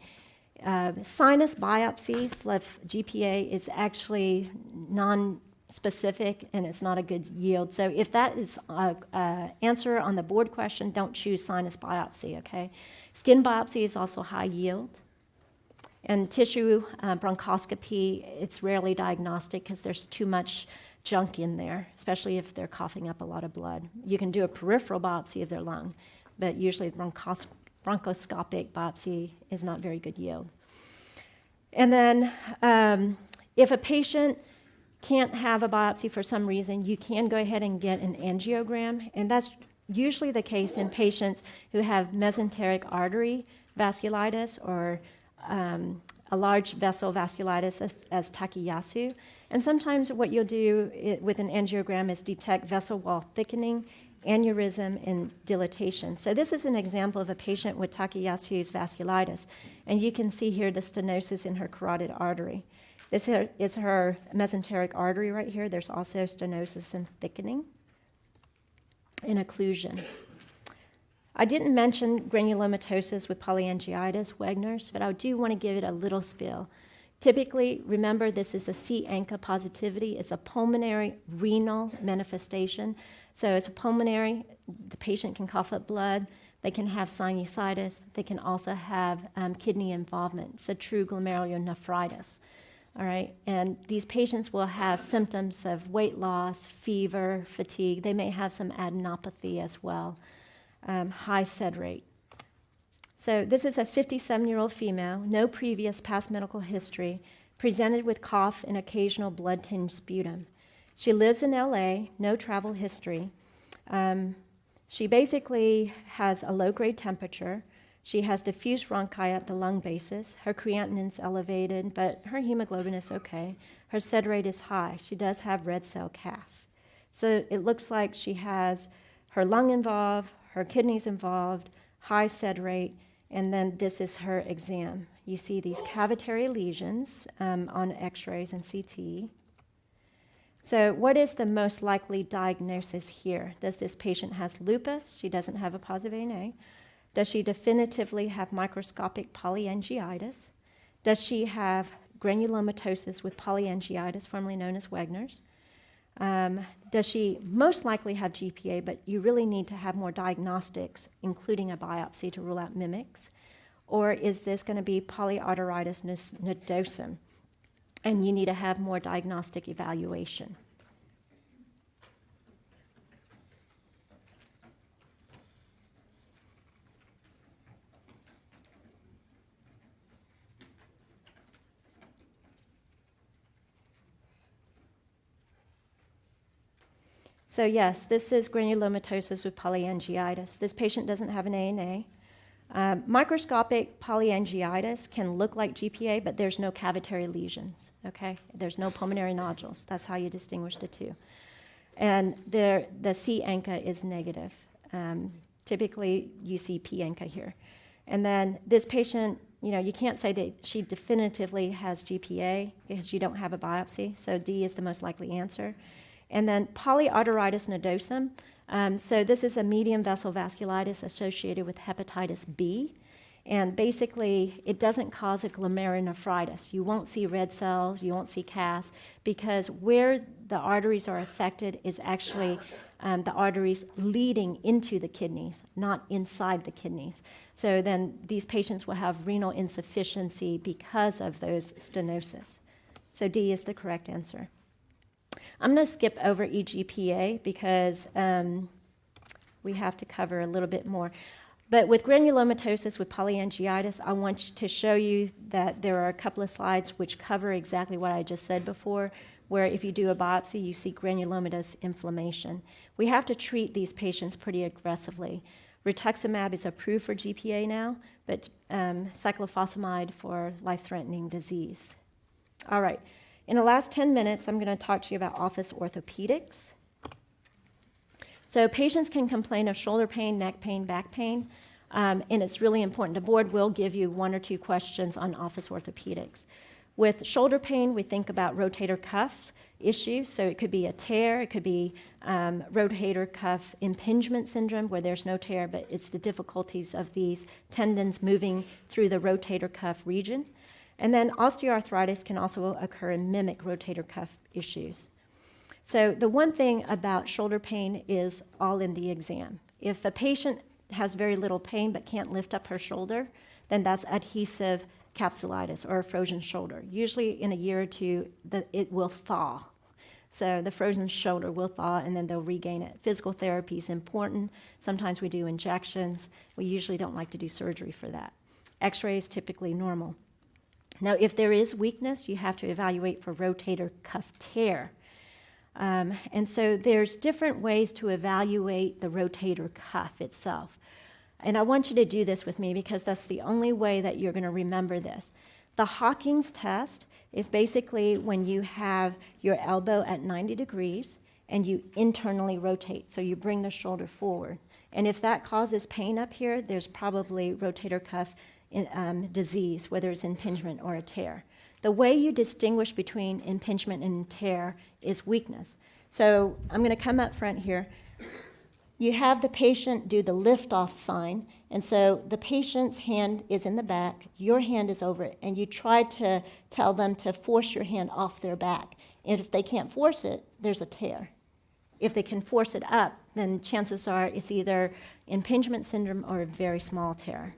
Sinus biopsies, GPA, is actually non-specific and it's not a good yield. So if that is an answer on the board question, don't choose sinus biopsy, okay? Skin biopsy is also high yield. And tissue bronchoscopy, it's rarely diagnostic because there's too much junk in there, especially if they're coughing up a lot of blood. You can do a peripheral biopsy of their lung, but usually bronchoscopic biopsy is not very good yield. And then if a patient can't have a biopsy for some reason, you can go ahead and get an angiogram, and that's usually the case in patients who have mesenteric artery vasculitis or a large vessel vasculitis as Takayasu. And sometimes what you'll do with an angiogram is detect vessel wall thickening, aneurysm, and dilatation. So this is an example of a patient with Takayasu's vasculitis. And you can see here the stenosis in her carotid artery. This is her mesenteric artery right here. There's also stenosis and thickening and occlusion. I didn't mention granulomatosis with polyangiitis, Wegener's, but I do want to give it a little spill. Typically, remember, this is a C-ANCA positivity. It's a pulmonary renal manifestation. So it's a pulmonary, the patient can cough up blood, they can have sinusitis, they can also have kidney involvement. It's a true glomerulonephritis, all right? And these patients will have symptoms of weight loss, fever, fatigue. They may have some adenopathy as well, high SED rate. So this is a 57-year-old female, no previous past medical history, presented with cough and occasional blood-tinged sputum. She lives in LA, no travel history. She basically has a low-grade temperature. She has diffuse bronchi at the lung basis. Her creatinine's elevated, but her hemoglobin is okay. Her SED rate is high. She does have red cell CAS. So it looks like she has her lung involved, her kidneys involved, high SED rate, And then this is her exam. You see these cavitary lesions on x-rays and CT. So what is the most likely diagnosis here? Does this patient have lupus? She doesn't have a positive ANA. Does she definitively have microscopic polyangiitis? Does she have granulomatosis with polyangiitis, formerly known as Wegener's? Does she most likely have GPA, but you really need to have more diagnostics, including a biopsy to rule out mimics? Or is this going to be polyarteritis nodosum, and you need to have more diagnostic evaluation? So yes, this is granulomatosis with polyangiitis. This patient doesn't have an ANA. Microscopic polyangiitis can look like GPA, but there's no cavitary lesions, okay? There's no pulmonary nodules. That's how you distinguish the two. And the C ANCA is negative. Typically, you see P ANCA here. And then this patient, you can't say that she definitively has GPA because you don't have a biopsy, so D is the most likely answer. And then polyarteritis nodosum. So this is a medium vessel vasculitis associated with hepatitis B. And basically, it doesn't cause a glomerulonephritis. You won't see red cells, you won't see CAS, because where the arteries are affected is actually the arteries leading into the kidneys, not inside the kidneys. So then these patients will have renal insufficiency because of those stenosis. So D is the correct answer. I'm going to skip over eGPA because we have to cover a little bit more. But with granulomatosis with polyangiitis, I want to show you that there are a couple of slides which cover exactly what I just said before, where if you do a biopsy, you see granulomatous inflammation. We have to treat these patients pretty aggressively. Rituximab is approved for GPA now, but cyclophosphamide for life-threatening disease. All right. In the last 10 minutes, I'm going to talk to you about office orthopedics. So patients can complain of shoulder pain, neck pain, back pain, and it's really important. The board will give you 1 or 2 questions on office orthopedics. With shoulder pain, we think about rotator cuff issues. So it could be a tear, it could be rotator cuff impingement syndrome where there's no tear, but it's the difficulties of these tendons moving through the rotator cuff region. And then osteoarthritis can also occur in mimic rotator cuff issues. So the one thing about shoulder pain is all in the exam. If a patient has very little pain but can't lift up her shoulder, then that's adhesive capsulitis or a frozen shoulder. Usually in a year or 2, it will thaw. So the frozen shoulder will thaw and then they'll regain it. Physical therapy is important. Sometimes we do injections. We usually don't like to do surgery for that. X-ray is typically normal. Now, if there is weakness, you have to evaluate for rotator cuff tear. And so there's different ways to evaluate the rotator cuff itself. And I want you to do this with me because that's the only way that you're going to remember this. The Hawkins test is basically when you have your elbow at 90 degrees and you internally rotate, so you bring the shoulder forward. And if that causes pain up here, there's probably rotator cuff disease, whether it's impingement or a tear. The way you distinguish between impingement and tear is weakness. So I'm going to come up front here. You have the patient do the lift-off sign, and so the patient's hand is in the back, your hand is over it, and you try to tell them to force your hand off their back. And if they can't force it, there's a tear. If they can force it up, then chances are it's either impingement syndrome or a very small tear.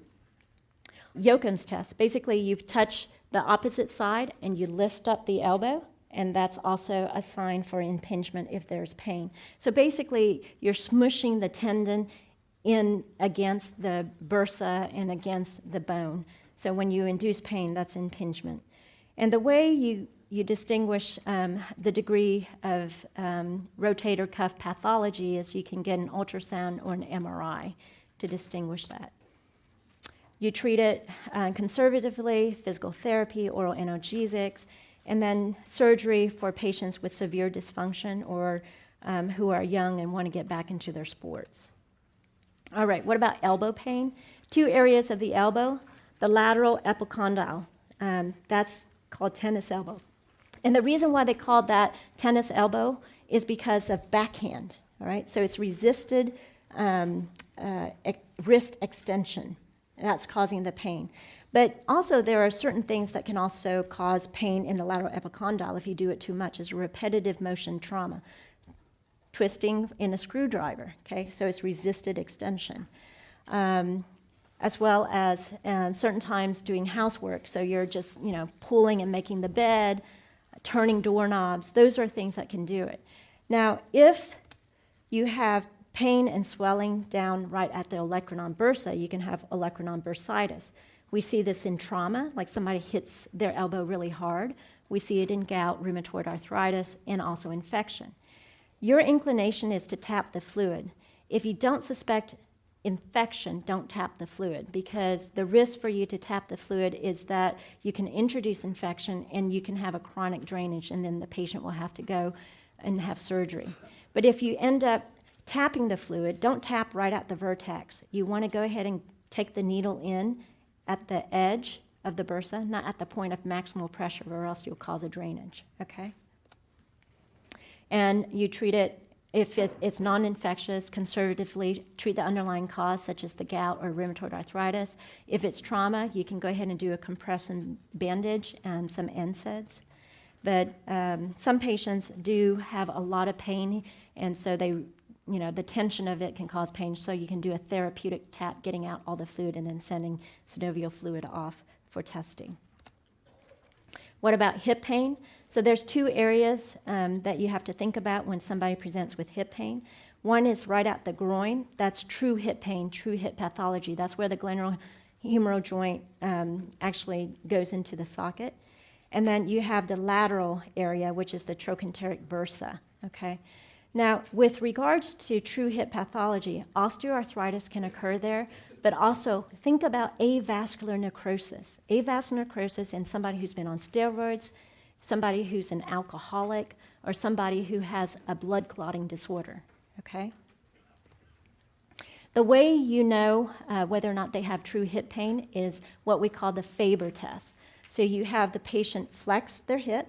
Yoakum's test. Basically, you touch the opposite side and you lift up the elbow, and that's also a sign for impingement if there's pain. So basically, you're smushing the tendon in against the bursa and against the bone. So when you induce pain, that's impingement. And the way you distinguish the degree of rotator cuff pathology is you can get an ultrasound or an MRI to distinguish that. You treat it conservatively, physical therapy, oral analgesics, and then surgery for patients with severe dysfunction or who are young and want to get back into their sports. All right, what about elbow pain? Two areas of the elbow, the lateral epicondyle. That's called tennis elbow. And the reason why they called that tennis elbow is because of backhand, all right? So it's resisted wrist extension. That's causing the pain. But also there are certain things that can also cause pain in the lateral epicondyle if you do it too much, is repetitive motion trauma. Twisting in a screwdriver, okay? So it's resisted extension. As well as certain times doing housework. So you're just, pulling and making the bed, turning doorknobs. Those are things that can do it. Now, if you have pain and swelling down right at the olecranon bursa, you can have olecranon bursitis. We see this in trauma, like somebody hits their elbow really hard. We see it in gout, rheumatoid arthritis, and also infection. Your inclination is to tap the fluid. If you don't suspect infection, don't tap the fluid, because the risk for you to tap the fluid is that you can introduce infection and you can have a chronic drainage, and then the patient will have to go and have surgery. But if you end up tapping the fluid, don't tap right at the vertex. You want to go ahead and take the needle in at the edge of the bursa, not at the point of maximal pressure, or else you'll cause a drainage, okay? And you treat it, if it's non-infectious, conservatively treat the underlying cause, such as the gout or rheumatoid arthritis. If it's trauma, you can go ahead and do a compression bandage and some NSAIDs. But some patients do have a lot of pain, and so the tension of it can cause pain, so you can do a therapeutic tap, getting out all the fluid and then sending synovial fluid off for testing. What about hip pain? So there's two areas that you have to think about when somebody presents with hip pain. One is right at the groin. That's true hip pain, true hip pathology. That's where the glenohumeral joint actually goes into the socket. And then you have the lateral area, which is the trochanteric bursa, okay? Now, with regards to true hip pathology, osteoarthritis can occur there, but also think about avascular necrosis. Avascular necrosis in somebody who's been on steroids, somebody who's an alcoholic, or somebody who has a blood clotting disorder, okay? The way you know whether or not they have true hip pain is what we call the Faber test. So you have the patient flex their hip,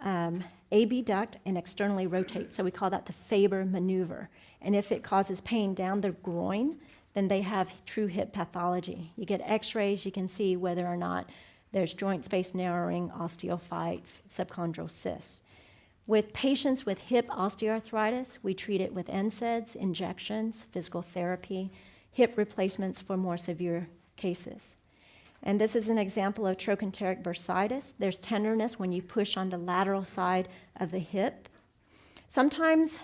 abduct, and externally rotate. So we call that the Faber maneuver. And if it causes pain down the groin, then they have true hip pathology. You get x-rays, you can see whether or not there's joint space narrowing, osteophytes, subchondral cysts. With patients with hip osteoarthritis, we treat it with NSAIDs, injections, physical therapy, hip replacements for more severe cases. And this is an example of trochanteric bursitis. There's tenderness when you push on the lateral side of the hip. Sometimes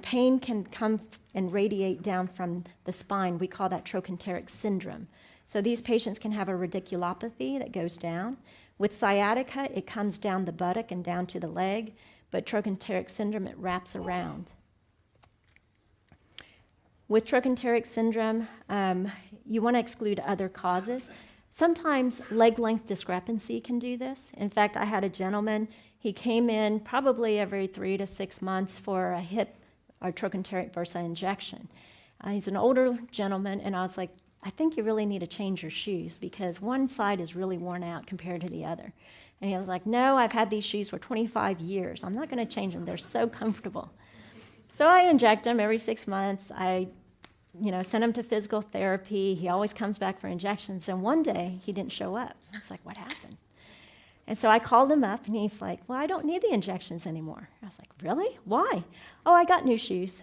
pain can come and radiate down from the spine. We call that trochanteric syndrome. So these patients can have a radiculopathy that goes down. With sciatica, it comes down the buttock and down to the leg, but trochanteric syndrome, it wraps around. With trochanteric syndrome, you want to exclude other causes. Sometimes leg length discrepancy can do this. In fact, I had a gentleman, he came in probably every 3 to 6 months for a hip or trochanteric bursa injection. He's an older gentleman, and I was like, I think you really need to change your shoes because one side is really worn out compared to the other. And he was like, no, I've had these shoes for 25 years. I'm not going to change them. They're so comfortable. So I inject him every 6 months. I send him to physical therapy. He always comes back for injections. And one day, he didn't show up. I was like, what happened? And so I called him up, and he's like, well, I don't need the injections anymore. I was like, really? Why? Oh, I got new shoes.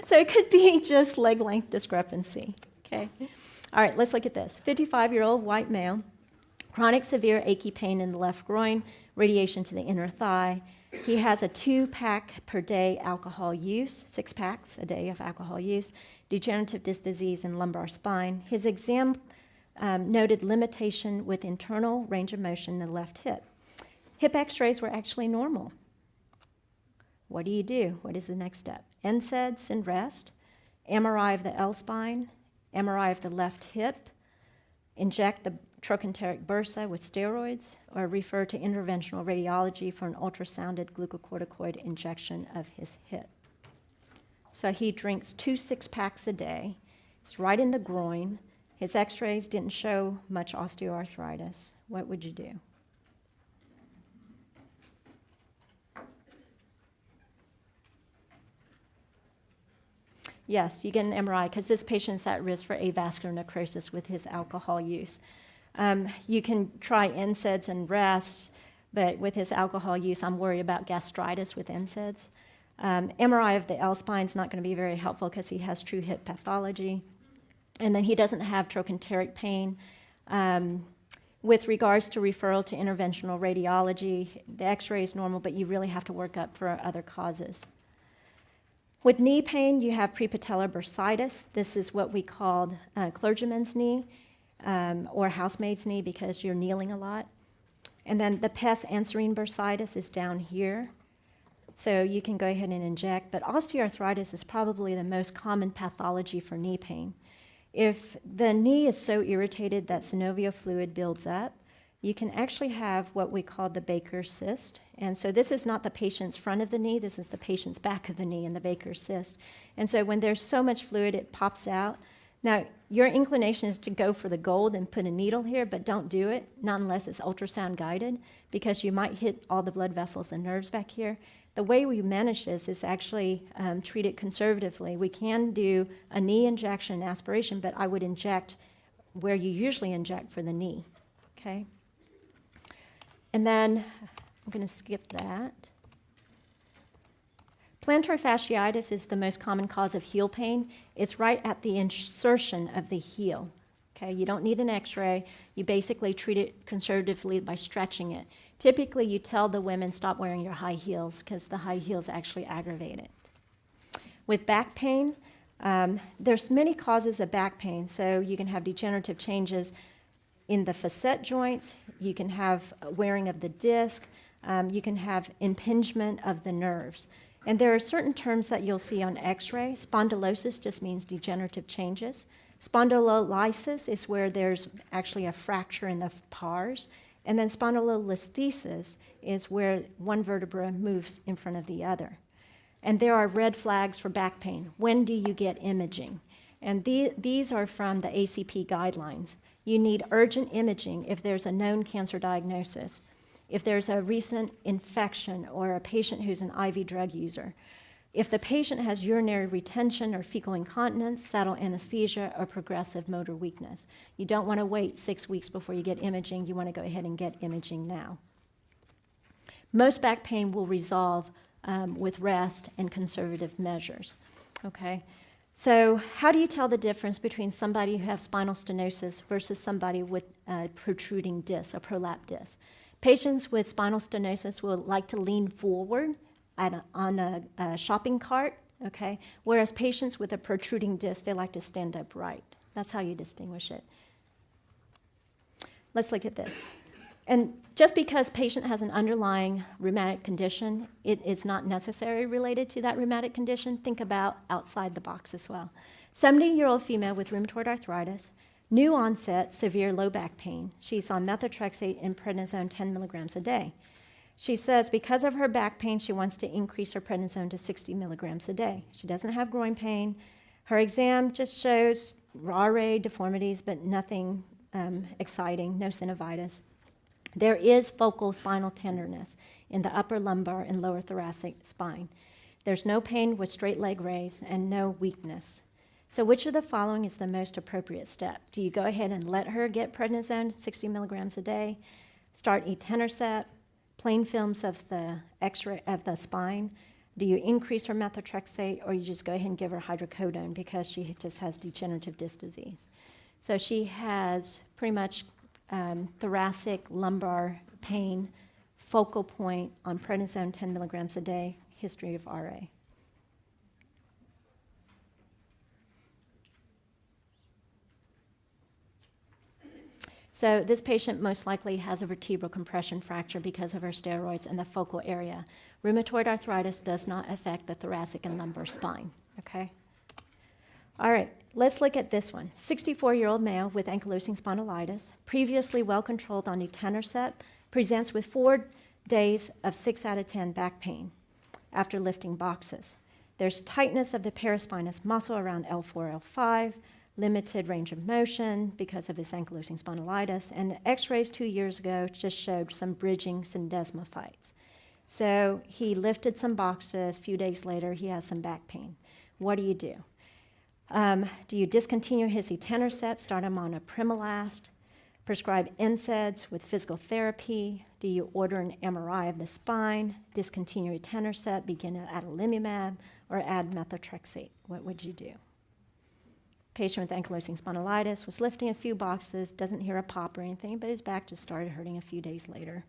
So it could be just leg length discrepancy, okay? All right, let's look at this. 55-year-old white male, chronic severe achy pain in the left groin, radiation to the inner thigh. He has a 2-pack per day alcohol use, 6 packs a day of alcohol use, degenerative disc disease in lumbar spine. His exam noted limitation with internal range of motion in the left hip. Hip x-rays were actually normal. What do you do? What is the next step? NSAIDs and rest, MRI of the L-spine, MRI of the left hip, inject the trochanteric bursa with steroids, or refer to interventional radiology for an ultrasounded glucocorticoid injection of his hip. So he drinks 2 6-packs a day, It's right in the groin. His x-rays didn't show much osteoarthritis. What would you do? Yes, you get an MRI because this patient's at risk for avascular necrosis with his alcohol use. You can try NSAIDs and rest, but with his alcohol use, I'm worried about gastritis with NSAIDs. MRI of the L-spine is not going to be very helpful because he has true hip pathology. And then he doesn't have trochanteric pain. With regards to referral to interventional radiology, the x-ray is normal, but you really have to work up for other causes. With knee pain, you have prepatellar bursitis. This is what we called clergyman's knee or housemaid's knee because you're kneeling a lot. And then the pes anserine bursitis is down here. So you can go ahead and inject, but osteoarthritis is probably the most common pathology for knee pain. If the knee is so irritated that synovial fluid builds up, you can actually have what we call the Baker's cyst. And so this is not the patient's front of the knee, this is the patient's back of the knee in the Baker's cyst. And so when there's so much fluid, it pops out. Now, your inclination is to go for the gold and put a needle here, but don't do it, not unless it's ultrasound guided, because you might hit all the blood vessels and nerves back here. The way we manage this is actually treat it conservatively. We can do a knee injection and aspiration, but I would inject where you usually inject for the knee, okay? And then I'm going to skip that. Plantar fasciitis is the most common cause of heel pain. It's right at the insertion of the heel, okay? You don't need an x-ray. You basically treat it conservatively by stretching it. Typically, you tell the women, stop wearing your high heels because the high heels actually aggravate it. With back pain, there's many causes of back pain. So you can have degenerative changes in the facet joints. You can have wearing of the disc. You can have impingement of the nerves. And there are certain terms that you'll see on x-ray. Spondylosis just means degenerative changes. Spondylolysis is where there's actually a fracture in the pars. And then spondylolisthesis is where one vertebra moves in front of the other. And there are red flags for back pain. When do you get imaging? And these are from the ACP guidelines. You need urgent imaging if there's a known cancer diagnosis, if there's a recent infection or a patient who's an IV drug user, if the patient has urinary retention or fecal incontinence, saddle anesthesia, or progressive motor weakness. You don't want to wait 6 weeks before you get imaging. You want to go ahead and get imaging now. Most back pain will resolve with rest and conservative measures, okay? So how do you tell the difference between somebody who has spinal stenosis versus somebody with a protruding disc, a prolapsed disc? Patients with spinal stenosis will like to lean forward on a shopping cart, okay? Whereas patients with a protruding disc, they like to stand upright. That's how you distinguish it. Let's look at this. And just because patient has an underlying rheumatic condition, it is not necessarily related to that rheumatic condition. Think about outside the box as well. 70-year-old female with rheumatoid arthritis, new onset severe low back pain. She's on methotrexate and prednisone 10 milligrams a day. She says because of her back pain, she wants to increase her prednisone to 60 milligrams a day. She doesn't have groin pain. Her exam just shows RA deformities, but nothing exciting, no synovitis. There is focal spinal tenderness in the upper lumbar and lower thoracic spine. There's no pain with straight leg raise and no weakness. So which of the following is the most appropriate step? Do you go ahead and let her get prednisone 60 milligrams a day, start etanercept, plain films of the X-ray of the spine? Do you increase her methotrexate, or you just go ahead and give her hydrocodone because she just has degenerative disc disease? So she has pretty much thoracic lumbar pain, focal point on prednisone 10 milligrams a day, history of RA. So this patient most likely has a vertebral compression fracture because of her steroids in the focal area. Rheumatoid arthritis does not affect the thoracic and lumbar spine, okay? All right, let's look at this one. 64-year-old male with ankylosing spondylitis, previously well-controlled on etanercept, presents with 4 days of 6 out of 10 back pain after lifting boxes. There's tightness of the paraspinous muscle around L4, L5, limited range of motion because of his ankylosing spondylitis, and x-rays 2 years ago just showed some bridging syndesmophytes. So he lifted some boxes. A few days later, he has some back pain. What do? Do you discontinue his etanercept, start him on a Primolast, prescribe NSAIDs with physical therapy? Do you order an MRI of the spine, discontinue etanercept, begin adalimumab, or add methotrexate? What would you do? Patient with ankylosing spondylitis was lifting a few boxes, doesn't hear a pop or anything, but his back just started hurting a few days later.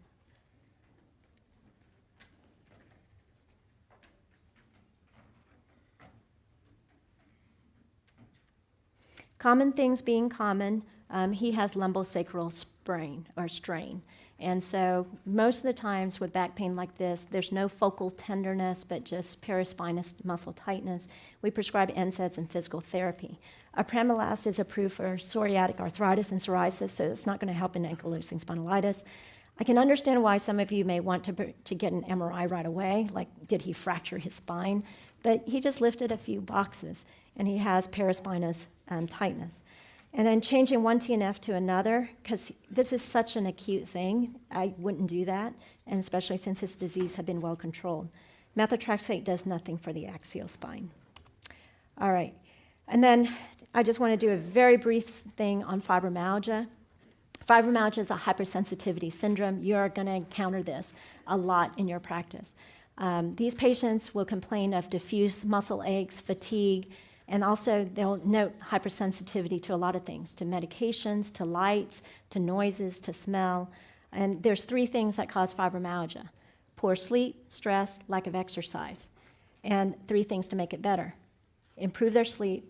Common things being common, he has lumbosacral strain. And so most of the times with back pain like this, there's no focal tenderness, but just paraspinous muscle tightness. We prescribe NSAIDs and physical therapy. Apremilast is approved for psoriatic arthritis and psoriasis, so it's not going to help in ankylosing spondylitis. I can understand why some of you may want to get an MRI right away, like did he fracture his spine? But he just lifted a few boxes, and he has paraspinous tightness. And then changing one TNF to another, because this is such an acute thing, I wouldn't do that, and especially since his disease had been well controlled. Methotrexate does nothing for the axial spine. All right, and then I just want to do a very brief thing on fibromyalgia. Fibromyalgia is a hypersensitivity syndrome. You're going to encounter this a lot in your practice. These patients will complain of diffuse muscle aches, fatigue, and also they'll note hypersensitivity to a lot of things, to medications, to lights, to noises, to smell. And there's 3 things that cause fibromyalgia: poor sleep, stress, lack of exercise. And 3 things to make it better: improve their sleep,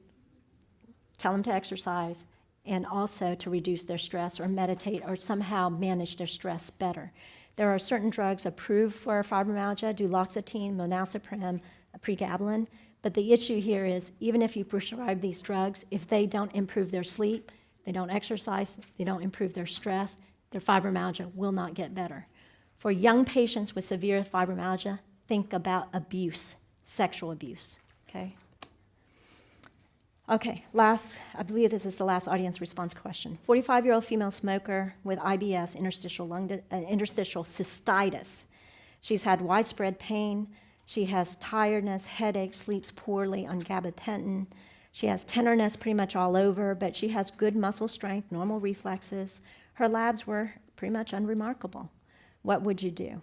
tell them to exercise, and also to reduce their stress or meditate or somehow manage their stress better. There are certain drugs approved for fibromyalgia: duloxetine, milnacipran, pregabalin. But the issue here is, even if you prescribe these drugs, if they don't improve their sleep, they don't exercise, they don't improve their stress, their fibromyalgia will not get better. For young patients with severe fibromyalgia, think about abuse, sexual abuse, okay? Okay, I believe this is the last audience response question. 45-year-old female smoker with IBS, interstitial cystitis. She's had widespread pain. She has tiredness, headache, sleeps poorly on gabapentin. She has tenderness pretty much all over, but she has good muscle strength, normal reflexes. Her labs were pretty much unremarkable. What would you do?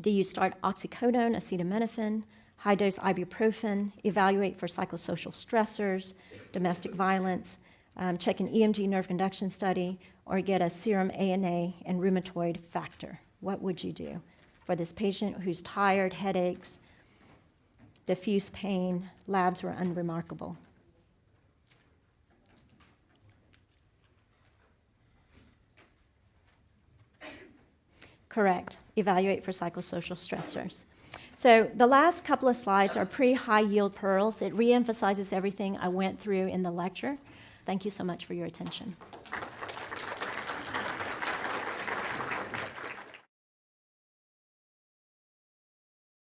Do you start oxycodone, acetaminophen, high-dose ibuprofen, evaluate for psychosocial stressors, domestic violence, check an EMG nerve conduction study, or get a serum ANA and rheumatoid factor? What would you do for this patient who's tired, headaches, diffuse pain, labs were unremarkable? Correct. Evaluate for psychosocial stressors. So the last couple of slides are pretty high-yield pearls. It reemphasizes everything I went through in the lecture. Thank you so much for your attention.